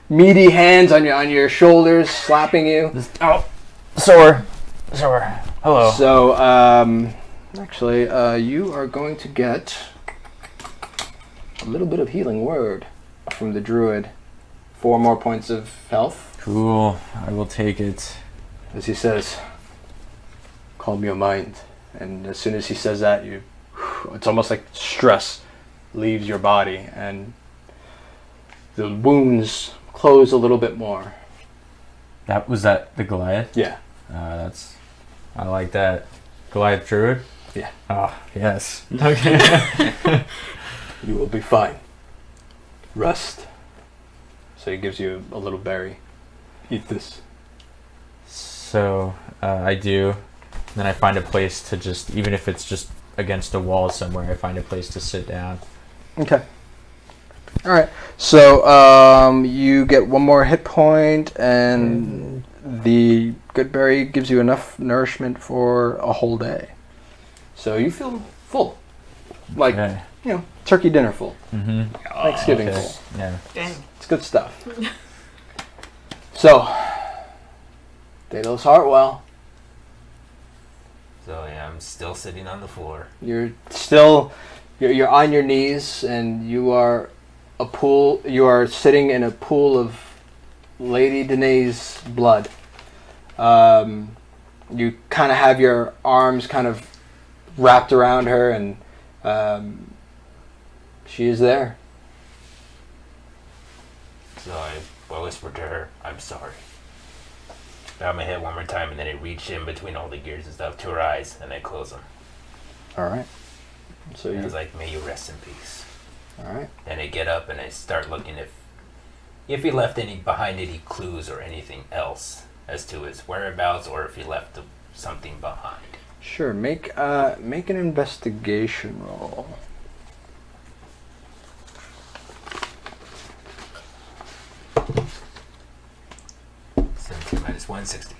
meaty hands on your shoulders slapping you. Sore. Hello. So actually, you are going to get a little bit of healing word from the druid. 4 more points of health. Cool. I will take it. As he says, "Calm your mind." And as soon as he says that, it's almost like stress leaves your body, and the wounds close a little bit more. Was that the Goliath? Yeah. I like that. Goliath druid? Yeah. Oh, yes. Okay. You will be fine. Rest. So he gives you a little berry. Eat this. So I do. Then I find a place to just, even if it's just against a wall somewhere, I find a place to sit down. Okay. All right. So you get 1 more hit point, and the good berry gives you enough nourishment for a whole day. So you feel full, like Okay. turkey dinner full, Mm-hmm. Thanksgiving Okay. full. Yeah. Dang. It's good stuff. So, Daedalus Hartwell, So yeah, I'm still sitting on the floor. you're on your knees, and you are sitting in a pool of Lady Danae's blood. You kind of have your arms kind of wrapped around her, and she is there. So I whispered to her, "I'm sorry." Bow my head one more time, and then I reach in between all the gears and stuff to her eyes, and I close them. All right. So And I you, was like, may you rest in peace. all right. And I get up and I start looking if he left behind any clues or anything else as to his whereabouts, or if he left something behind. Sure. Make an investigation roll. 17 minus 160.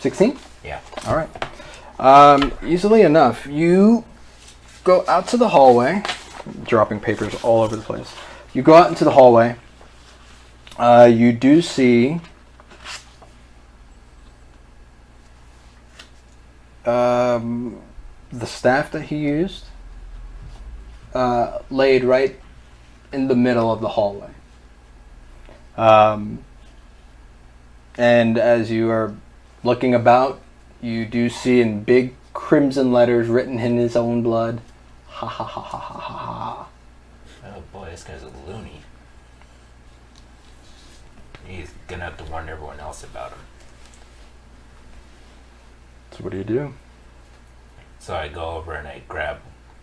16. Yeah. All right. Easily enough, you go out to the hallway, dropping papers all over the place. You go out into the hallway. You do see the staff that he used laid right in the middle of the hallway. And as you are looking about, you do see in big crimson letters written in his own blood, ha ha ha ha ha ha ha. Oh boy, this guy's a loony. He's gonna have to warn everyone else about him. So what do you do? So I go over and I grab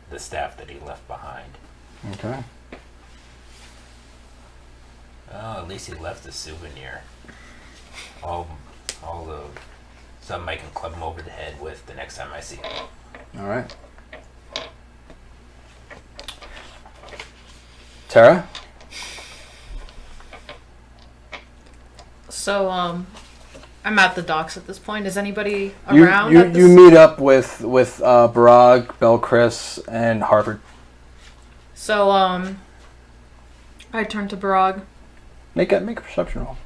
the staff that he left behind. Okay. Oh, at least he left a souvenir. All the something I can club him over the head with the next time I see him. All right. Terra? So, I'm at the docks at this point. Is anybody You around? you, at you this- meet up with Barag, Belchris, and Harvard. So, I turn to Barag. Make a perception roll.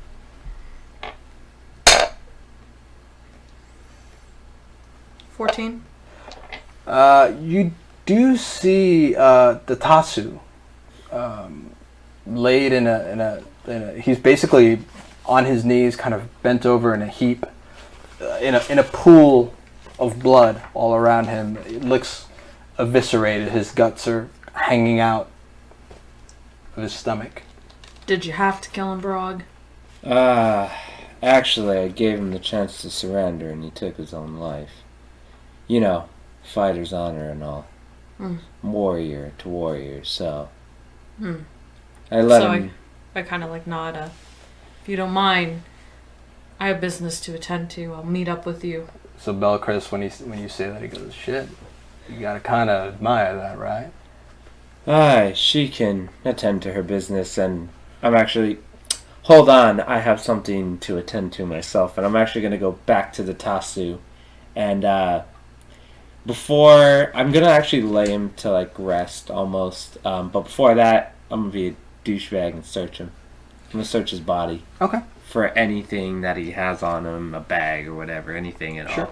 14. You do see the Tasu laid in a. He's basically on his knees, kind of bent over in a heap, in a pool of blood all around him. It looks eviscerated. His guts are hanging out of his stomach. Did you have to kill him, Barag? Actually, I gave him the chance to surrender and he took his own life. You know, fighter's honor and all. Warrior to warrior, so. I let him. I kind of like nod. If you don't mind, I have business to attend to. I'll meet up with you. So Belchris, when you say that, he goes, "Shit, you gotta kind of admire that, right?" Aye, she can attend to her business, and I'm actually. Hold on, I have something to attend to myself, and I'm actually going to go back to the Tasu, and before I'm going to actually lay him to like rest almost, but before that, I'm going to be a douchebag and search him. I'm going to search his body Okay. for anything that he has on him, a bag or whatever, anything at Sure.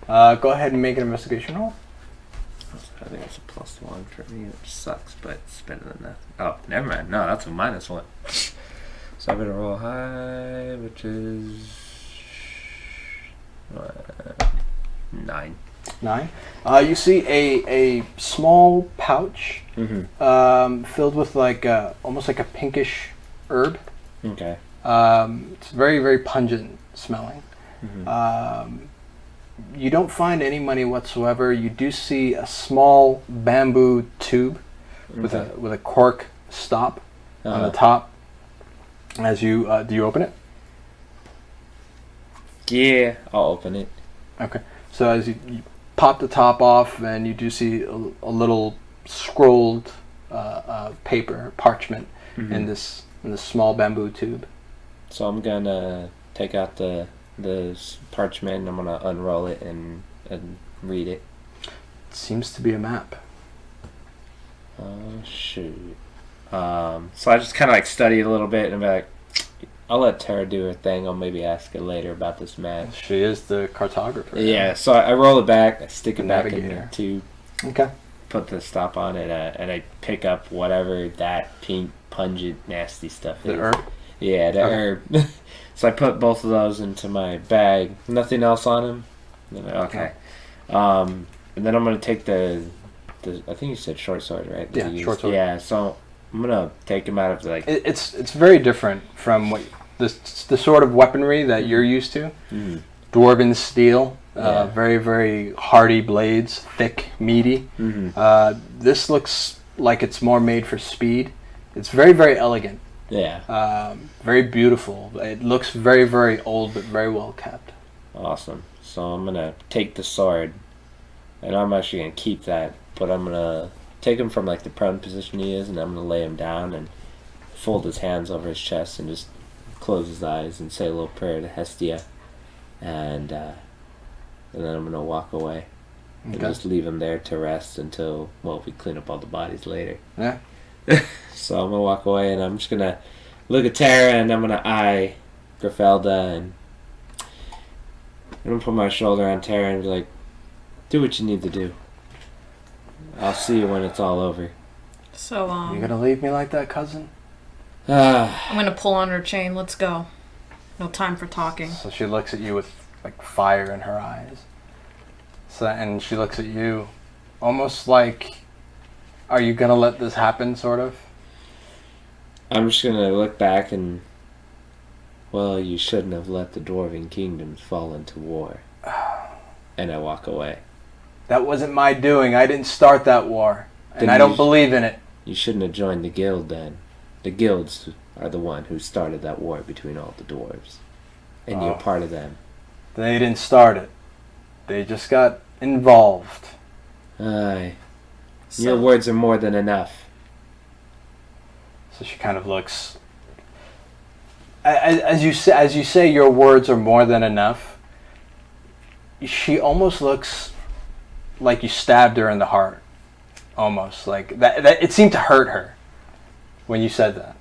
all. Go ahead and make an investigation roll. I think it's a +1 for me, which sucks, but it's better than that. Oh, never mind. No, that's a -1. So I better roll high, which is 9. 9. You see a small pouch filled with like almost like a pinkish herb. Okay. It's very, very pungent smelling. You don't find any money whatsoever. You do see a small bamboo tube with a cork stop on the top. As you do you open it? Yeah, I'll open it. Okay. So as you pop the top off, and you do see a little scrolled paper parchment in this small bamboo tube. So I'm gonna take out the parchment and I'm gonna unroll it and read it. It seems to be a map. Oh shoot. So I just kind of like study it a little bit and be like, I'll let Terra do her thing. I'll maybe ask her later about this map. She is the cartographer. Yeah. So I roll it back, I stick it The back in navigator. the tube, Okay. put the stop on it, and I pick up whatever that pink, pungent, nasty stuff The is. herb. Yeah, the Okay. herb. So I put both of those into my bag. Nothing else on them. Okay. And then I'm gonna take the I think you said short sword, right? that Yeah, you used? short sword. Yeah. So I'm gonna take him out of like. It's very different from what the sort of weaponry that you're used to. Dwarven steel. Yeah. Very, very hardy blades, thick, meaty. This looks like it's more made for speed. It's very, very elegant. Yeah. Very beautiful. It looks very, very old, but very well kept. Awesome. So I'm gonna take the sword, and I'm actually gonna keep that, but I'm gonna take him from like the prone position he is, and I'm gonna lay him down and fold his hands over his chest and just close his eyes and say a little prayer to Hestia, and then I'm gonna walk away and Okay. just leave him there to rest until we clean up all the bodies later. Yeah. So I'm gonna walk away, and I'm just gonna look at Terra, and I'm gonna eye Grifelda, and I'm gonna put my shoulder on Terra and be like, do what you need to do. I'll see you when it's all over. So, You gonna leave me like that, cousin? I'm gonna pull on her chain. Let's go. No time for talking. So she looks at you with like fire in her eyes. So and she looks at you, almost like, are you gonna let this happen? Sort of. I'm just gonna look back and, you shouldn't have let the dwarven kingdoms fall into war. And I walk away. That wasn't my doing. I didn't start that war, and Then I you don't sh- believe in it. You shouldn't have joined the guild then. The guilds are the one who started that war between all the dwarves. And you're Oh. part of them. They didn't start it. They just got involved. Aye. So, Your words are more than enough. So she kind of looks. As you say, your words are more than enough. She almost looks like you stabbed her in the heart, almost like that. It seemed to hurt her when you said that.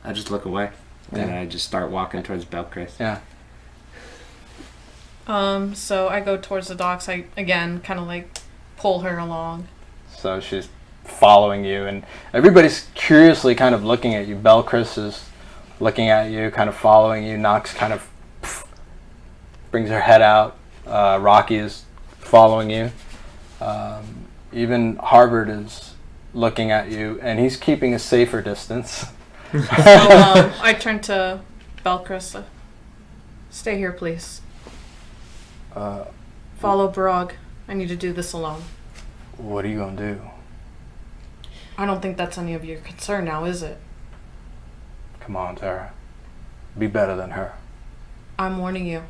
I just look away. And Yeah. I just start walking towards Belchris. Yeah. So I go towards the docks. I, again, kind of like pull her along. So she's following you, and everybody's curiously kind of looking at you. Belchris is looking at you, kind of following you. Nox kind of brings her head out. Rocky is following you. Even Harvard is looking at you, and he's keeping a safer distance. So I turn to Belchris. Stay here, please. Follow Barag. I need to do this alone. What are you gonna do? I don't think that's any of your concern now, is it? Come on, Terra. Be better than her. I'm warning you.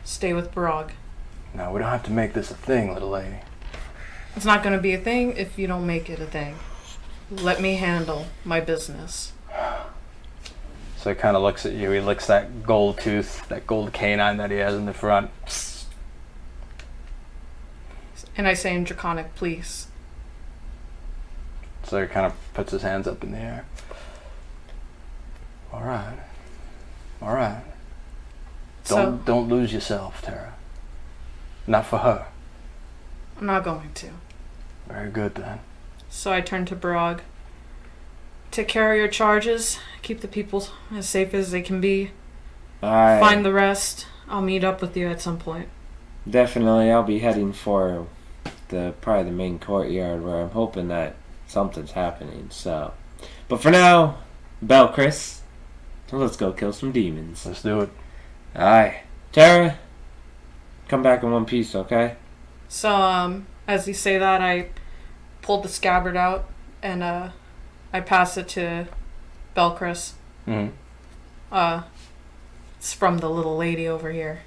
Stay with Barag. No, we don't have to make this a thing, little lady. It's not going to be a thing if you don't make it a thing. Let me handle my business. So he kind of looks at you. He licks that gold tooth, that gold canine that he has in the front. And I say in Draconic, please. So he kind of puts his hands up in the air. All right. All right. So Don't lose yourself, Terra. Not for her. I'm not going to. Very good then. So I turn to Barag. Take care of your charges. Keep the people as safe as they can be. Aye. Find the rest. I'll meet up with you at some point. Definitely, I'll be heading for probably the main courtyard where I'm hoping that something's happening. So, but for now, Belchris, let's go kill some demons. Let's do it. Aye, Terra, come back in one piece, okay? So as you say that, I pulled the scabbard out and I pass it to Belchris. Mm-hmm. It's from the little lady over here.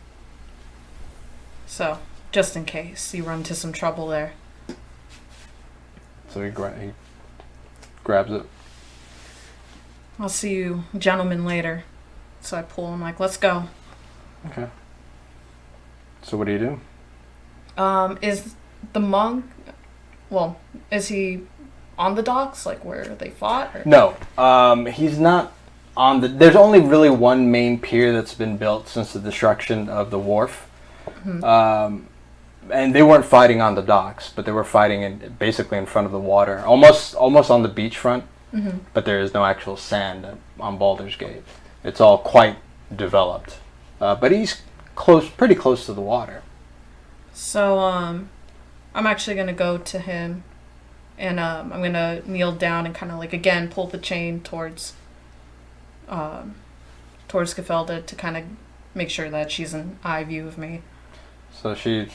So, just in case you run into some trouble there. So he grabs it. I'll see you gentlemen later. So I pull him like, let's go. Okay. So what do you do? Is the monk, is he on the docks, like where they fought? Or? No, he's not on the... There's only really one main pier that's been built since the destruction of the wharf. Mm-hmm. And they weren't fighting on the docks, but they were fighting basically in front of the water. Almost on the beachfront, Mm-hmm. but there is no actual sand on Baldur's Gate. It's all quite developed. But he's pretty close to the water. So, I'm actually going to go to him and I'm going to kneel down and kind of like, again, pull the chain towards towards Gefelda to kind of make sure that she's in eye view of me. So she's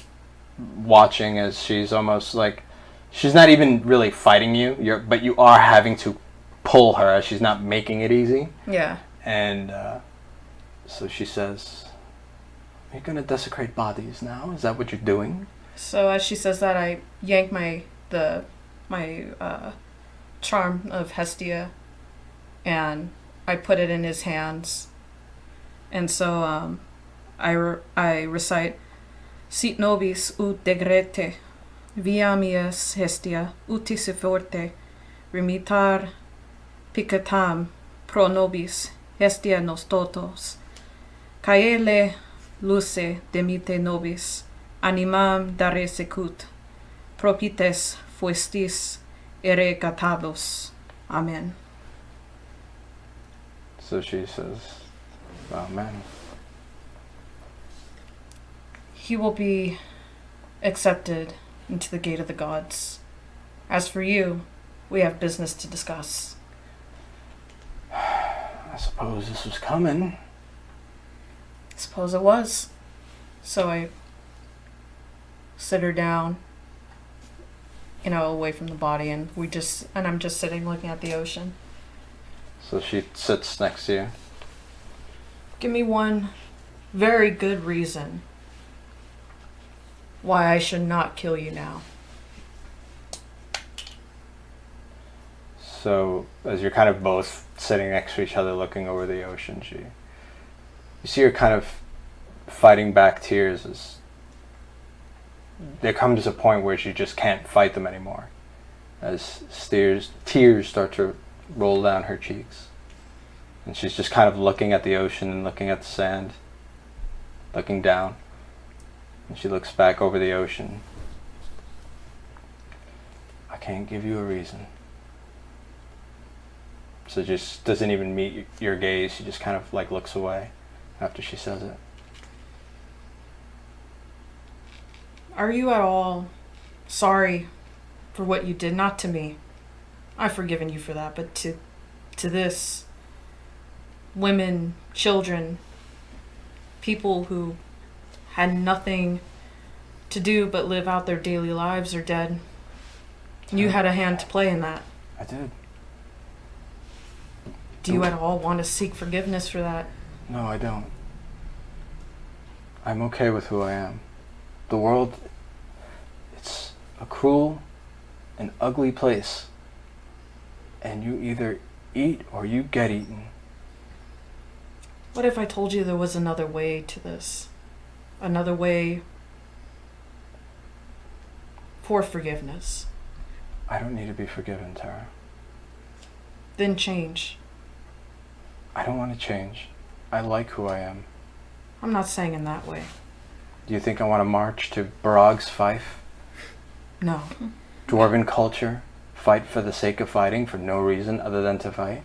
watching as she's almost like, she's not even really fighting you, but you are having to pull her as she's not making it easy. Yeah. And so she says, "Are you going to desecrate bodies now? Is that what you're doing?" So as she says that, I yank my charm of Hestia, and I put it in his hands. And so I recite, "Sit nobis ut degrete, via mias Hestia, utis forte, remitar picatam pro nobis, Hestia nos totos, caele luce demite nobis, animam dare secut, propites fuestis ere catados. Amen." So she says, "Amen." He will be accepted into the gate of the gods. As for you, we have business to discuss. I suppose this was coming. Suppose it was. So I sit her down, away from the body, and I'm just sitting looking at the ocean. So she sits next to you. Give me one very good reason why I should not kill you now. So as you're kind of both sitting next to each other looking over the ocean, you see her kind of fighting back tears as there comes a point where she just can't fight them anymore, as tears start to roll down her cheeks. And she's just kind of looking at the ocean and looking at the sand, looking down. And she looks back over the ocean. "I can't give you a reason." So just doesn't even meet your gaze. She just kind of like looks away after she says it. Are you at all sorry for what you did? Not to me. I've forgiven you for that, but to this, women, children, people who had nothing to do but live out their daily lives are dead. You had a hand to play in that. I did. Do you at all want to seek forgiveness for that? No, I don't. I'm okay with who I am. The world, it's a cruel and ugly place. And you either eat or you get eaten. What if I told you there was another way to this? Another way for forgiveness? I don't need to be forgiven, Terra. Then change. I don't want to change. I like who I am. I'm not saying in that way. Do you think I want to march to Barag's fife? No. Dwarven culture? Fight for the sake of fighting for no reason other than to fight?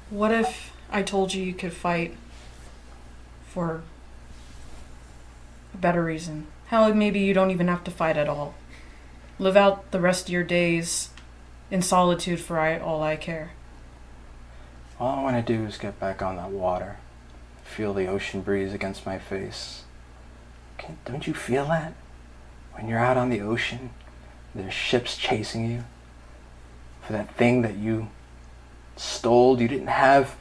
What if I told you could fight for a better reason? Hell, maybe you don't even have to fight at all. Live out the rest of your days in solitude for all I care. All I want to do is get back on that water. Feel the ocean breeze against my face. Don't you feel that? When you're out on the ocean, there's ships chasing you for that thing that you stole, you didn't have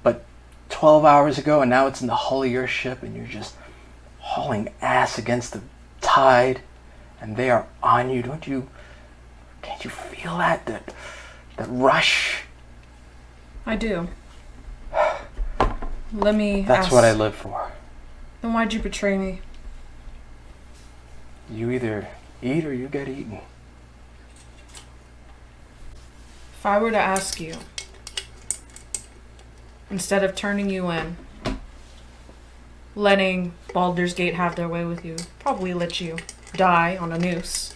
but 12 hours ago, and now it's in the hull of your ship, and you're just hauling ass against the tide, and they are on you. Can't you feel that rush? I do. Let me That's ask, what I live for. Then why'd you betray me? You either eat or you get eaten. If I were to ask you, instead of turning you in, letting Baldur's Gate have their way with you, probably let you die on a noose,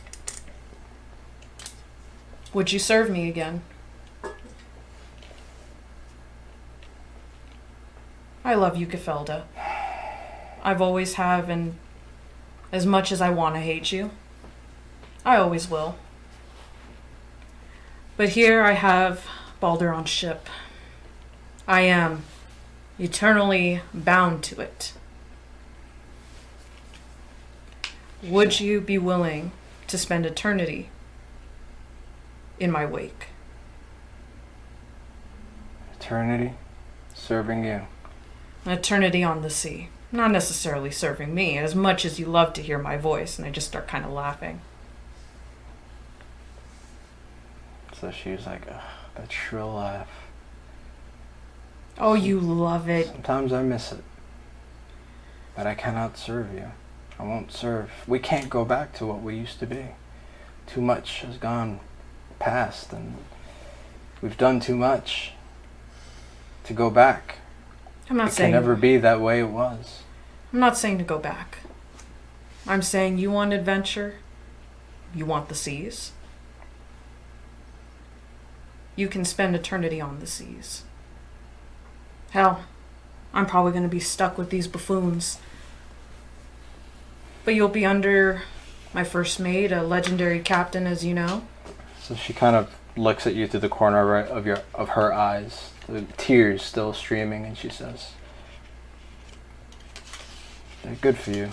would you serve me again? I love you, Gefelda. I've always have, and as much as I want to hate you, I always will. But here I have Baldur on ship. I am eternally bound to it. Would you be willing to spend eternity in my wake? Eternity serving you. An eternity on the sea. Not necessarily serving me, as much as you love to hear my voice. And I just start kind of laughing. So she was like, ugh, that shrill laugh. Oh, you love it. Sometimes I miss it. But I cannot serve you. I won't serve. We can't go back to what we used to be. Too much has gone past, and we've done too much to go back. I'm not It can saying never be that way it was. I'm not saying to go back. I'm saying you want adventure. You want the seas. You can spend eternity on the seas. Hell, I'm probably going to be stuck with these buffoons. But you'll be under my first mate, a legendary captain, as you know. So she kind of looks at you through the corner of her eyes, the tears still streaming, and she says, "They're good for you."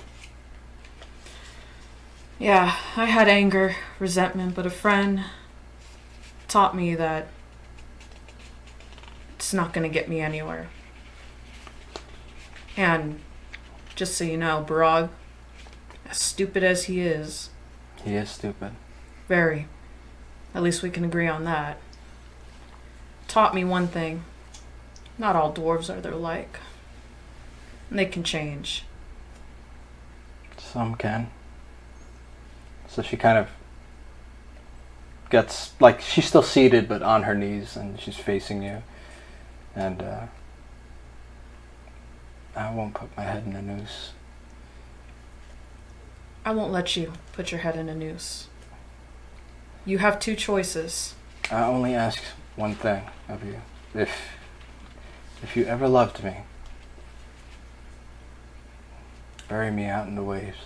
Yeah, I had anger, resentment, but a friend taught me that it's not going to get me anywhere. And just so you know, Barag, as stupid as he is, He is stupid. very, at least we can agree on that, taught me one thing. Not all dwarves are their like. And they can change. Some can. So she kind of gets, like, she's still seated but on her knees, and she's facing you. And I won't put my head in a noose. I won't let you put your head in a noose. You have two choices. I only ask one thing of you. If you ever loved me, bury me out in the waves.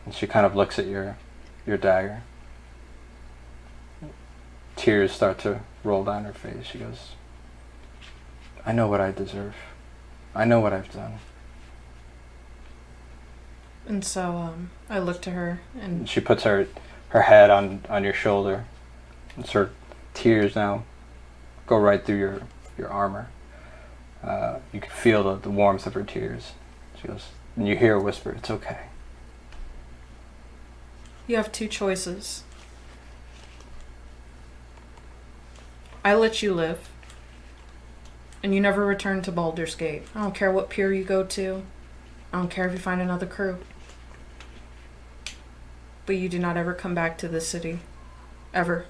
And she kind of looks at your dagger. Tears start to roll down her face. She goes, I know what I deserve. I know what I've done. And so I look to her and And she puts her head on your shoulder. And her tears now go right through your armor. You can feel the warmth of her tears. She goes, and you hear her whisper, "It's okay." you have two choices. I let you live, and you never return to Baldur's Gate. I don't care what pier you go to. I don't care if you find another crew. But you do not ever come back to this city. Ever.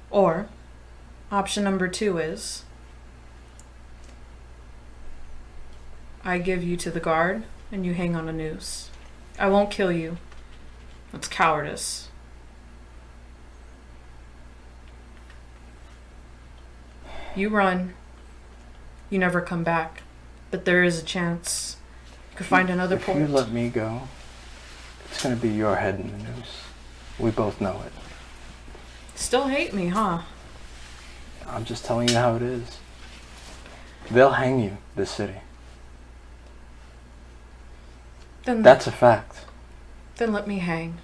Or, option number 2 is, I give you to the guard, and you hang on a noose. I won't kill you. That's cowardice. You run. You never come back. But there is a chance you could find another If port. you let me go, it's going to be your head in the noose. We both know it. Still hate me, huh? I'm just telling you how it is. They'll hang you, this city. Then That's a fact. Then let me hang.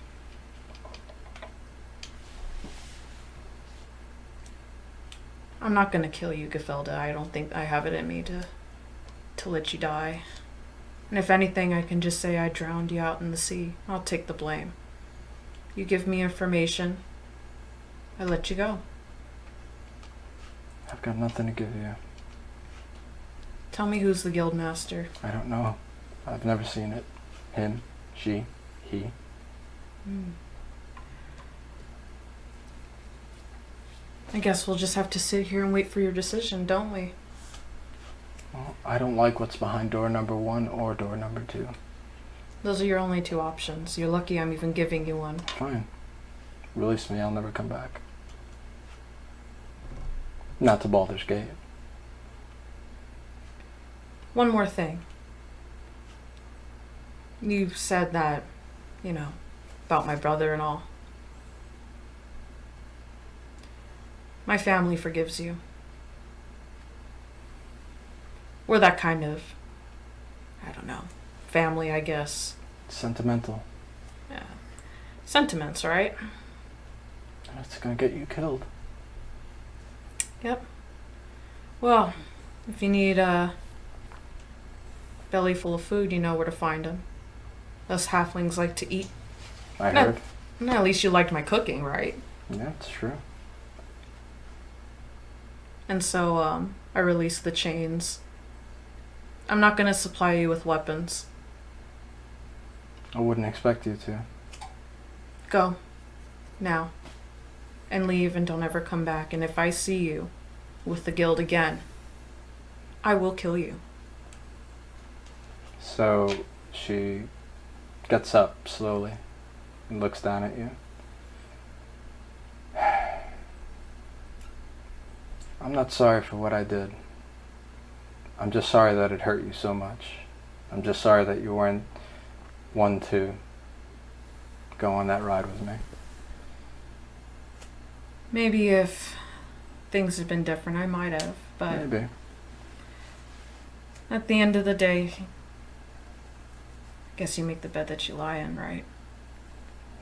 I'm not gonna kill you, Gefelda. I don't think I have it in me to let you die. And if anything, I can just say I drowned you out in the sea. I'll take the blame. You give me information, I let you go. I've got nothing to give you. Tell me who's the guild master. I don't know. I've never seen it. Him, she, he. I guess we'll just have to sit here and wait for your decision, don't we? Well, I don't like what's behind door number 1 or door number 2. Those are your only two options. You're lucky I'm even giving you one. Fine. Release me, I'll never come back. Not to Baldur's Gate. One more thing. You said that, about my brother and all. My family forgives you. We're that kind of, I don't know, family, I guess. Sentimental. Yeah. Sentiments, right? That's gonna get you killed. Yep. Well, if you need a belly full of food, you know where to find them. Us halflings like to eat. I No. heard. No, at least you liked my cooking, right? Yeah, it's true. And so, I released the chains. I'm not gonna supply you with weapons. I wouldn't expect you to. Go. Now. And leave and don't ever come back. And if I see you with the guild again, I will kill you. So she gets up slowly and looks down at you. I'm not sorry for what I did. I'm just sorry that it hurt you so much. I'm just sorry that you weren't one to go on that ride with me. Maybe if things had been different, I might have. But Maybe. at the end of the day, I guess you make the bed that you lie in, right?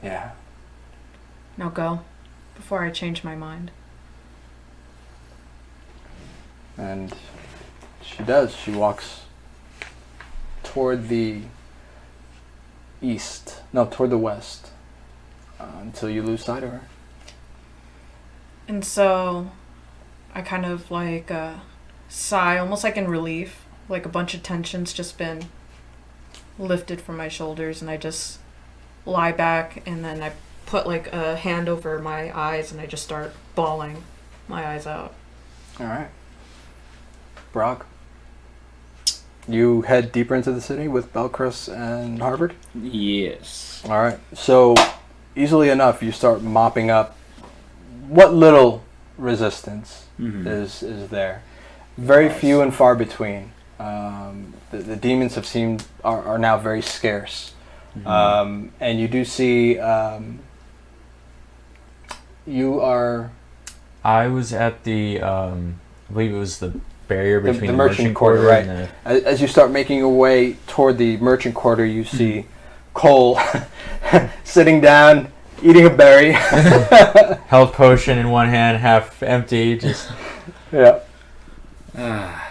Yeah. Now go, before I change my mind. And she does. She walks toward the east. No, toward the west. Until you lose sight of her. And so, I kind of like sigh, almost like in relief. Like a bunch of tension's just been lifted from my shoulders, and I just lie back, and then I put like a hand over my eyes, and I just start bawling my eyes out. All right. Brock, you head deeper into the city with Belcrus and Harvard? Yes. All right. So, easily enough, you start mopping up what little resistance is there. Very few and far between. The demons are now very scarce. And you do see you are... I was at the, I believe it was the barrier between the merchant quarter, right? and As you start making your way toward the merchant quarter, you see Kohl sitting down, eating a berry. health potion in one hand, half empty. Just Yeah.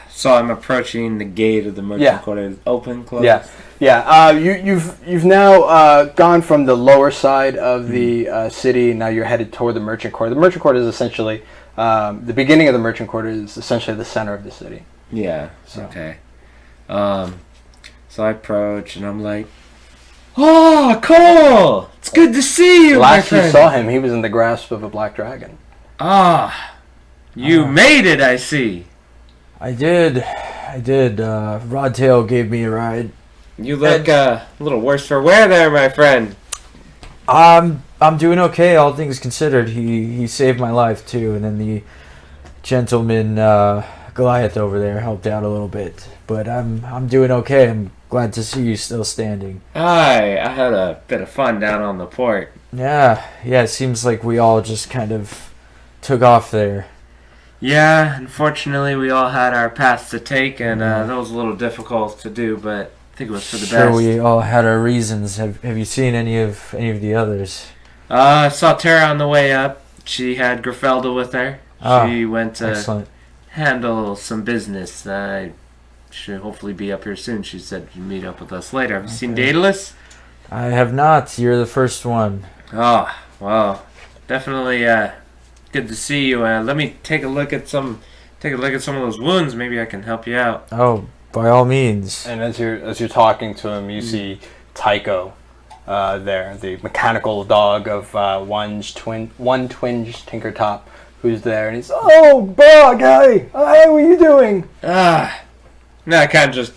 So I'm approaching the gate of the merchant quarter. Open, closed? Yeah. Yeah. You've now gone from the lower side of the city. Now you're headed toward the merchant quarter. The merchant quarter is essentially the beginning of the merchant quarter is essentially the center of the city. Yeah. So. Okay. So I approach and I'm like, "Oh, Kohl! It's good to see you, my Last you friend." saw him, he was in the grasp of a black dragon. Ah, you made it, I see. I did. Rodtail gave me a ride. You look a little worse for wear there, my friend. I'm doing okay, all things considered. He saved my life too, and then the gentleman Goliath over there helped out a little bit. But I'm doing okay. I'm glad to see you still standing. I had a bit of fun down on the port. Yeah. It seems like we all just kind of took off there. Yeah, unfortunately we all had our paths to take, and that was a little difficult to do, but I think it was for the Sure, best. we all had our reasons. Have you seen any of the others? I saw Terra on the way up. She had Grifelda with her. She went to Excellent. handle some business. I should hopefully be up here soon. She said she'd meet up with us later. Have you seen Daedalus? I have not. You're the first one. Oh, well, definitely good to see you. Let me take a look at some of those wounds. Maybe I can help you out. Oh, by all means. And as you're talking to him, you see Tycho there, the mechanical dog of one twinge Tinkertop, who's there, and he's, "Oh, Barag, hey, what are you doing?" No, I kind of just.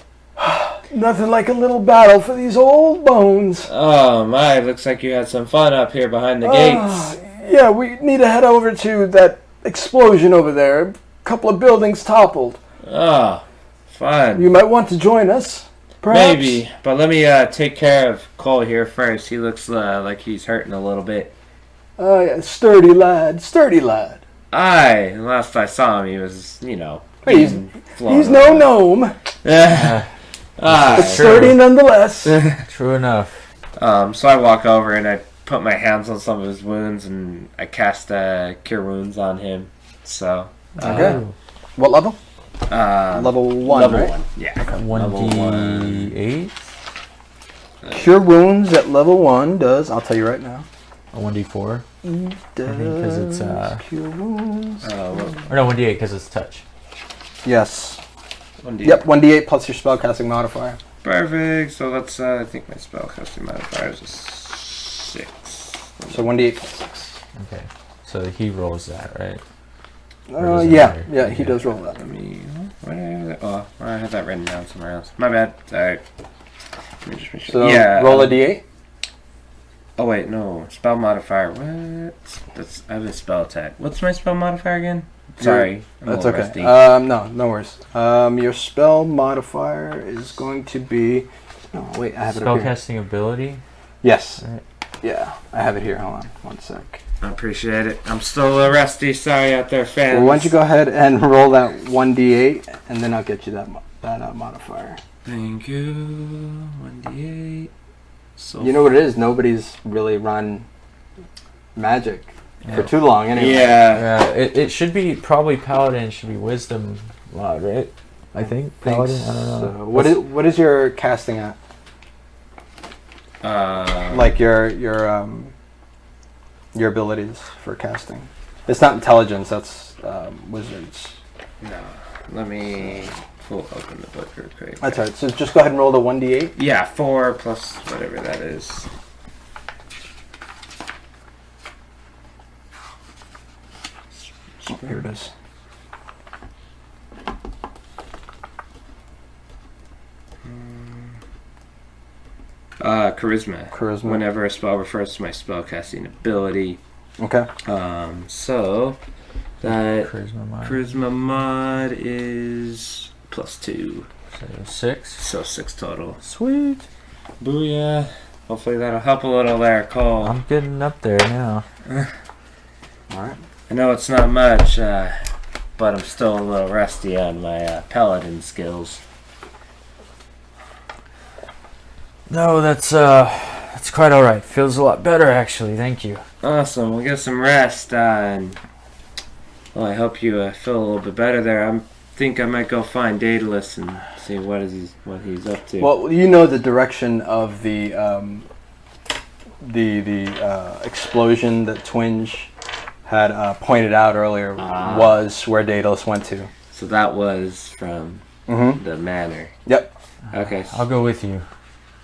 Nothing like a little battle for these old bones. Oh my! Looks like you had some fun up here behind the gates. Yeah, we need to head over to that explosion over there. A couple of buildings toppled. Oh, fun. You might want to join us, perhaps? Maybe, but let me take care of Kohl here first. He looks like he's hurting a little bit. Oh, yeah, sturdy lad. Last I saw him, he was, He's flown no over. gnome, Aye. but sturdy nonetheless. True enough. So I walk over and I put my hands on some of his wounds and I cast Cure Wounds on him. So. Okay. What level? Level 1, Level right? 1. Yeah. 1d8? Cure Wounds at level 1 does, I'll tell you right now. A 1d4? Does it's, Cure Wounds. Or no, 1d8 because it's touch. Yes. 1d8. Yep, 1d8 plus your spellcasting modifier. Perfect. So that's, I think my spellcasting modifier is a 6. So 1d8 plus 6. Okay. So he rolls that, right? Or does it Yeah, matter? yeah, he does roll that. Let me. Where did I have that? Oh, I have that written down somewhere else. My bad. Alright. Let me just make sure. So yeah. roll a d8. Oh wait, no. Spell modifier. What? I have a spell attack. What's my spell modifier again? Sorry. I'm That's a little okay. rusty. No worries. Your spell modifier is going to be. Oh wait, I have it up here. Spellcasting ability? Yes. Right. Yeah, I have it here. Hold on, 1 sec. I appreciate it. I'm still a little rusty. Sorry out there, fans. Well, why don't you go ahead and roll that 1d8, and then I'll get you that modifier. Thank you. 1d8. So You know what it is? Nobody's really run magic for Yeah. too long, anyway. Yeah. It should be probably Paladin. It should be Wisdom mod, right? I think Paladin. I don't know. So what is your casting at? Like your abilities for casting. It's not intelligence. That's wizards. No. Let me pull open the book real quick. That's right. So just go ahead and roll the 1d8. Yeah, 4 plus whatever that is. Here it is. Charisma. Charisma. Whenever a spell refers to my spellcasting ability. Okay. So that Charisma mod. charisma mod is +2. So 6. So 6 total. Sweet. Booyah. Hopefully that'll help a little there, Cole. I'm getting up there now. All right. I know it's not much, but I'm still a little rusty on my paladin skills. No, that's quite all right. Feels a lot better actually. Thank you. Awesome. We'll get some rest, and well, I hope you feel a little bit better there. I think I might go find Daedalus and see what he's up to. Well, you know the direction of the explosion that Twinge had pointed out earlier was where Daedalus went to. So that was from Mm-hmm. the manor. Yep. Okay. I'll go with you.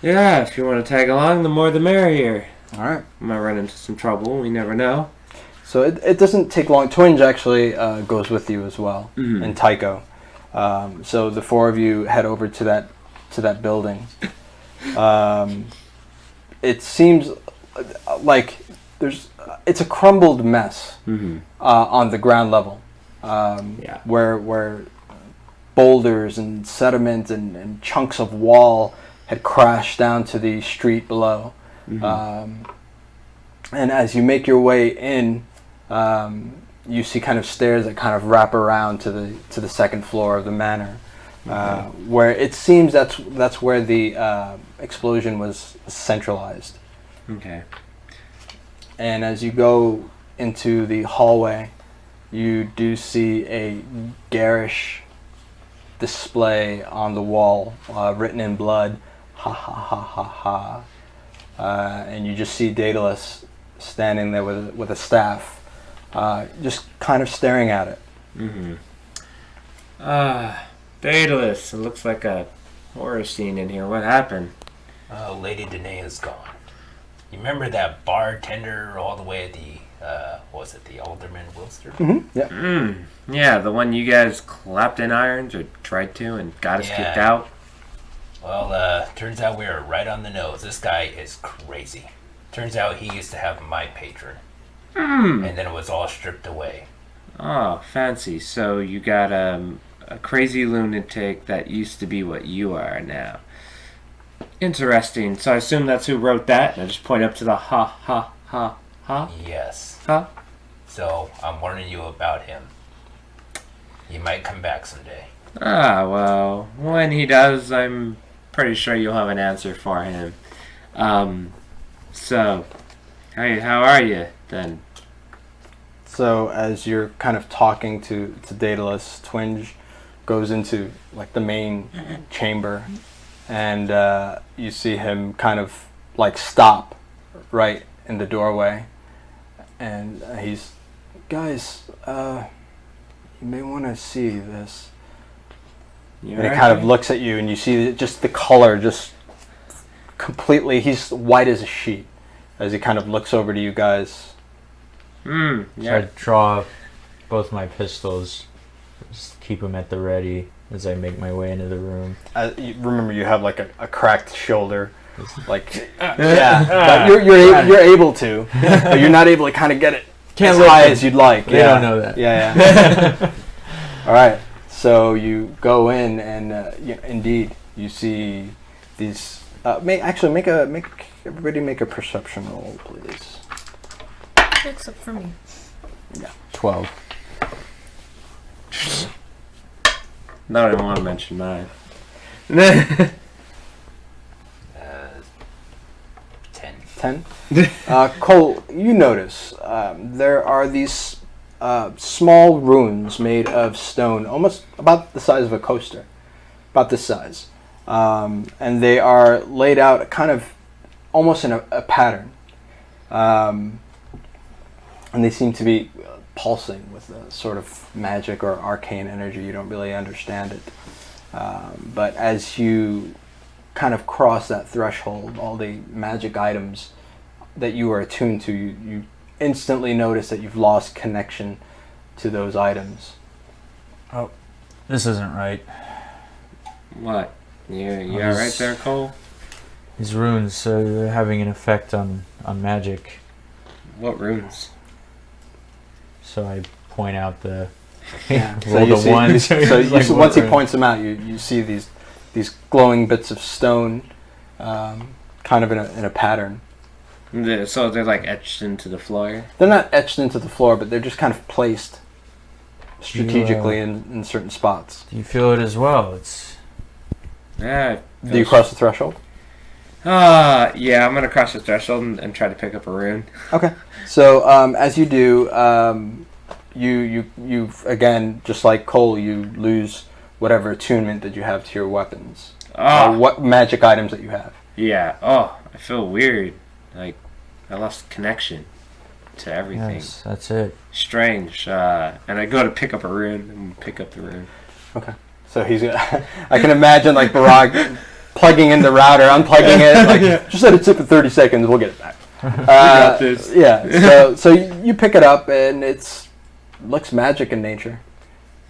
Yeah, if you want to tag along, the more the merrier. All right. I might run into some trouble. We never know. So it doesn't take long. Twinge actually goes with you as well, Mhm. and Tycho. So the four of you head over to that building. It seems like it's a crumbled mess Mm-hmm. on the ground level, Yeah. where boulders and sediment and chunks of wall had crashed down to the street below. Mm-hmm. And as you make your way in, you see kind of stairs that kind of wrap around to the second floor of the manor, where it seems that's where the explosion was centralized. Okay. And as you go into the hallway, you do see a garish display on the wall, written in blood, "Ha ha ha ha ha," and you just see Daedalus standing there with a staff, just kind of staring at it. Mm-hmm. Daedalus, it looks like a horror scene in here. What happened? Oh, Lady Danae is gone. You remember that bartender all the way at the, what was it, the Alderman Wilster? Mm-hmm. Yeah. Yeah, the one you guys clapped in irons or tried to and got us kicked out. Well, turns out we were right on the nose. This guy is crazy. Turns out he used to have my patron. And then it was all stripped away. Oh, fancy. So you got a crazy lunatic that used to be what you are now. Interesting. So I assume that's who wrote that. And I just point up to the ha ha ha ha Yes. ha. So I'm warning you about him. He might come back someday. Ah, well, when he does, I'm pretty sure you'll have an answer for him. So, hey, how are you then? So as you're kind of talking to Daedalus, Twinge goes into like the main chamber, and you see him kind of like stop right in the doorway, and he's, guys, you may want to see this. You And he kind of okay? looks at you, and you see just the color just completely, he's white as a sheet as he kind of looks over to you guys. So Yeah. I draw both my pistols, just keep them at the ready as I make my way into the room. Remember, you have like a cracked shoulder, like but you're able to, but you're not able to kind of get it Can't as lift high it. as you'd like. They don't know that. Yeah. All right, so you go in, and indeed you see these. Everybody make a perception roll, please. Except for me. 12. Not even want to mention mine. 10. 10. Kohl, you notice there are these small runes made of stone, almost about the size of a coaster, about this size, and they are laid out kind of almost in a pattern, and they seem to be pulsing with a sort of magic or arcane energy. You don't really understand it, but as you kind of cross that threshold, all the magic items that you are attuned to, you instantly notice that you've lost connection to those items. This isn't right. What? You alright there, Cole? These runes, they're having an effect on magic. What runes? So I point out the So you see- ones. once he points them out, you see these glowing bits of stone, kind of in a pattern. So they're like etched into the floor? They're not etched into the floor, but they're just kind of placed strategically in certain spots. Do you feel it as well? It's Yeah. Do you cross the threshold? Yeah, I'm gonna cross the threshold and try to pick up a rune. Okay. So as you do, you again, just like Kohl, you lose whatever attunement that you have to your weapons, or what magic items that you have. Yeah. Oh, I feel weird. Like I lost connection to everything. yes, that's it. Strange. And I go to pick up a rune and pick up the rune. Okay. So he's. I can imagine like Barag plugging in the router, unplugging it. Like, just let it sit for 30 seconds. We'll get it back. got this. Yeah. So you pick it up, and looks magic in nature.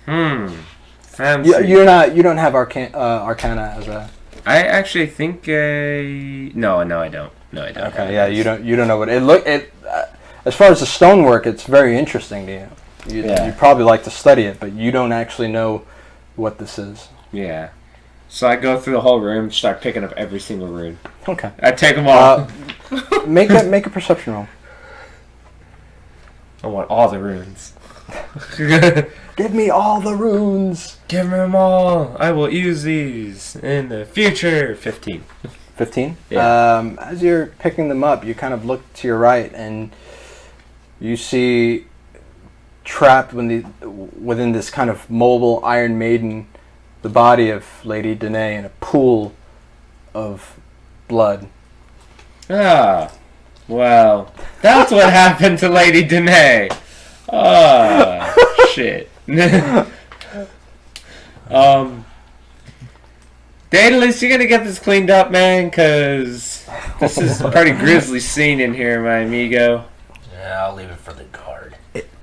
Fancy. You don't have arcana as a. I actually think no, I don't. No, I don't. Okay. Yeah. You don't know what it as far as the stonework, it's very interesting to you. You probably like to study it, but you don't actually know what this is. Yeah. So I go through the whole room, start picking up every single rune. Okay. I take them all. Make a perception roll. I want all the runes. Give me all the runes. Give me them all. I will use these in the future. 15. 15. Yeah. As you're picking them up, you kind of look to your right, and you see trapped within this kind of mobile Iron Maiden, the body of Lady Danae in a pool of blood. Well, that's what happened to Lady Danae. Shit. Daedalus, you gonna get this cleaned up, man? Cause this is a pretty grisly scene in here, my amigo. Yeah, I'll leave it for the guard.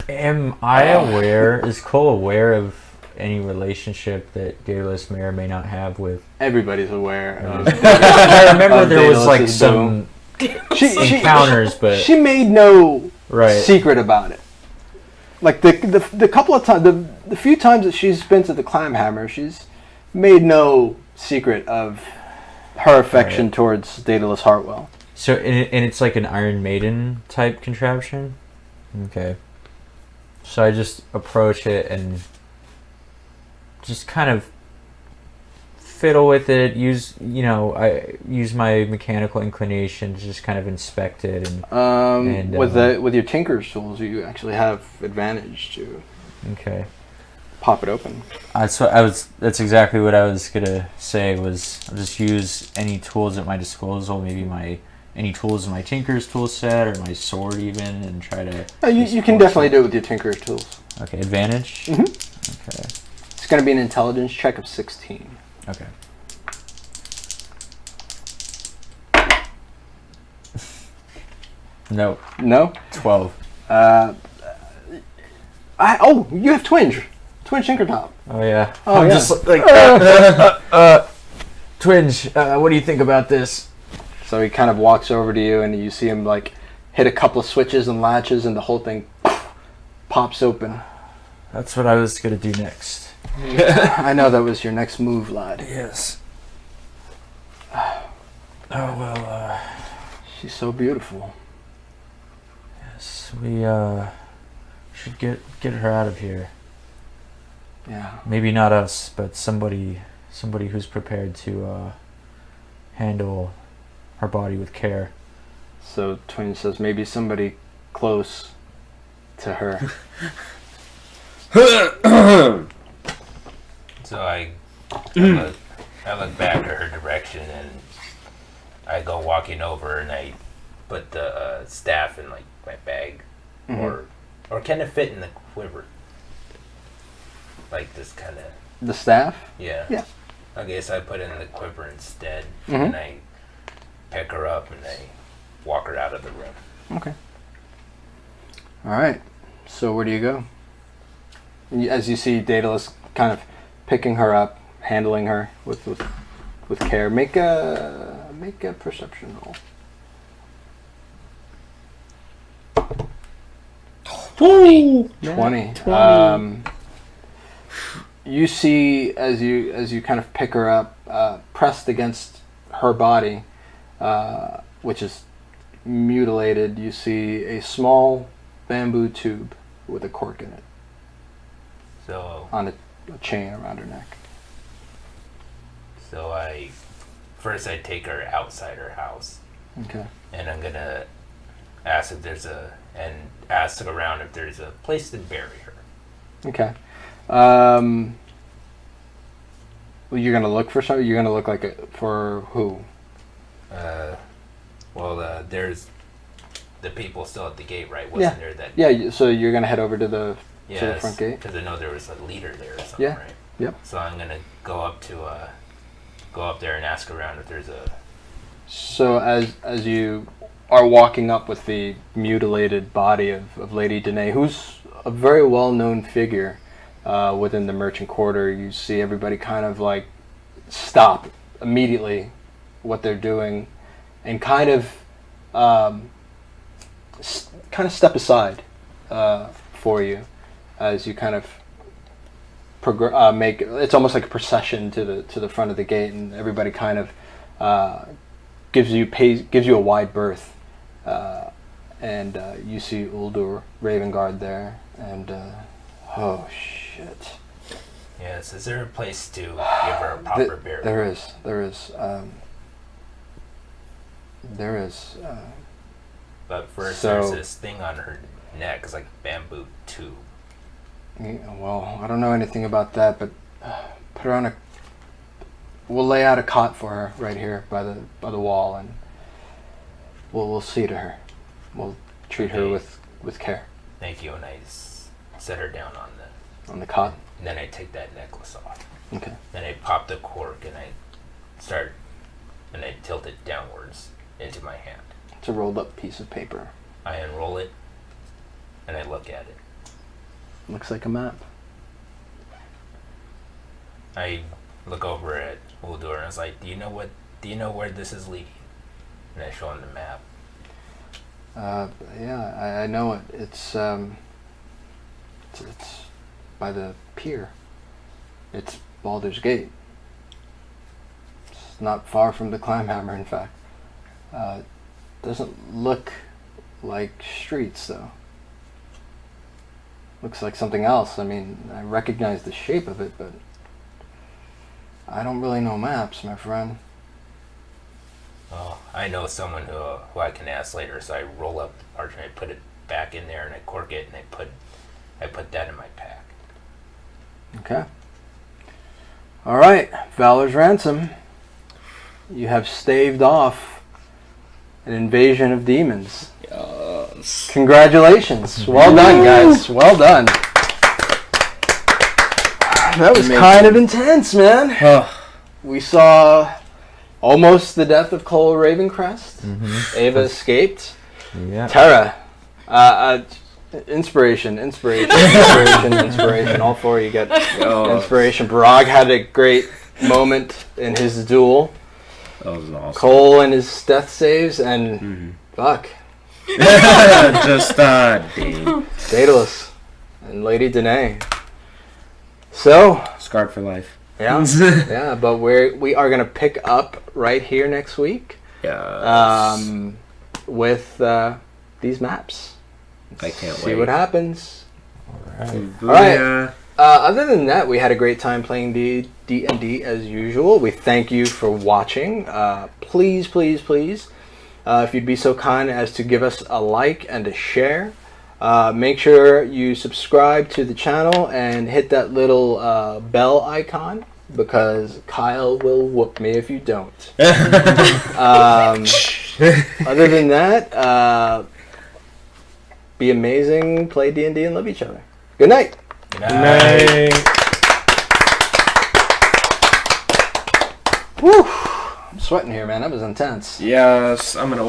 Am I aware? Is Cole aware of any relationship that Daedalus may or may not have with? Everybody's aware. I remember there was like Daedalus's some encounters, but she made no right. secret about it. Like the couple of times, the few times that she's been to the Clamhammer, she's made no secret of her affection towards Daedalus Hartwell. So and it's like an Iron Maiden type contraption. Okay. So I just approach it and just kind of fiddle with it. I use my mechanical inclination to just kind of inspect it and with your tinker's tools, you actually have advantage to okay. pop it open. That's exactly what I was gonna say. Was I'll just use any tools at my disposal. Maybe any tools in my tinker's tool set or my sword even, and try to. You can definitely do it with your tinker's tools. Okay, advantage. Mm-hmm. Okay. It's going to be an intelligence check of 16. Okay. No. No? 12. You have twinge tinker top. Oh yeah. Oh, I'm yeah. just like Twinge. What do you think about this? So he kind of walks over to you, and you see him like hit a couple of switches and latches, and the whole thing pops open. That's what I was gonna do next. I know that was your next move, lad. Yes. Oh well. She's so beautiful. Yes, we should get her out of here. Yeah. Maybe not us, but somebody who's prepared to handle her body with care. So Twin says maybe somebody close to her. So I look back at her direction, and I go walking over, and I put the staff in like my bag, or can it fit in the quiver? Like this kind of. The staff? Yeah. Yeah. Okay, so I put it in the quiver instead, Mhm. and I pick her up and I walk her out of the room. Okay. All right. So where do you go? As you see Daedalus kind of picking her up, handling her with care. Make a perception roll. Woo! 20. 20. You see as you kind of pick her up, pressed against her body, which is mutilated, you see a small bamboo tube with a cork in it So on a chain around her neck. So I take her outside her house, Okay. and I'm gonna ask around if there's a place to bury her. Okay. Well, you're gonna look for something. You're gonna look for who? There's the people still at the gate, right? Wasn't there that? Yeah. So you're gonna head over to the Yes, front gate. because I know there was a leader there or something, Yeah. right? Yep. So I'm gonna go up there and ask around if there's a. So as you are walking up with the mutilated body of Lady Danae, who's a very well-known figure within the merchant quarter, you see everybody kind of like stop immediately what they're doing and kind of step aside for you as you kind of make it's almost like a procession to the front of the gate, and everybody kind of gives you a wide berth, and you see Uldur Ravengard there, and oh shit. Yes, is there a place to give her a proper burial? There is. But first, So- there's this thing on her neck. It's like a bamboo tube. Well, I don't know anything about that, but put her on we'll lay out a cot for her right here by the wall, and we'll see to her. We'll treat her Okay. with care Thank you, and I set her down on the cot. and then I take that necklace off. Okay. Then I pop the cork and I tilt it downwards into my hand. It's a rolled up piece of paper. I unroll it and I look at it. Looks like a map. I look over at Baldur and I was like, do you know where this is leading? And I show him the map. Yeah, I know it. It's by the pier. It's Baldur's Gate. It's not far from the Climehammer, in fact. Doesn't look like streets, though. looks like something else. I mean, I recognize the shape of it, but I don't really know maps, my friend. Oh, I know someone who I can ask later. So I roll up the parchment, I put it back in there, and I cork it, and I put that in my pack. Okay. All right, Valor's Ransom. You have staved off an invasion of demons. Yes. Congratulations. Well done, guys. Well done. That was kind of intense, man. We saw almost the death of Kohl Ravencrest. Ava escaped. Yeah. Terra. Inspiration. All four of you get inspiration. Barag had a great moment in his duel. That was awesome. Kohl and his death saves, and fuck. Just Daedalus and Lady Danae. So scarred for life. yeah, yeah. But we are gonna pick up right here next week. Yeah. With these maps. I can't See wait. what happens. Alright. All right. Other than that, we had a great time playing D&D as usual. We thank you for watching. Please, if you'd be so kind as to give us a like and a share. Make sure you subscribe to the channel and hit that little bell icon, because Kyle will whoop me if you don't. Other than that, be amazing, play D&D, and love each other. Good night. Good night. Woo! I'm sweating here, man. That was intense. Yes, I'm gonna